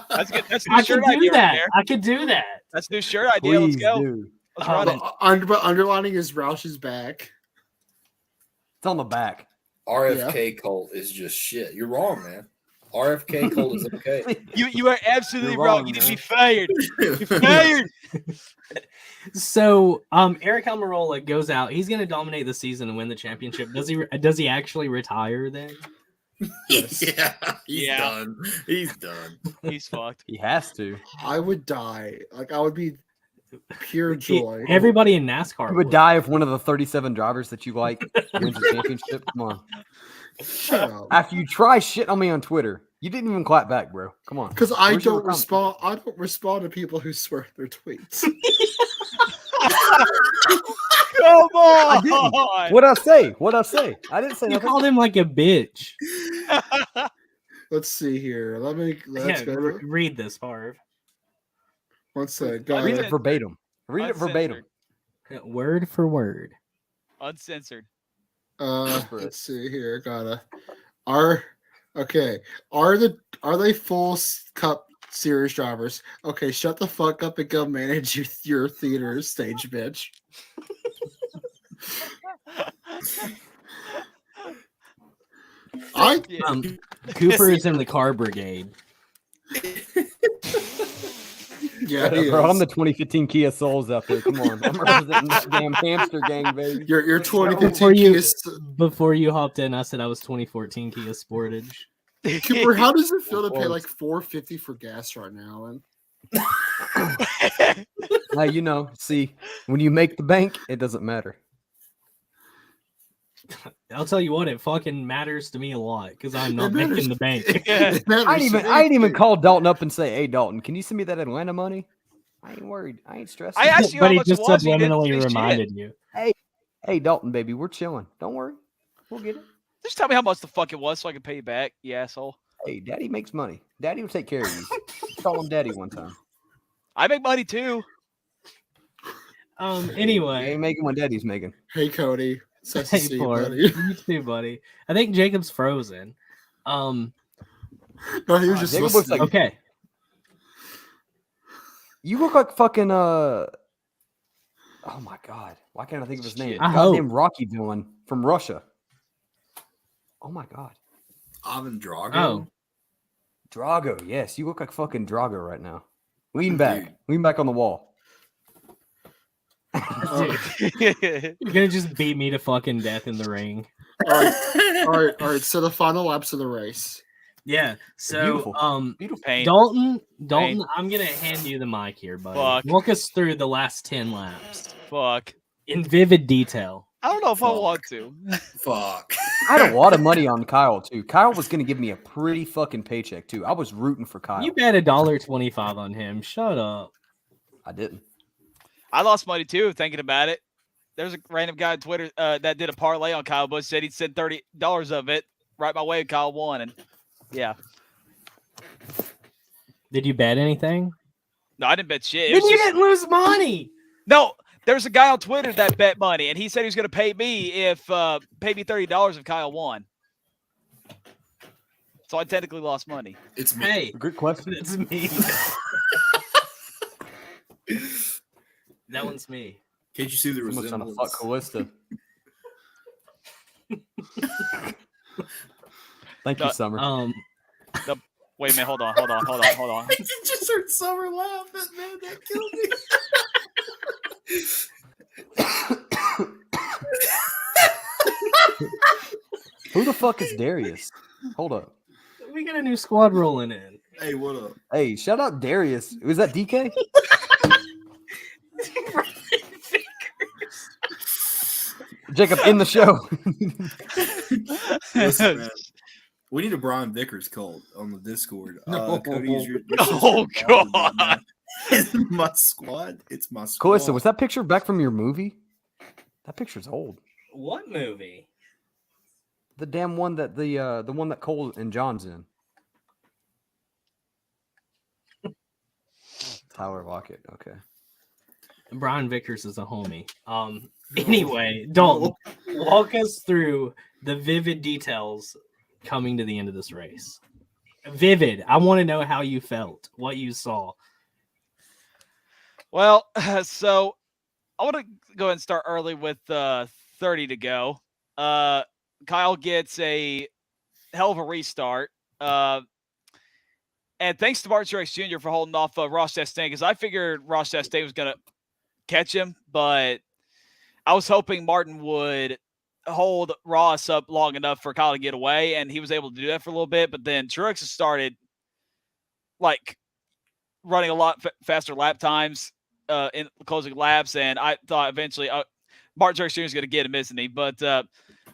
That's good. That's a I new could shirt do idea that. right there. I could do that. That's a new shirt idea. Let's Please go. do. Let's run it. underlining is Roush's back. It's on the back. RFK cult is just shit. You're wrong, man. RFK cult is okay. You are absolutely You're wrong. wrong, You need to be man. fired. You're fired. So, Eric Almirola goes out. He's going to dominate the season and win the championship. Does he actually retire then? Yes. Yeah, he's Yeah. done. He's done. He's fucked. He has to. I would die. Like I would be pure joy. Everybody in NASCAR He would die if one of the 37 drivers that you like wins the championship. Come on. Shut up. After you try shit on me on Twitter, you didn't even clap back, bro. Come on. Because I Where's your don't respond. I don't respond to people who swear their tweets. Come on. What'd I say? What'd I say? I didn't say You nothing. called him like a bitch. Let's see here. Let's Yeah, go. read this, Harv. One sec. Read Got it verbatim. Read it verbatim. Word for word. Uncensored. Let's see here. Are they full cup series drivers? Okay, shut the fuck up and go manage your theater stage, bitch. Yeah. Cooper is in the car brigade. Yeah, he Bro, I'm is. the 2015 Kia Souls out there. Come on. I'm representing this damn hamster gang, baby. Your Before 2015 you- is Before you hopped in, I said I was 2014 Kia Sportage. Cooper. How does it feel to pay Close. like $4.50 for gas right now? And Hey, you know, see, when you make the bank, it doesn't matter. I'll tell you what, it fucking matters to me a lot because I'm not It matters. making the bank. It matters I didn't to me, even too. call Dalton up and say, "Hey, Dalton, can you send me that Atlanta money?" I ain't worried. I ain't stressed. I asked you But how he much just it was. He didn't subliminally say shit. reminded you. Hey, Dalton, baby, we're chilling. Don't worry. We'll get it. Just tell me how much the fuck it was so I can pay you back, you asshole. Hey, Daddy makes money. Daddy will take care of you. Call him Daddy one time. I make money too. You Anyway. ain't making what Daddy's making. Hey, Cody. Such to Hey, see you, Ford. buddy. You too, buddy. I think Jacob's frozen. No, he was just Jacob looks listening. like- Okay. You look like fucking Oh my god. Why can't I think of his name? Shit. I Goddamn Rocky villain from Russia. Oh my god. Ivan Drago. Oh. Drago, yes. You look like fucking Drago right now. Lean back. Dude. Lean back on the wall. You're gonna just beat me to fucking death in the ring. All right. So the final laps of the race. Yeah. So Beautiful. Beautiful. Pain. Dalton, Pain. I'm gonna hand you the mic here, buddy. Fuck. Walk us through the last 10 laps Fuck. in vivid detail. I don't know if I Fuck. want to. Fuck. I had a lot of money on Kyle too. Kyle was gonna give me a pretty fucking paycheck too. I was rooting for Kyle. You bet $1.25 on him. Shut up. I didn't. I lost money too, thinking about it. There's a random guy on Twitter that did a parlay on Kyle Busch, said he'd send $30 of it right my way, and Kyle won. And yeah. Did you bet anything? No, I didn't bet shit. It Then was you just- didn't lose money. No, there's a guy on Twitter that bet money, and he said he was going to pay me $30 if Kyle won. So I technically lost money. It's me. Hey, Good question. it's me. That one's me. Can't you see the Someone's trying to resemblance? fuck Callista. Thank you, No, Summer. Wait a minute, hold on. I just heard Summer laugh. Man, that killed me. Who the fuck is Darius? Hold up. We got a new squad rolling in. Hey, what up? Hey, shout out Darius. Was that DK? Jacob in the show. Listen, man, we need a Brian Vickers cult on the Discord. No. Cody, is your Oh, sister bothered by God. that? It's my squad. It's my squad. Callista, was that picture back from your movie? That picture's old. What movie? The damn one that the one that Cole and John's in. Tyler Lockett. Okay. Brian Vickers is a homie. Anyway, Dalton, walk us through the vivid details coming to the end of this race. Vivid. I want to know how you felt, what you saw. Well, so I want to go ahead and start early with 30 to go. Kyle gets a hell of a restart. And thanks to Martin Truex Jr. for holding off Ross Chastain, because I figured Ross Chastain was going to catch him, but I was hoping Martin would hold Ross up long enough for Kyle to get away, and he was able to do that for a little bit, but then Truex started like running a lot faster lap times in closing laps, and I thought eventually Martin Truex Jr. is going to get him, isn't he? But then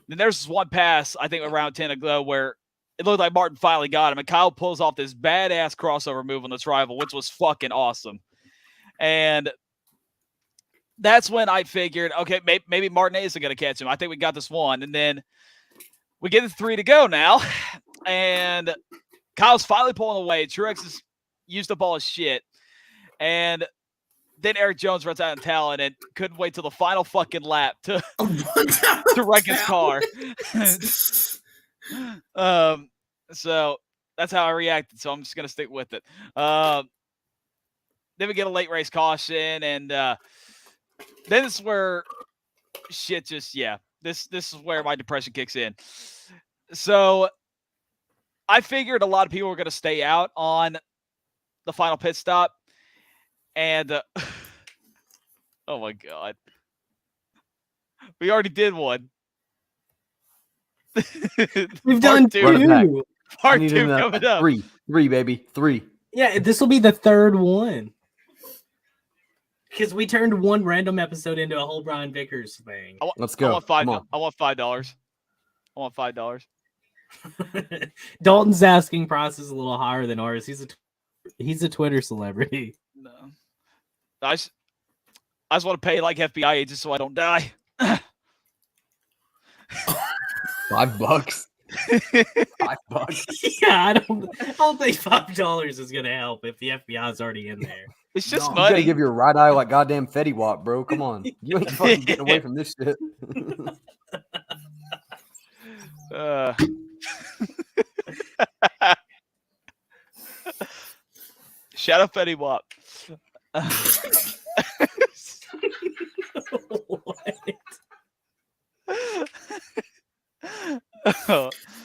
there's this one pass, I think around 10 ago, where it looked like Martin finally got him, and Kyle pulls off this badass crossover move on this rival, which was fucking awesome. And that's when I figured, okay, maybe Martin isn't going to catch him. I think we got this one. And then we get the 3 to go now, and Kyle's finally pulling away. Truex has used up all his shit. And then Eric Jones runs out in talent and couldn't wait till the final fucking lap to wreck his car. So that's how I reacted. So I'm just going to stick with it. Then we get a late race caution, and then this is where shit just, this is where my depression kicks in. So I figured a lot of people were going to stay out on the final pit stop, and oh my God, we already did one. We've done two. Run it back. two. I Part need 2 another- coming up. Three, baby. 3. Yeah, this will be the third one. Because we turned one random episode into a whole Brian Vickers thing. Let's I go. want Come on. I want $5. I want $5. Dalton's asking price is a little higher than ours. He's a Twitter celebrity. No, I just want to pay like FBI agents so I don't die. $5. $5. Yeah, I don't think $5 is gonna help if the FBI is already in there. It's just No, You gotta money. give your right eye like goddamn Fetty Wap, bro. Come on. You ain't fucking getting away from this shit. Shout out Fetty Wap. What?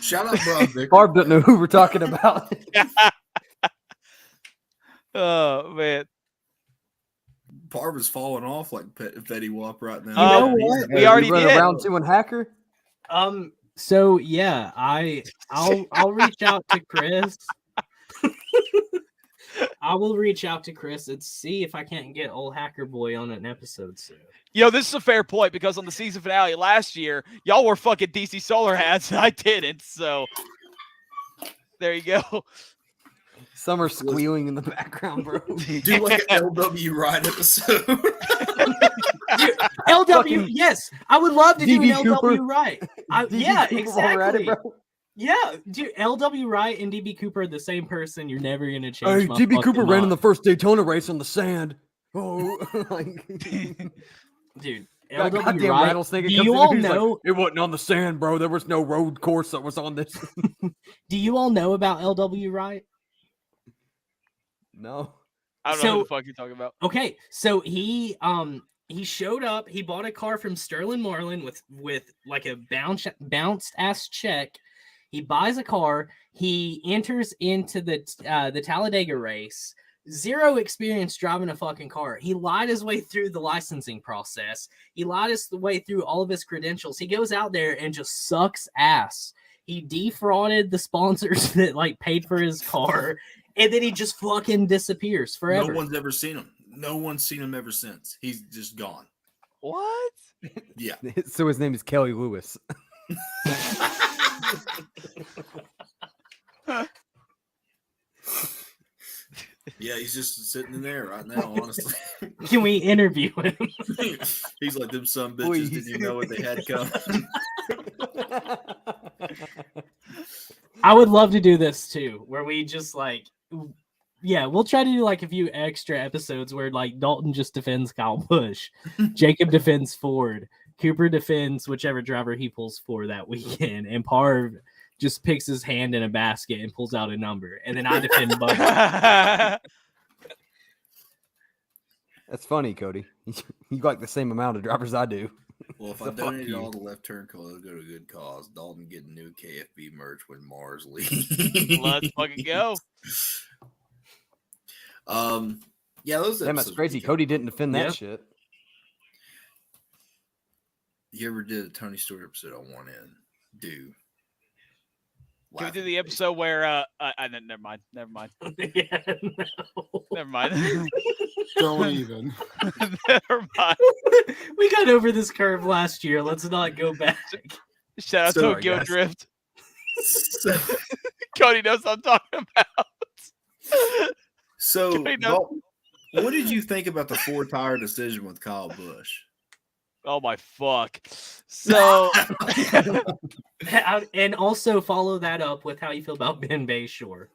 Shout out, bro. Vic. Barb doesn't know who we're talking about. Oh man. Barb is falling off like Fetty Wap right now. You know what? We already run did. Round 2 and Hacker. So yeah, I'll reach out to Chris. I will reach out to Chris and see if I can't get old Hacker Boy on an episode soon. This is a fair point because on the season finale last year, y'all wore fucking DC Solar hats and I didn't. So there you go. Summer squealing in the background, bro. Do like an LW ride episode. LW, Fucking yes, I would love to do an DB Cooper. LW right. DB Yeah, Cooper while we're at it, exactly. bro. Yeah, dude, LW Wright and DB Cooper are the same person. You're never gonna change. Hey, my DB Cooper fucking ran in the mind. first Daytona race on the sand. Oh, like, Dude. that LW goddamn Wright. rattlesnake. Do comes you in all here, he's like, know? it wasn't on the sand, bro. There was no road course that was on this. Do you all know about LW Wright? No. I don't know who So- the fuck you're talking about. Okay, so he showed up. He bought a car from Sterling Marlin with like a bounced ass check. He buys a car. He enters into the Talladega race. Zero experience driving a fucking car. He lied his way through the licensing process. He lied his way through all of his credentials. He goes out there and just sucks ass. He defrauded the sponsors that like paid for his car, and then he just fucking disappears forever. No one's ever seen him. No one's seen him ever since. He's just gone. What? Yeah. So his name is Kelly Lewis. Yeah, he's just sitting in there right now, honestly. Can we interview him? He's like, them some bitches Please. didn't even know what they had coming. I would love to do this too, where we just like, yeah, we'll try to do like a few extra episodes where like Dalton just defends Kyle Busch, Jacob defends Ford, Cooper defends whichever driver he pulls for that weekend, and Parv just picks his hand in a basket and pulls out a number, and then I defend Bubba. That's funny, Cody. You like the same amount of drivers I do. Well, if So I fuck donated you. all the left turn code, it'll go to a good cause. Dalton getting new KFB merch when Mars leaves. Let's fucking go. Yeah, those Damn, that's episodes crazy. were good. Cody didn't defend that Yeah. shit. You ever did a Tony Stewart episode on one end? Do. Can we Laughing do the face. episode where never mind. Yeah, no. Never mind. Don't even. Never mind. We got over this curve last year. Let's not go back. Shout out Sorry, Tokyo guys. Drift. So, Cody knows what I'm talking about. so Cody knows- Dalton, what did you think about the 4-tire decision with Kyle Busch? Oh my fuck. So And also follow that up with how you feel about Ben Bayshore.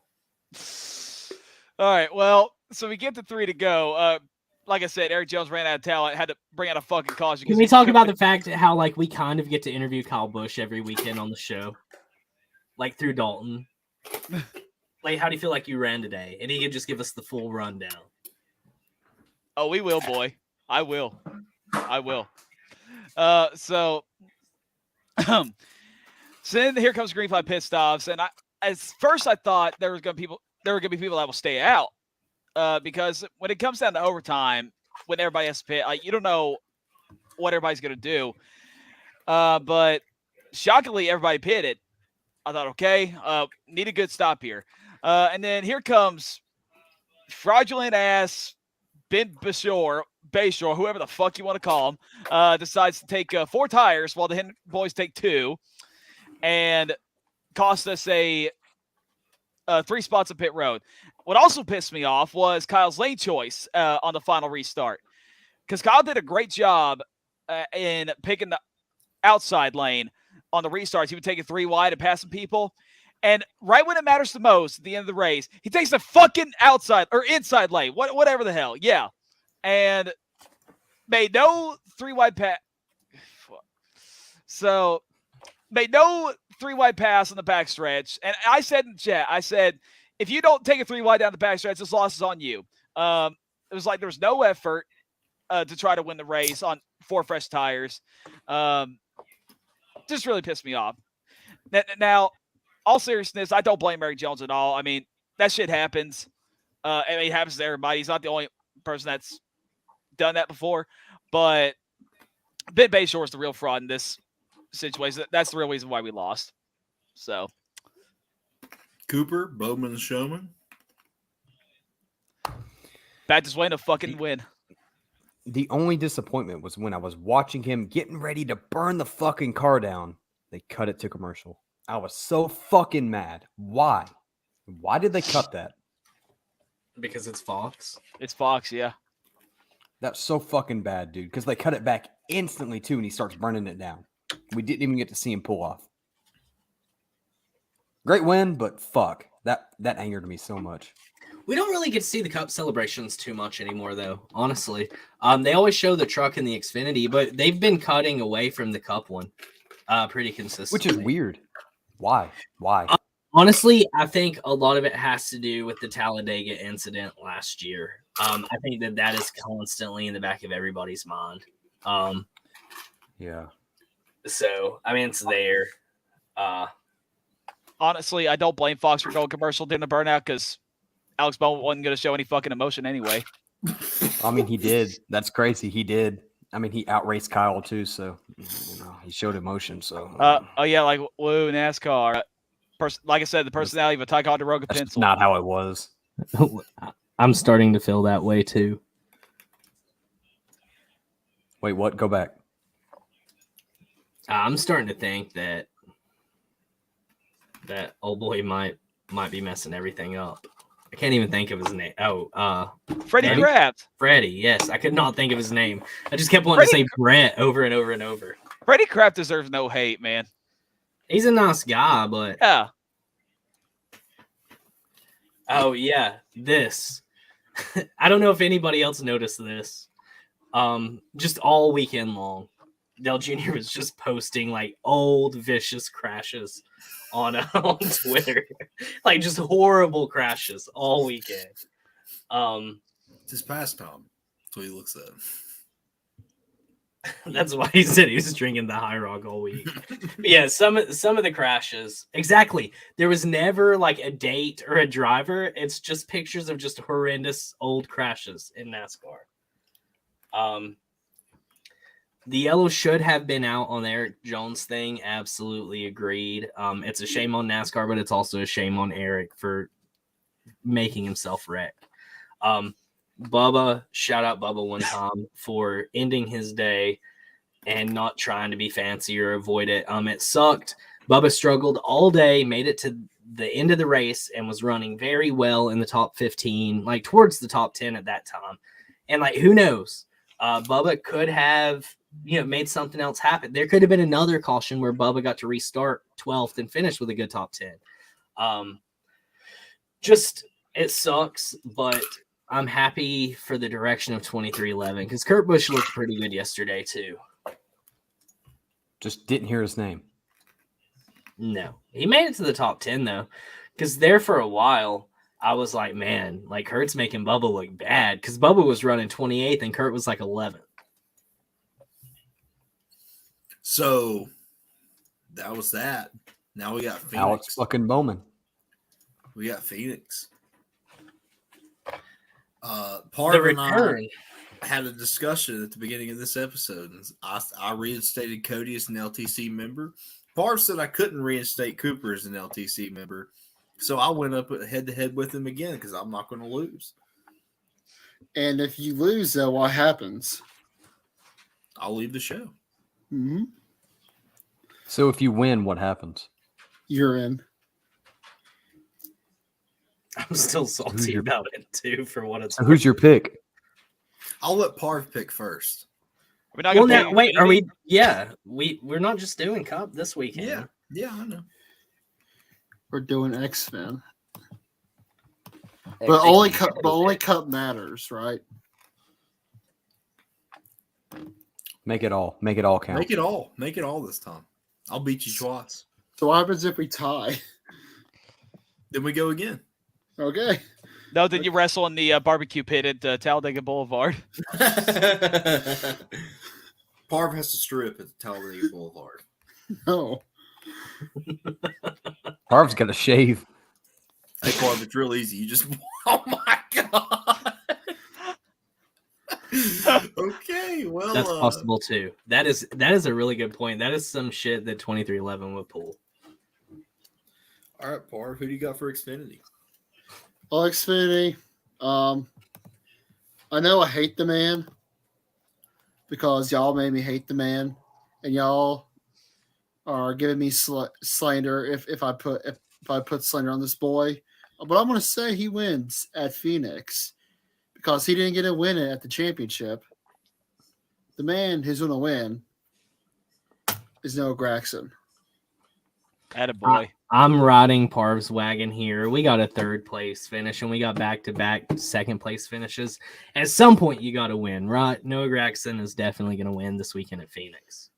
all right, well, so we get to 3 to go. Like I said, Eric Jones ran out of talent, had to bring out a fucking caution. Can we talk about the fact how like we kind of get to interview Kyle Busch every weekend on the show, like through Dalton? Like, how do you feel like you ran today? And he could just give us the full rundown. Oh, we will, boy. I will. So then here comes green flag pit stops, and at first I thought there were gonna be people that will stay out, because when it comes down to overtime, when everybody has to pit, you don't know what everybody's gonna do. But shockingly, everybody pitted. I thought, okay, need a good stop here, and then here comes fraudulent ass Ben Bayshore, whoever the fuck you want to call him, decides to take 4 tires while the Hen boys take 2, and cost us a 3 spots of pit road. What also pissed me off was Kyle's lane choice on the final restart, because Kyle did a great job in picking the outside lane, on the restarts, he would take it 3 wide and pass some people. And right when it matters the most, at the end of the race, he takes the fucking outside or inside lane, whatever the hell. Yeah. And made no 3 wide pass. So made no 3 wide pass on the backstretch. And I said in chat, if you don't take a 3 wide down the backstretch, this loss is on you. It was like there was no effort to try to win the race on 4 fresh tires. Just really pissed me off. Now, all seriousness, I don't blame Eric Jones at all. I mean, that shit happens. It happens to everybody. He's not the only person that's done that before. But Ben Bayshore is the real fraud in this situation. That's the real reason why we lost. So, Cooper, Bowman, the showman. back to Wayne to fucking win. The only disappointment was when I was watching him getting ready to burn the fucking car down. They cut it to commercial. I was so fucking mad. Why? Why did they cut that? Because it's Fox. It's Fox, yeah. That's so fucking bad, dude. Because they cut it back instantly, too, and he starts burning it down. We didn't even get to see him pull off. Great win, but fuck. That angered me so much. We don't really get to see the Cup celebrations too much anymore, though, honestly. They always show the truck and the Xfinity, but they've been cutting away from the Cup one pretty consistently. Which is weird. Why? Honestly, I think a lot of it has to do with the Talladega incident last year. I think that is constantly in the back of everybody's mind. Yeah. So, I mean, it's there. Honestly, I don't blame Fox for going commercial during the burnout because Alex Bowman wasn't going to show any fucking emotion anyway. I mean, he did. That's crazy. He did. I mean, he outraced Kyle, too, so he showed emotion. So, oh, yeah, like, woo, NASCAR. Like I said, the personality of a Ticonderoga that's pencil. not how it was. I'm starting to feel that way, too. Wait, what? Go back. I'm starting to think that old boy might be messing everything up. I can't even think of his name. Freddie Kraft. Freddie, yes. I could not think of his name. I just kept wanting to say Brett over and over and over. Freddie Kraft deserves no hate, man. He's a nice guy, but... Yeah. Oh, yeah. This. I don't know if anybody else noticed this. Just all weekend long, Dale Jr. was just posting, like, old, vicious crashes on Twitter. Like, just horrible crashes all weekend. It's his pastime. That's what he looks at. That's why he said he was drinking the High Rock all week. But yeah, some of the crashes. Exactly. There was never like a date or a driver. It's just pictures of just horrendous old crashes in NASCAR. The yellow should have been out on the Eric Jones thing. Absolutely agreed. It's a shame on NASCAR, but it's also a shame on Eric for making himself wrecked. Bubba, shout out Bubba one time for ending his day and not trying to be fancy or avoid it. It sucked. Bubba struggled all day, made it to the end of the race and was running very well in the top 15, like towards the top 10 at that time. And like, who knows? Bubba could have, made something else happen. There could have been another caution where Bubba got to restart 12th and finish with a good top 10. It sucks, but I'm happy for the direction of 2311 because Kurt Busch looked pretty good yesterday too. Just didn't hear his name. No, he made it to the top 10 though, because there for a while I was like, man, like Kurt's making Bubba look bad because Bubba was running 28th and Kurt was like 11th. So that was that. Now we got Phoenix. Alex fucking Bowman. We got Phoenix. The Parv and return. I had a discussion at the beginning of this episode. And I reinstated Cody as an LTC member. Parv said I couldn't reinstate Cooper as an LTC member. So I went up head-to-head with him again because I'm not going to lose. And if you lose, though, what happens? I'll leave the show. Mm-hmm. So if you win, what happens? You're in. I'm still salty about it too for what it's So who's your pick? I'll let Parv pick first. We're not Well, gonna now, pick wait, are Infinity? we? Yeah, we're not just doing Cup this weekend. Yeah, I know. We're doing X-Men. But only cup matters, right? Make it all count. Make it all this time. I'll beat you twice. So what happens if we tie? Then we go again. Okay. No, then you wrestle in the barbecue pit at Talladega Boulevard. Parv has to strip at Talladega Boulevard. No. Harv's got to shave. Hey, Parv, it's real easy. You just oh my god. Okay, well, That's possible too. That is a really good point. That is some shit that 2311 would pull. All right, Parv, who do you got for Xfinity? Well, Xfinity. I know I hate the man because y'all made me hate the man, and y'all are giving me slander if I put slander on this boy. But I'm going to say he wins at Phoenix because he didn't get to win it at the championship. The man who's going to win is Noah Gragson. Attaboy. I'm riding Parv's wagon here. We got a third place finish, and we got back-to-back second place finishes. At some point, you got to win, right? Noah Gragson is definitely going to win this weekend at Phoenix.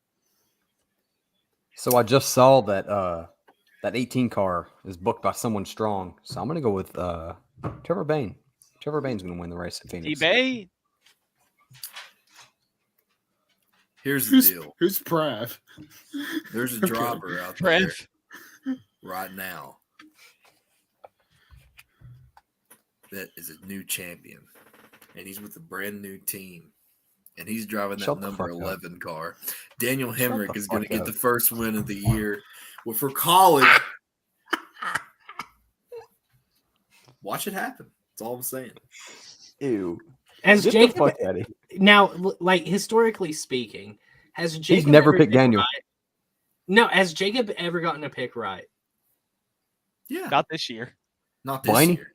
So I just saw that that 18 car is booked by someone strong. So I'm going to go with Trevor Bayne. Trevor Bayne's going to win the race at Phoenix. eBay. Here's the deal. Who's Prav? There's a driver out there Trev. right now that is a new champion, and he's with a brand new team, and he's driving that Shut the number fuck up. 11 car. Daniel Hemrick the is going to fuck get up. the first win of the year. Well, for college, watch it happen. That's all I'm saying. Ew. As Get the Jacob, fuck outta here. now, like historically speaking, has Jacob never ever picked picked Daniel. right? No, has Jacob ever gotten a pick right? Yeah, Not this year. not this Blaney? year.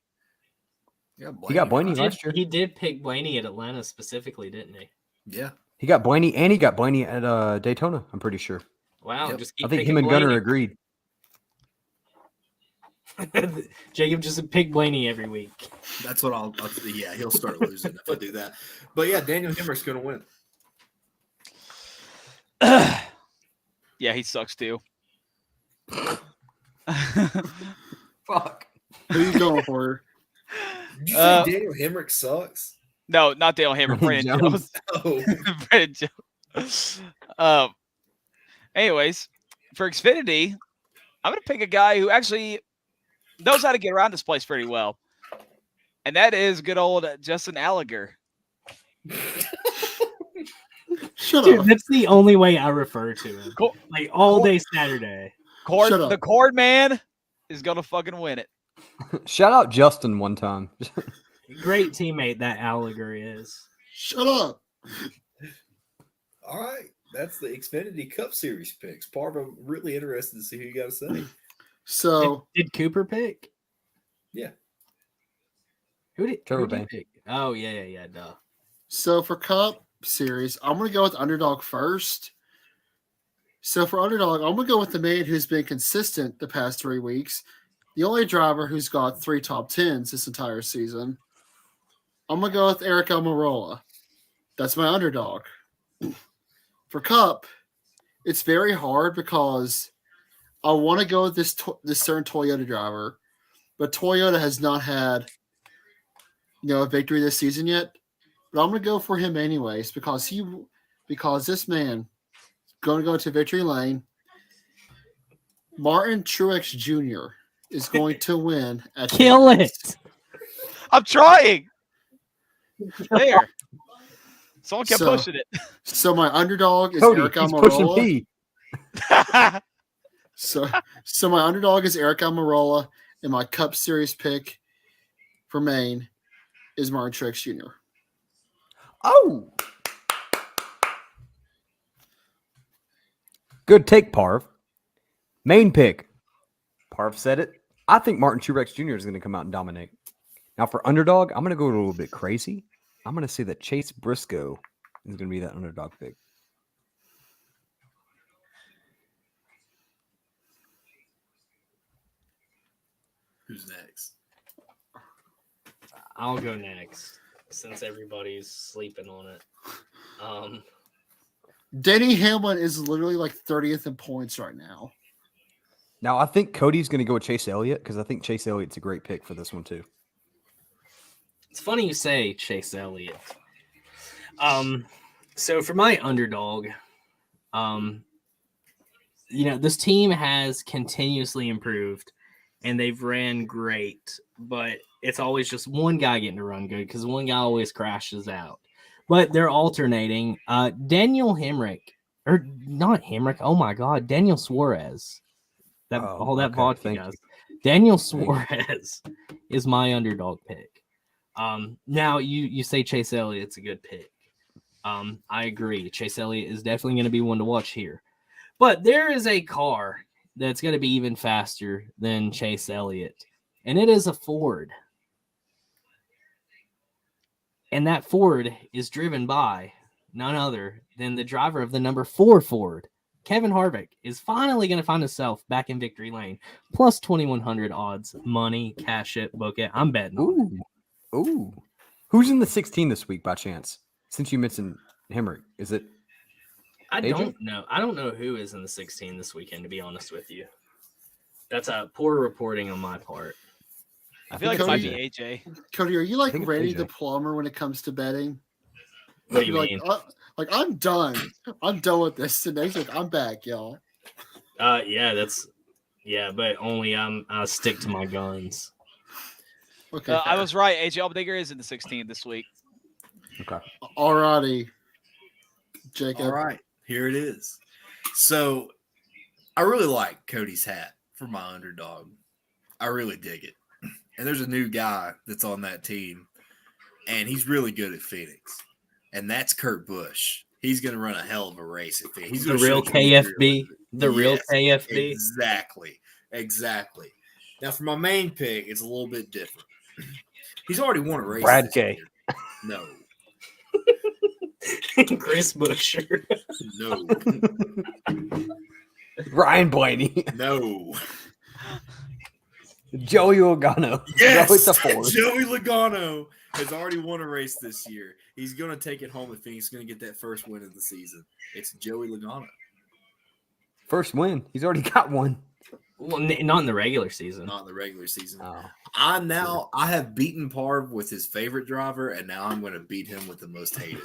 Yeah, He got Blaney right. last year. He did pick Blaney at Atlanta specifically, didn't he? Yeah, He got Blaney, and he got Blaney at Daytona, I'm pretty sure. Wow, Yep. just keep I think picking him and Gunner Blaney. agreed. Jacob just pick Blaney every week. that's what I'll yeah, he'll start losing if I do that. But yeah, Daniel Hemrick's going to win. Yeah, he sucks too. Fuck. Who you going for? Did you Uh, say Daniel Hemrick sucks? No, not Dale Hammer. Brandon Brandon Jones. Oh, Brandon Jones. Anyways, for Xfinity, I'm gonna pick a guy who actually knows how to get around this place pretty well, and that is good old Justin Allgaier. Shut Dude, up. that's the only way I refer to him. Cool. Like all day Saturday. Shut up. The Cord Man is gonna fucking win it. Shout out Justin one time. Great teammate that Allgaier is. Shut up. all right. That's the Xfinity Cup Series picks. Parv, I'm really interested to see who you got to say. So Did Cooper pick? Yeah. Trevor who did Bayne. pick? Oh yeah, duh. So for Cup Series, I'm going to go with Underdog first. So for Underdog, I'm going to go with the man who's been consistent the past 3 weeks. The only driver who's got 3 top 10s this entire season. I'm going to go with Eric Almirola. That's my underdog. For Cup, it's very hard because I want to go with this certain Toyota driver, but Toyota has not had a victory this season yet. But I'm going to go for him anyways because this man is going to go to victory lane. Martin Truex Jr. is going to win at Kill Phoenix. it. I'm trying. There. Someone kept So- pushing it. So my underdog is Cody, Eric he's pushing Almirola. P. So my underdog is Eric Almirola, and my Cup Series pick for Maine is Martin Truex Jr. Oh. Good take, Parv. Main pick. Parv said it. I think Martin Truex Jr. is going to come out and dominate. Now for underdog, I'm going to go a little bit crazy. I'm going to say that Chase Briscoe is going to be that underdog pick. Who's next? I'll go next since everybody's sleeping on it. Denny Hamlin is literally like 30th in points right now. Now I think Cody's going to go with Chase Elliott because I think Chase Elliott's a great pick for this one too. It's funny you say Chase Elliott. So for my underdog, this team has continuously improved and they've ran great, but it's always just one guy getting to run good because one guy always crashes out. But they're alternating. Daniel Hemrick, or not Hemrick, oh my God, Daniel Suarez. Vodka, guys. Daniel Suarez is my underdog pick. Now you say Chase Elliott's a good pick. I agree. Chase Elliott is definitely going to be one to watch here. But there is a car that's going to be even faster than Chase Elliott, and it is a Ford. And that Ford is driven by none other than the driver of the number 4 Ford. Kevin Harvick is finally going to find himself back in victory lane. Plus 2,100 odds, money, cash it, book it. I'm betting. Ooh. Who's in the 16 this week by chance? Since you mentioned Hemrick, is it? I Adrian? don't know. I don't know who is in the 16 this weekend, to be honest with you. That's a poor reporting on my part. I feel like it might be AJ. Cody, are you like it's Randy AJ. the plumber when it comes to betting? What do you You're mean? Like I'm done. I'm done with this. Today's like I'm back, y'all. But only I stick to my guns. Okay. I was right. AJ Allmendinger is in the 16 this week. Okay. Alrighty, Jacob. All right, here it is. So I really like Cody's hat for my underdog. I really dig it. And there's a new guy that's on that team, and he's really good at Phoenix. And that's Kurt Busch. He's going to run a hell of a race at Phoenix. He's The gonna real show you he's KFB. The real Yes, KFB. Exactly. Now, for my main pick, it's a little bit different. He's already won a race. Brad this K. year. No. Chris Buescher. No. Ryan Blaney. No. Joey Logano. Yes, Joey's a Ford. Joey Logano has already won a race this year. He's going to take it home at Phoenix. He's going to get that first win of the season. It's Joey Logano. First win. He's already got one. Well, not in the regular season. Not in the regular season. Oh. I have beaten Parv with his favorite driver, and now I'm going to beat him with the most hated.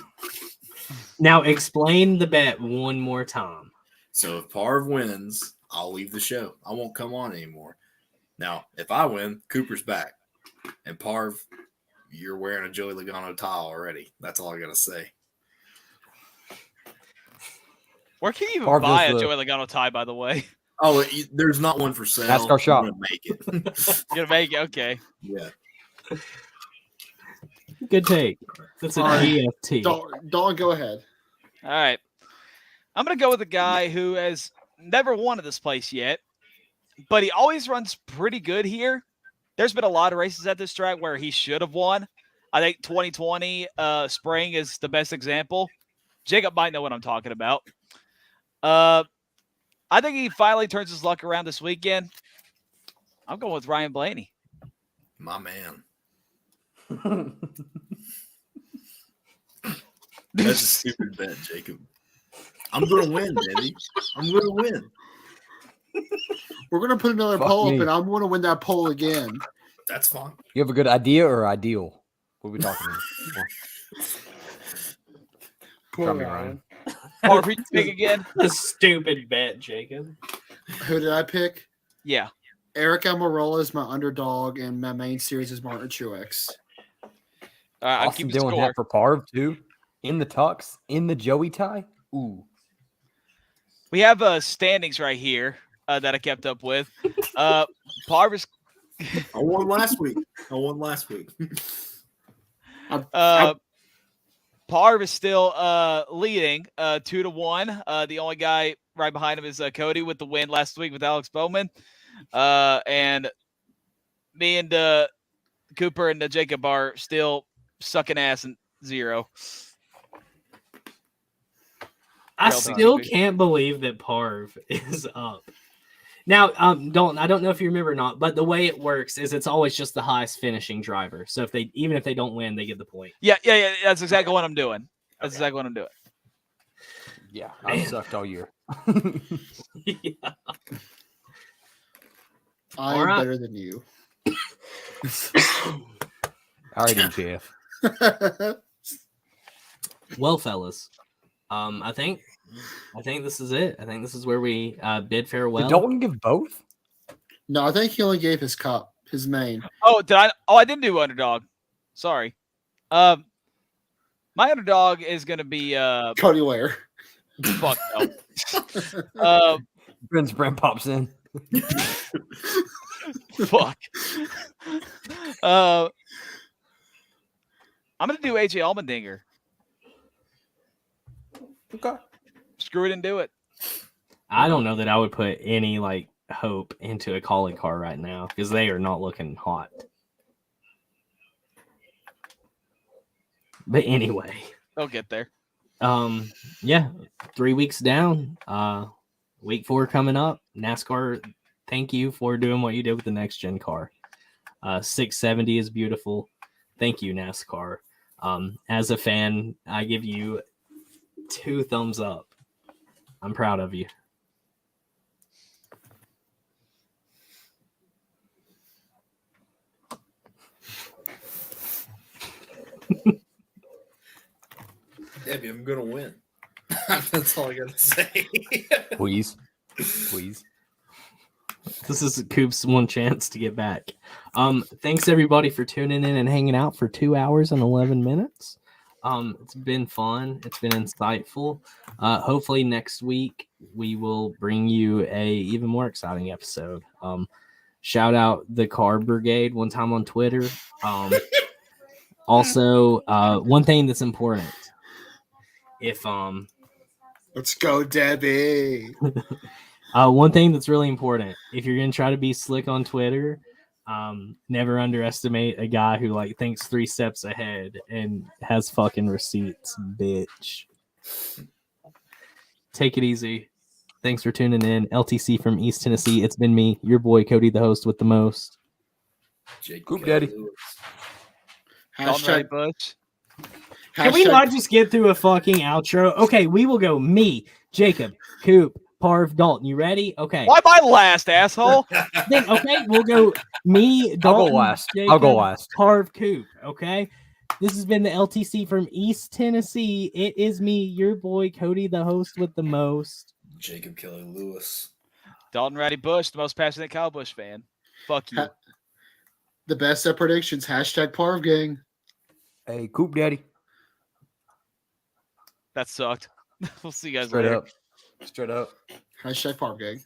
Now explain the bet one more time. So if Parv wins, I'll leave the show. I won't come on anymore. Now, if I win, Cooper's back. And Parv, you're wearing a Joey Logano tie already. That's all I got to say. Where can you even Parv buy does a the- Joey Logano tie, by the way? Oh, there's not one for sale. That's our shop. I'm going to make it. You're going to make it? Okay. Yeah. Good take. That's a All right. GFT. Dawn, go ahead. All right. I'm going to go with a guy who has never won at this place yet, but he always runs pretty good here. There's been a lot of races at this track where he should have won. I think 2020 spring is the best example. Jacob might know what I'm talking about. I think he finally turns his luck around this weekend. I'm going with Ryan Blaney. My man. That's a stupid bet, Jacob. I'm going to win, baby. I'm going to win. We're gonna put another Fuck poll me. up, and I'm gonna win that poll again. That's fine. You have a good idea or ideal? What are we talking about? Poor From me, Ryan. Or if you pick again. A stupid bet, Jacob. Who did I pick? Yeah. Eric Almirola is my underdog, and my main series is Martin Truex. I'll Austin keep the Dillon score. hat for Parv too. In the tux, in the Joey tie. Ooh. We have standings right here that I kept up with. Parv is I won last week. Parv is still leading 2-1. The only guy right behind him is Cody with the win last week with Alex Bowman. And me and Cooper and Jacob are still sucking ass in 0. I LTC. still can't believe that Parv is up. Now, Dalton, I don't know if you remember or not, but the way it works is it's always just the highest finishing driver. So even if they don't win, they get the point. Yeah. That's exactly what I'm doing. That's exactly what I'm doing. Yeah, Man. I've sucked all year. Yeah. I All am right. better than you. All right, MJF. Well, fellas, I think this is it. I think this is where we bid farewell. Did Dalton give both? No, I think he only gave his cup, his main. Oh, did I? Oh, I didn't do underdog. Sorry. My underdog is gonna be Cody Ware. fuck no. Prince Brent pops in. Fuck. I'm gonna do AJ Allmendinger. Okay. Screw it and do it. I don't know that I would put any like hope into a calling car right now because they are not looking hot. But anyway, They'll get there. yeah, 3 weeks down. Week 4 coming up. NASCAR, thank you for doing what you did with the next gen car. 670 is beautiful. Thank you, NASCAR. As a fan, I give you 2 thumbs up. I'm proud of you. Debbie, I'm gonna win. That's all I gotta say. Please. This is Coop's one chance to get back. Thanks everybody for tuning in and hanging out for 2 hours and 11 minutes. It's been fun. It's been insightful. Hopefully next week we will bring you a even more exciting episode. Shout out the Car Brigade one time on Twitter. Also, one thing that's important. If Let's go, Debbie. one thing that's really important, if you're gonna try to be slick on Twitter, never underestimate a guy who like thinks 3 steps ahead and has fucking receipts, bitch. Take it easy. Thanks for tuning in. LTC from East Tennessee. It's been me, your boy Cody, the host with the most. Jake Coop Kelly Daddy. Lewis. Don't right, Hashtag, Butch. Can we hashtag- not just get through a fucking outro? Okay, we will go me, Jacob, Coop, Parv, Dalton. You ready? Okay. Why my last asshole? Then okay, we'll go me, I'll Dalton, go last. Jacob, I'll go last. Parv, Coop. Okay. This has been the LTC from East Tennessee. It is me, your boy Cody, the host with the most. Jacob Kelly Lewis. Dalton Ratty Bush, the most passionate Kyle Busch fan. Fuck you. the best at predictions. Hashtag Parv Gang. Hey, Coop Daddy. That sucked. We'll see you guys Straight later. up. Straight up. Hashtag Parv Gang.